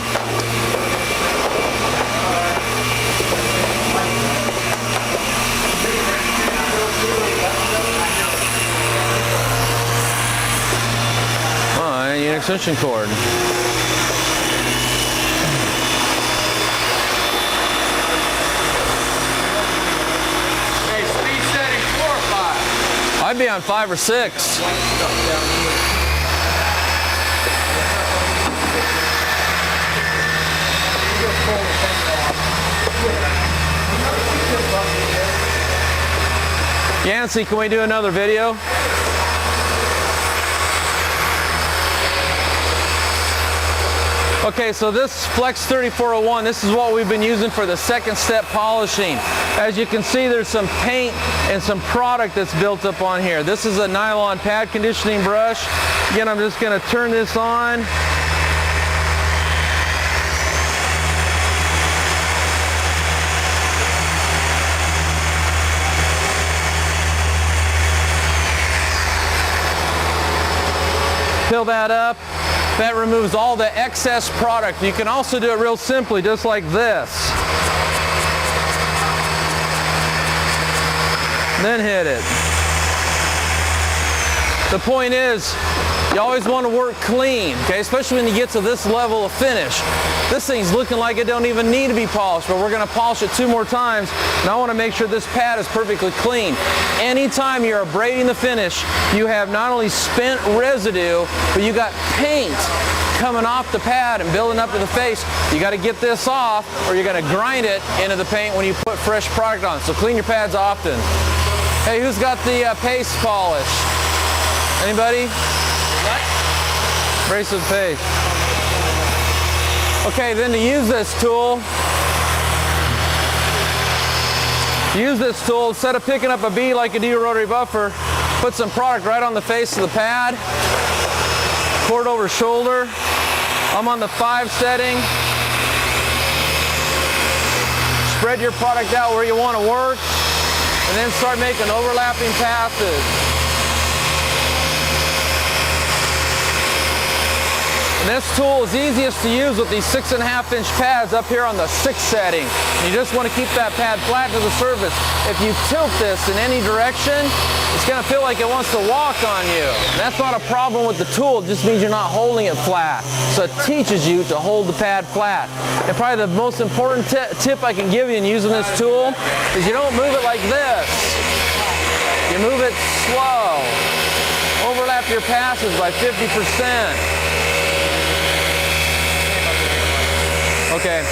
Extension cord. Okay, speed setting 4 or 5? I'd be on 5 or 6. Yancy, can we do another video? Okay, so this Flex 3401, this is what we've been using for the second step polishing. As you can see, there's some paint and some product that's built up on here. This is a nylon pad conditioning brush. Again, I'm just going to turn this on. Fill that up. That removes all the excess product. You can also do it real simply, just like this. Then hit it. The point is, you always want to work clean, okay? Especially when you get to this level of finish. This thing's looking like it don't even need to be polished, but we're going to polish it 2 more times, and I want to make sure this pad is perfectly clean. Anytime you're abrading the finish, you have not only spent residue, but you got paint coming off the pad and building up to the face. You got to get this off, or you're going to grind it into the paint when you put fresh product on. So clean your pads often. Hey, who's got the paste polish? Anybody? Abrasive paste. Okay, then to use this tool, instead of picking up a bead like you do a rotary buffer, put some product right on the face of the pad, cord over shoulder. I'm on the 5 setting. Spread your product out where you want to work, and then start making overlapping passes. And this tool is easiest to use with these 6.5-inch pads up here on the 6 setting. You just want to keep that pad flat to the surface. If you tilt this in any direction, it's going to feel like it wants to walk on you. And that's not a problem with the tool, it just means you're not holding it flat. So it teaches you to hold the pad flat. And probably the most important tip I can give you in using this tool is you don't move it like this. You move it slow. Overlap your passes by 50%. Okay.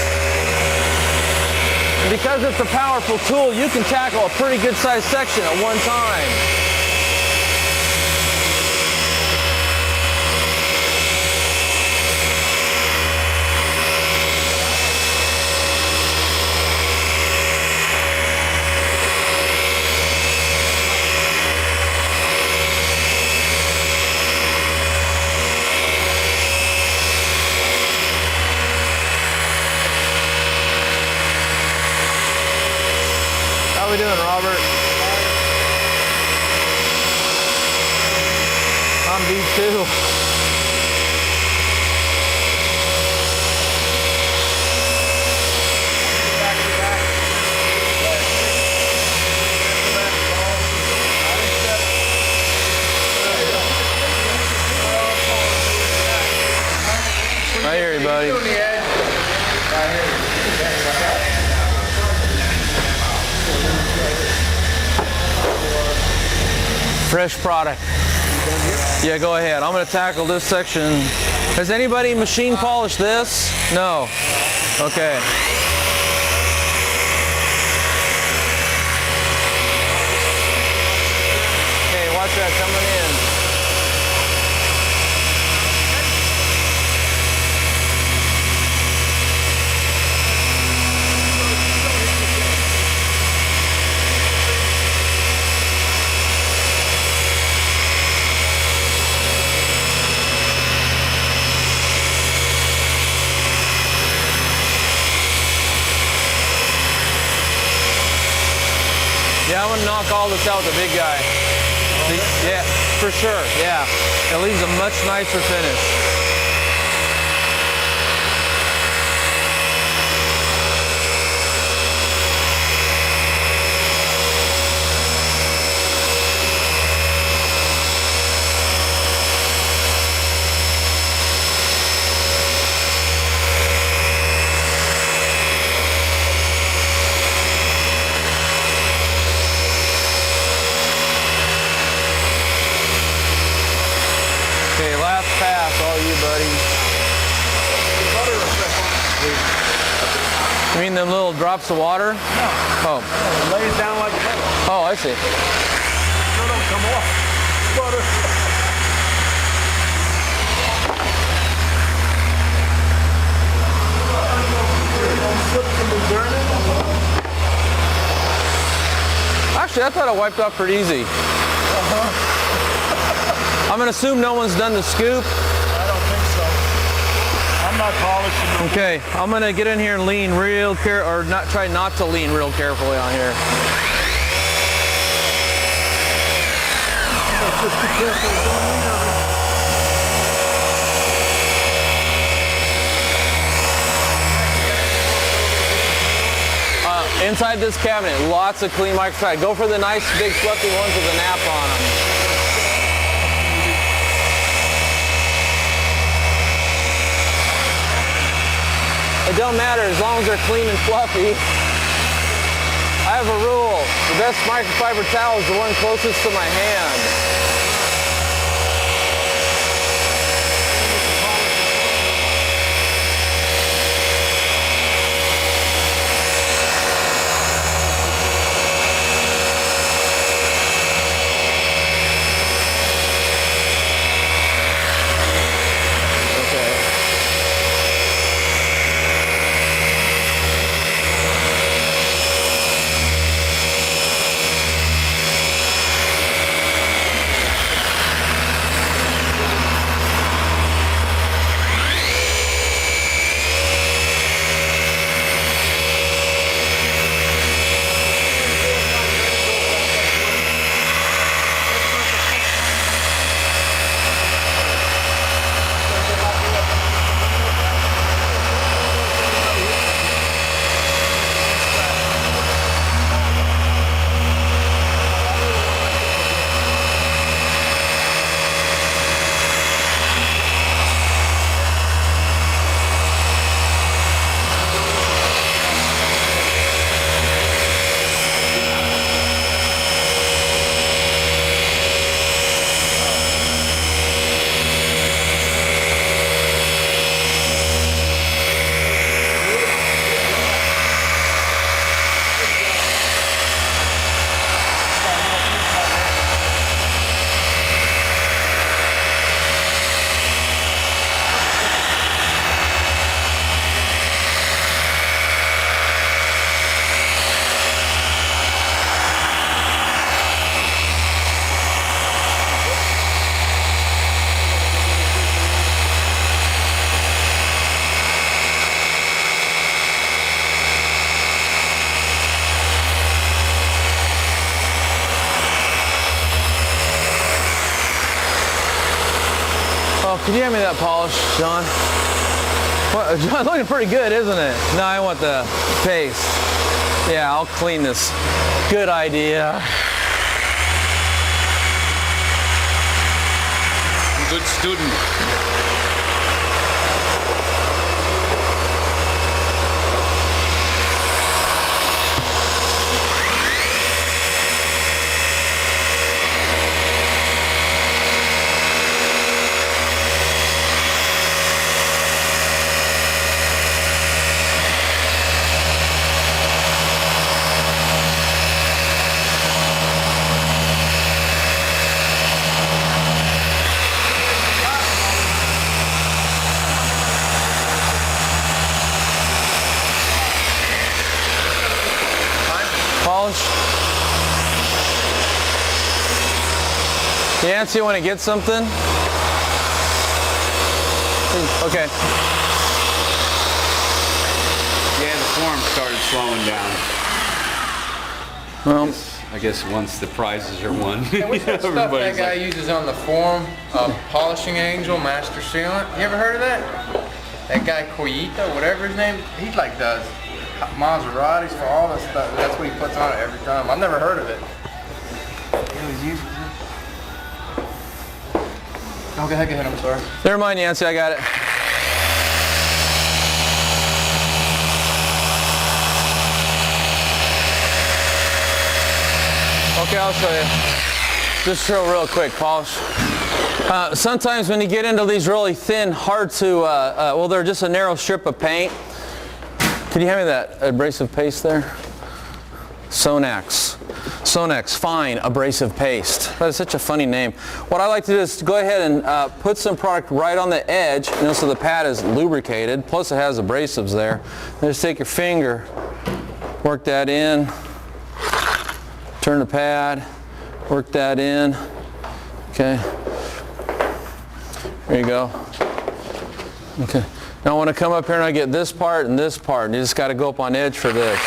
And because it's a powerful tool, you can tackle a pretty good sized section at one time. How we doing, Robert? I'm B2. buddy. Doing the edge. Right here. Fresh product. Yeah, go ahead. I'm going to tackle this section. Has anybody machine polished this? No. Okay. Okay, watch that coming in. Yeah, I'm gonna knock all this out with the big guy. Yeah, for sure, yeah. It leaves a much nicer finish. Okay, last pass, all you buddies. You mean them little drops of water? No. Oh. It lays down like butter. Oh, I see. No, don't come off. Butter. Actually, I thought I wiped off pretty easy. I'm gonna assume no one's done the scoop. I don't think so. I'm not polishing. Okay, I'm gonna get in here and lean real or not try not to lean real carefully on here. Just be careful. Don't lean on it. Inside this cabinet, lots of clean microfiber. Go for the nice big fluffy ones with a nap on them. It don't matter as long as they're clean and fluffy. I have a rule. The best microfiber towel is the one closest to my hand. Could you hand me that polish, John? What, John, looking pretty good, isn't it? No, I want the paste. Yeah, I'll clean this. Good idea. Good student. Nancy, want to get something? Okay. Yeah, the form started slowing down. Well, I guess once the prizes are won, Hey, what's that stuff that guy uses on the form? Polishing Angel, Master Sealant. You ever heard of that? That guy Coyito, whatever his name, he like does Maseratis for all this stuff. That's what he puts on it every time. I've never heard of it. He always uses it. Oh, go ahead, I'm sorry. never mind, Nancy, I got it. Okay, I'll show you. Just show real quick, polish. Sometimes when you get into these really thin, hard to, well, they're just a narrow strip of paint. Can you hand me that abrasive paste there? SONAX. SONAX, fine abrasive paste. That is such a funny name. What I like to do is go ahead and put some product right on the edge, you know, so the pad is lubricated, plus it has abrasives there. Then just take your finger, work that in, turn the pad, work that in, okay. There you go. Okay. Now I want to come up here and I get this part and this part, and you just got to go up on edge for this.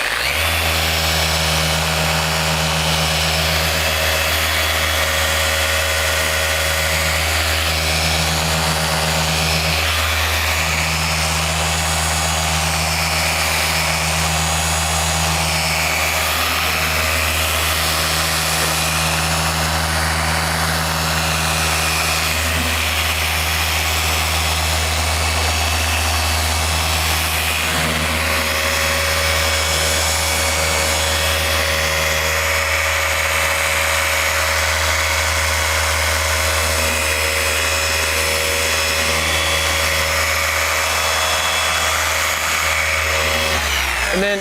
And then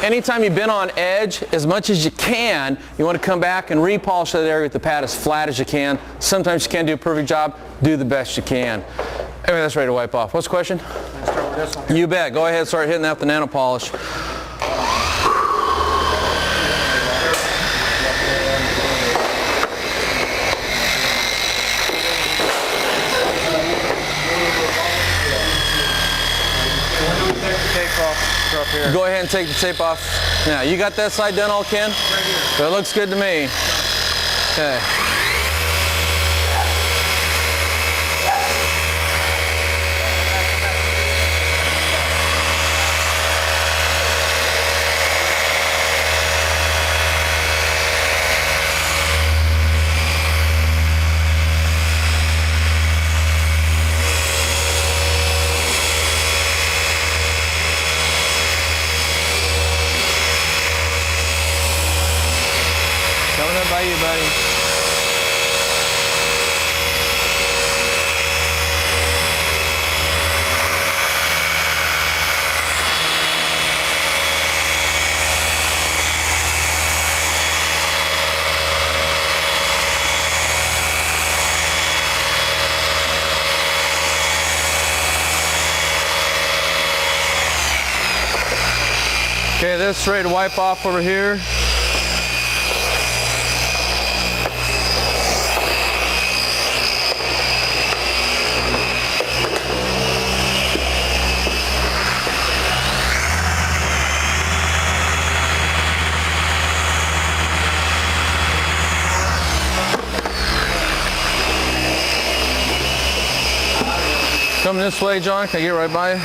anytime you've been on edge, as much as you can, you want to come back and repolish that area with the pad as flat as you can. Sometimes you can't do a perfect job. Do the best you can. Anyway, that's ready to wipe off. What's the question? Can I start with this one? You bet. Go ahead, start hitting that with the Nano polish. Go ahead and take the tape off. Now, you got that side done all, Ken? That looks good to me. Okay. Coming up by you, buddy. Okay, this ready to wipe off over here. Coming this way, John. Can I get right by you?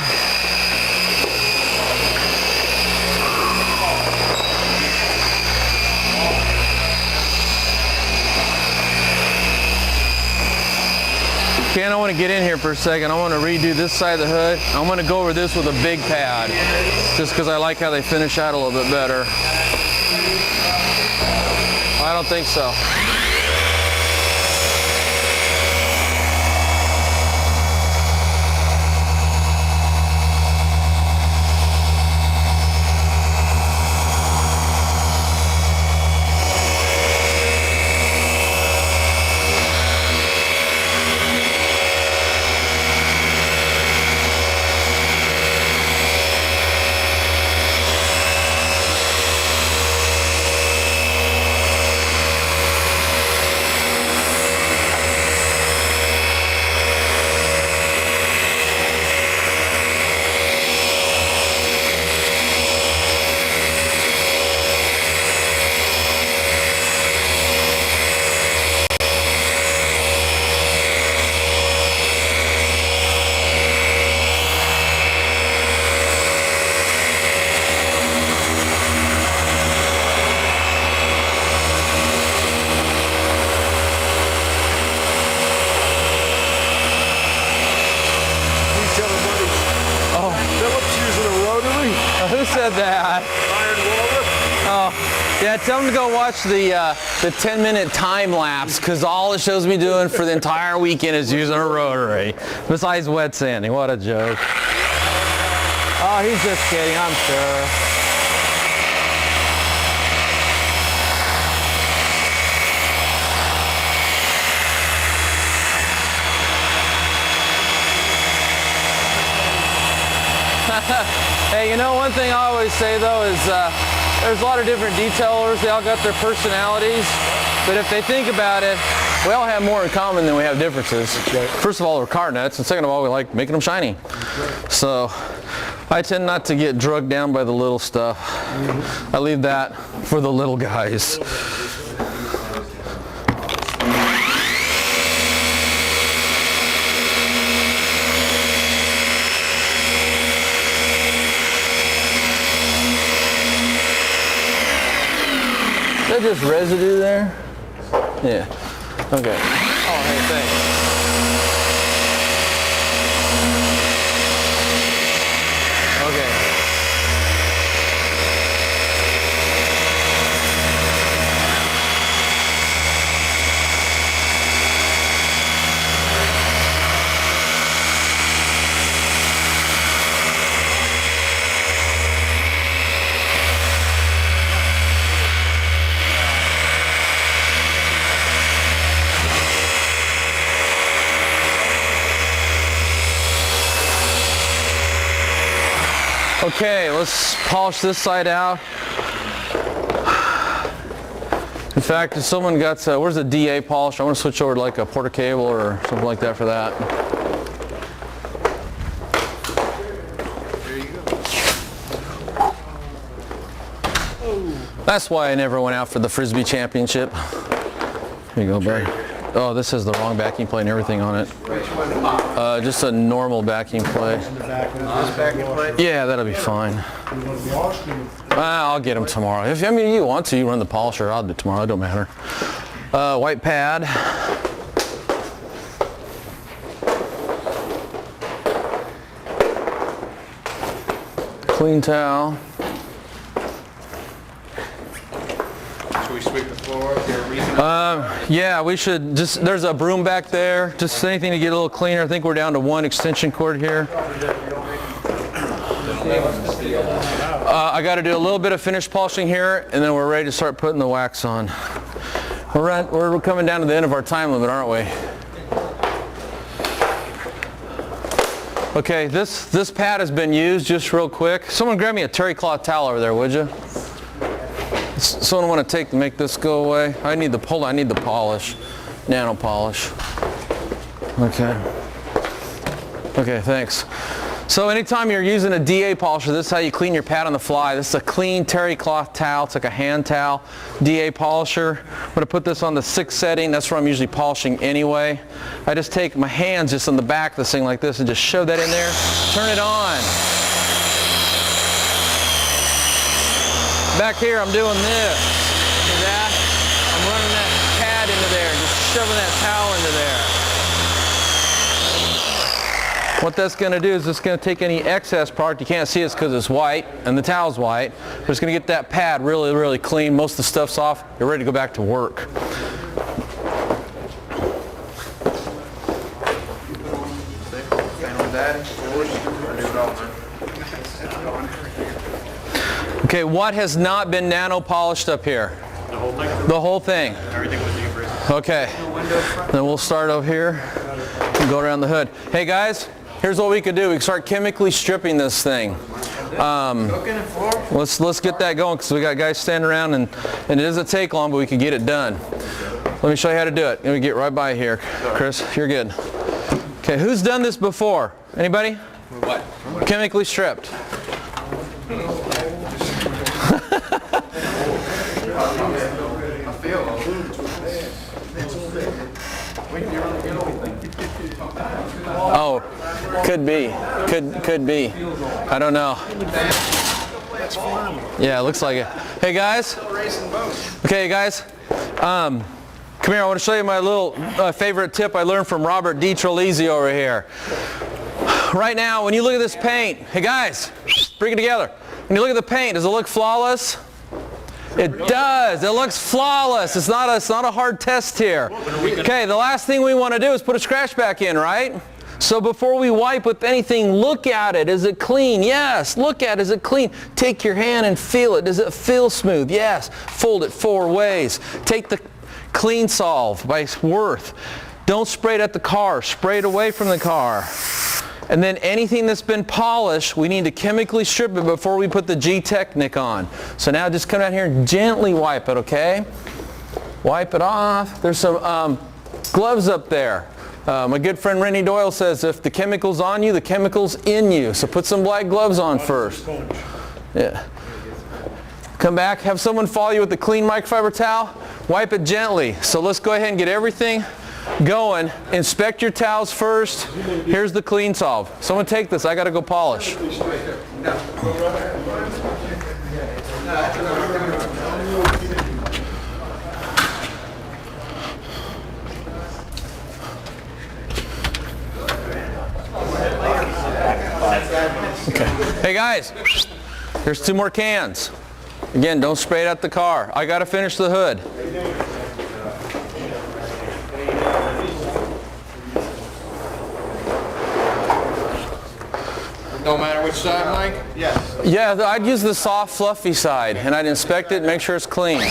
Ken, I want to get in here for a second. I want to redo this side of the hood. I'm going to go over this with a big pad, just because I like how they finish out a little bit better. I don't think so. Who said that? Oh, yeah, tell them to go watch the 10-minute time lapse, because all it shows me doing for the entire weekend is using a rotary. Besides wet sanding, what a joke. Oh, he's just kidding, I'm sure. Hey, you know, one thing I always say though is there's a lot of different detailers. They all got their personalities, but if they think about it, we all have more in common than we have differences. First of all, we're car nuts, and second of all, we like making them shiny. So I tend not to get drugged down by the little stuff. I leave that for the little guys. Is that just residue there? Yeah. Okay. Oh, hey, thanks. Okay. Okay, let's polish this side out. In fact, if someone got, where's the DA polish? I want to switch over to like a Porter cable or something like that for that. That's why I never went out for the Frisbee Championship. Here you go, bud. Oh, this has the wrong backing plate and everything on it. Just a normal backing plate. Yeah, that'll be fine. I'll get them tomorrow. If I mean you want to, you run the polisher. I'll do it tomorrow. It don't matter. White pad. Clean towel. Should we sweep the floor? Is there a reason? Yeah, we should just, there's a broom back there. Just anything to get a little cleaner. I think we're down to one extension cord here. I got to do a little bit of finish polishing here, and then we're ready to start putting the wax on. We're coming down to the end of our time limit, aren't we? Okay, this pad has been used just real quick. Someone grab me a terry cloth towel over there, would you? Someone want to make this go away? I need the polish, nano polish. Okay. Okay, thanks. So anytime you're using a DA polisher, this is how you clean your pad on the fly. This is a clean terry cloth towel. It's like a hand towel. DA polisher. I'm going to put this on the 6th setting. That's where I'm usually polishing anyway. I just take my hands just on the back of this thing like this and just shove that in there. Turn it on. Back here I'm doing this. See that? I'm running that pad into there, just shoving that towel into there. What that's going to do is it's going to take any excess product. You can't see it because it's white and the towel's white. But it's going to get that pad really, really clean. Most of the stuff's off. You're ready to go back to work. Okay, what has not been nano polished up here? The whole thing. The whole thing. Everything was Abrasive. Okay. Then we'll start over here and go around the hood. Hey guys, here's what we could do. We could start chemically stripping this thing. Let's get that going because we got guys standing around and it doesn't take long, but we can get it done. Let me show you how to do it. Let me get right by here, Chris. You're good. Okay, who's done this before? Anybody? What? Chemically stripped. Oh, could be. Could be. I don't know. Yeah, it looks like it. Hey guys. Okay, guys. Come here. I want to show you my little favorite tip I learned from Robert D. Trelisi over here. Right now, when you look at this paint, hey guys, bring it together. When you look at the paint, does it look flawless? It does. It looks flawless. It's not a hard test here. Okay, the last thing we want to do is put a scratch back in, right? So before we wipe with anything, look at it. Is it clean? Yes. Look at it. Is it clean? Take your hand and feel it. Does it feel smooth? Yes. Fold it 4 ways. Take the Clean Solve by Worth. Don't spray it at the car. Spray it away from the car. And then anything that's been polished, we need to chemically strip it before we put the G-Technic on. So now just come down here and gently wipe it, okay? Wipe it off. There's some gloves up there. My good friend Rennie Doyle says if the chemical's on you, the chemical's in you. So put some black gloves on first. Yeah. Come back, have someone follow you with the clean microfiber towel. Wipe it gently. So let's go ahead and get everything going. Inspect your towels first. Here's the Clean Solve. Someone take this. I got to go polish. Okay. Hey guys, here's 2 more cans. Again, don't spray it at the car. I got to finish the hood. No matter which side, Mike? Yes. Yeah, I'd use the soft, fluffy side, and I'd inspect it and make sure it's clean.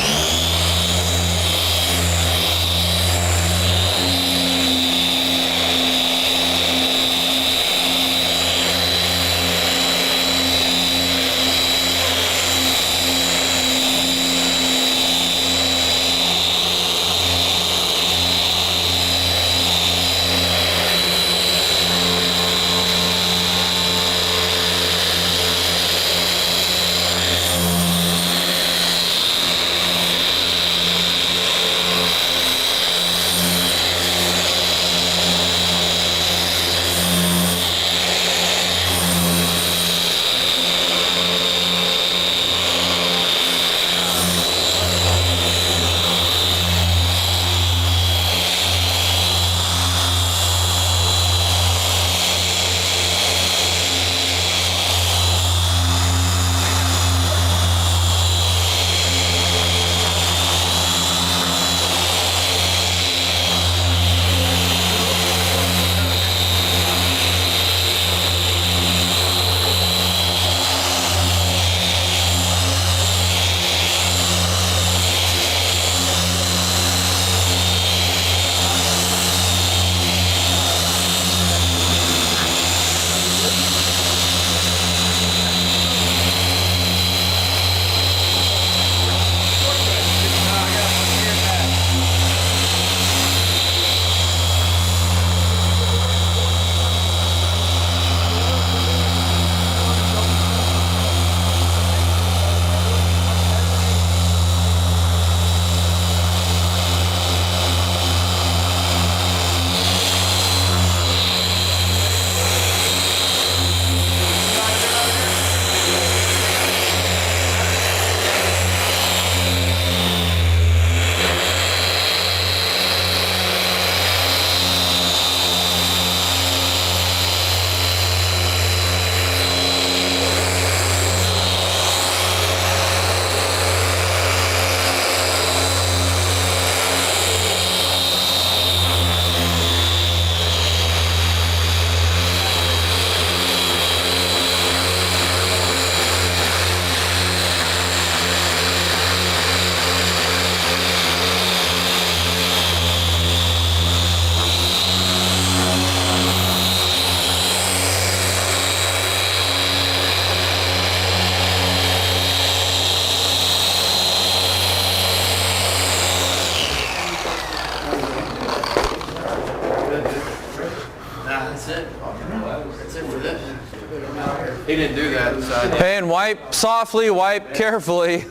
He didn't do that. So Hey, and wipe softly, wipe carefully.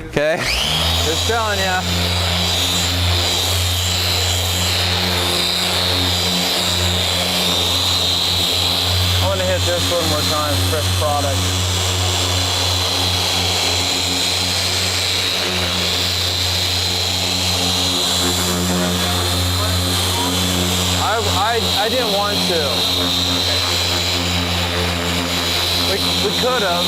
Okay? Just telling you. I want to hit this one more time, fresh product. I didn't want to. We could have.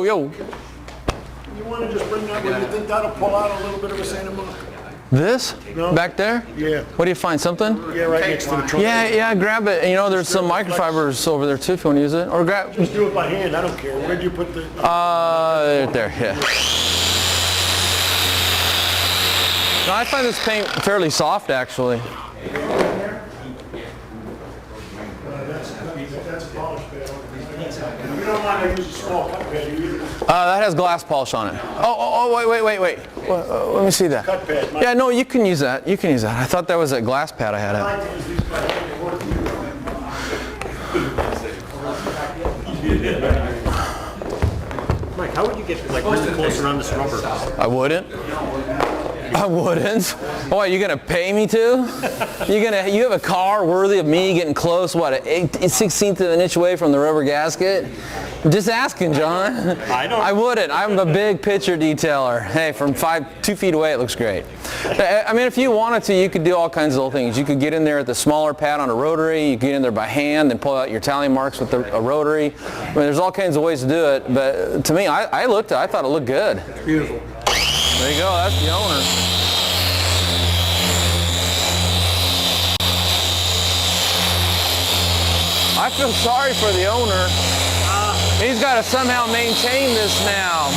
yo, yo. You want to just bring that one? You think that'll pull out a little bit of a Santa Monica? This? No. Back there? Yeah. What do you find, something? Yeah, right next to the trunk. Yeah, grab it. You know, there's some microfibers over there too if you want to use it. Or grab, Just do it by hand, I don't care. Where'd you put the... there, yeah. No, I find this paint fairly soft actually. That's a polish pad. You don't mind I use a small cut pad, you use That has glass polish on it. Oh, wait. Let me see that. cut pad. Yeah, no, you can use that. You can use that. I thought that was a glass pad I had I out. like to use these by hand. They work Mike, how would you get like really close around this rubber? I wouldn't. What, you gonna pay me to? You have a car worthy of me getting close, what, a 1/16 of an inch away from the rubber gasket? I'm just asking, John. I wouldn't. I'm a big picture detailer. Hey, from 2 feet away, it looks great. I mean, if you wanted to, you could do all kinds of little things. You could get in there at the smaller pad on a rotary. You could get in there by hand and pull out your tally marks with a rotary. I mean, there's all kinds of ways to do it. But to me, I thought it looked good. beautiful. There you go. That's the owner. I feel sorry for the owner. He's got to somehow maintain this now.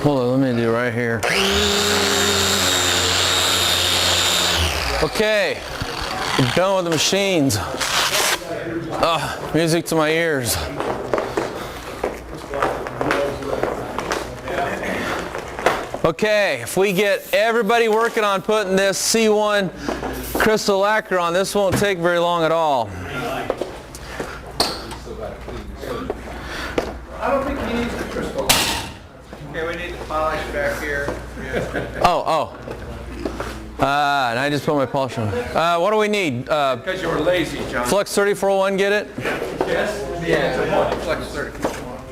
Hold on, let me do right here. Okay, I'm done with the machines. Music to my ears. Okay, if we get everybody working on putting this C1 crystal lacquer on, this won't take very long at all. I don't think he needs the crystal. Okay, we need the polish back here. And I just put my polish on. What do we need? Because you were lazy, John. Flux 3401, get it? Yes? Yeah. Flex 30.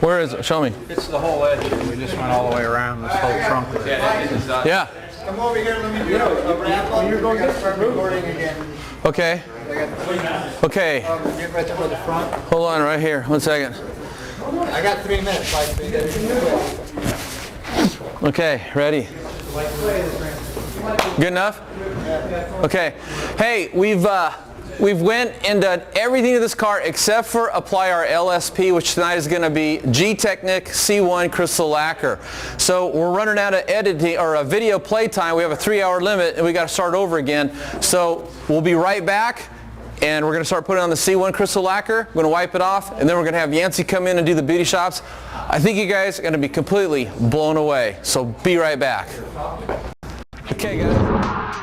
Where is it? Show me. It's the whole edge. We just went all the way around this whole trunk. Yeah. Come over here, let me do a wrap on. You're going to start recording again. Okay. Okay. Get right there by the front. Hold on right here. 1 second. I got 3 minutes, like we did. Okay, ready. Good enough? Okay. Hey, we've went and done everything to this car except for apply our LSP, which tonight is going to be G-Technic C1 Crystal Lacquer. So we're running out of editing or video play time. We have a 3-hour limit and we got to start over again. So we'll be right back. And we're going to start putting on the C1 Crystal Lacquer. We're going to wipe it off, and then we're going to have Yancey come in and do the beauty shops. I think you guys are going to be completely blown away. So be right back. Okay, guys.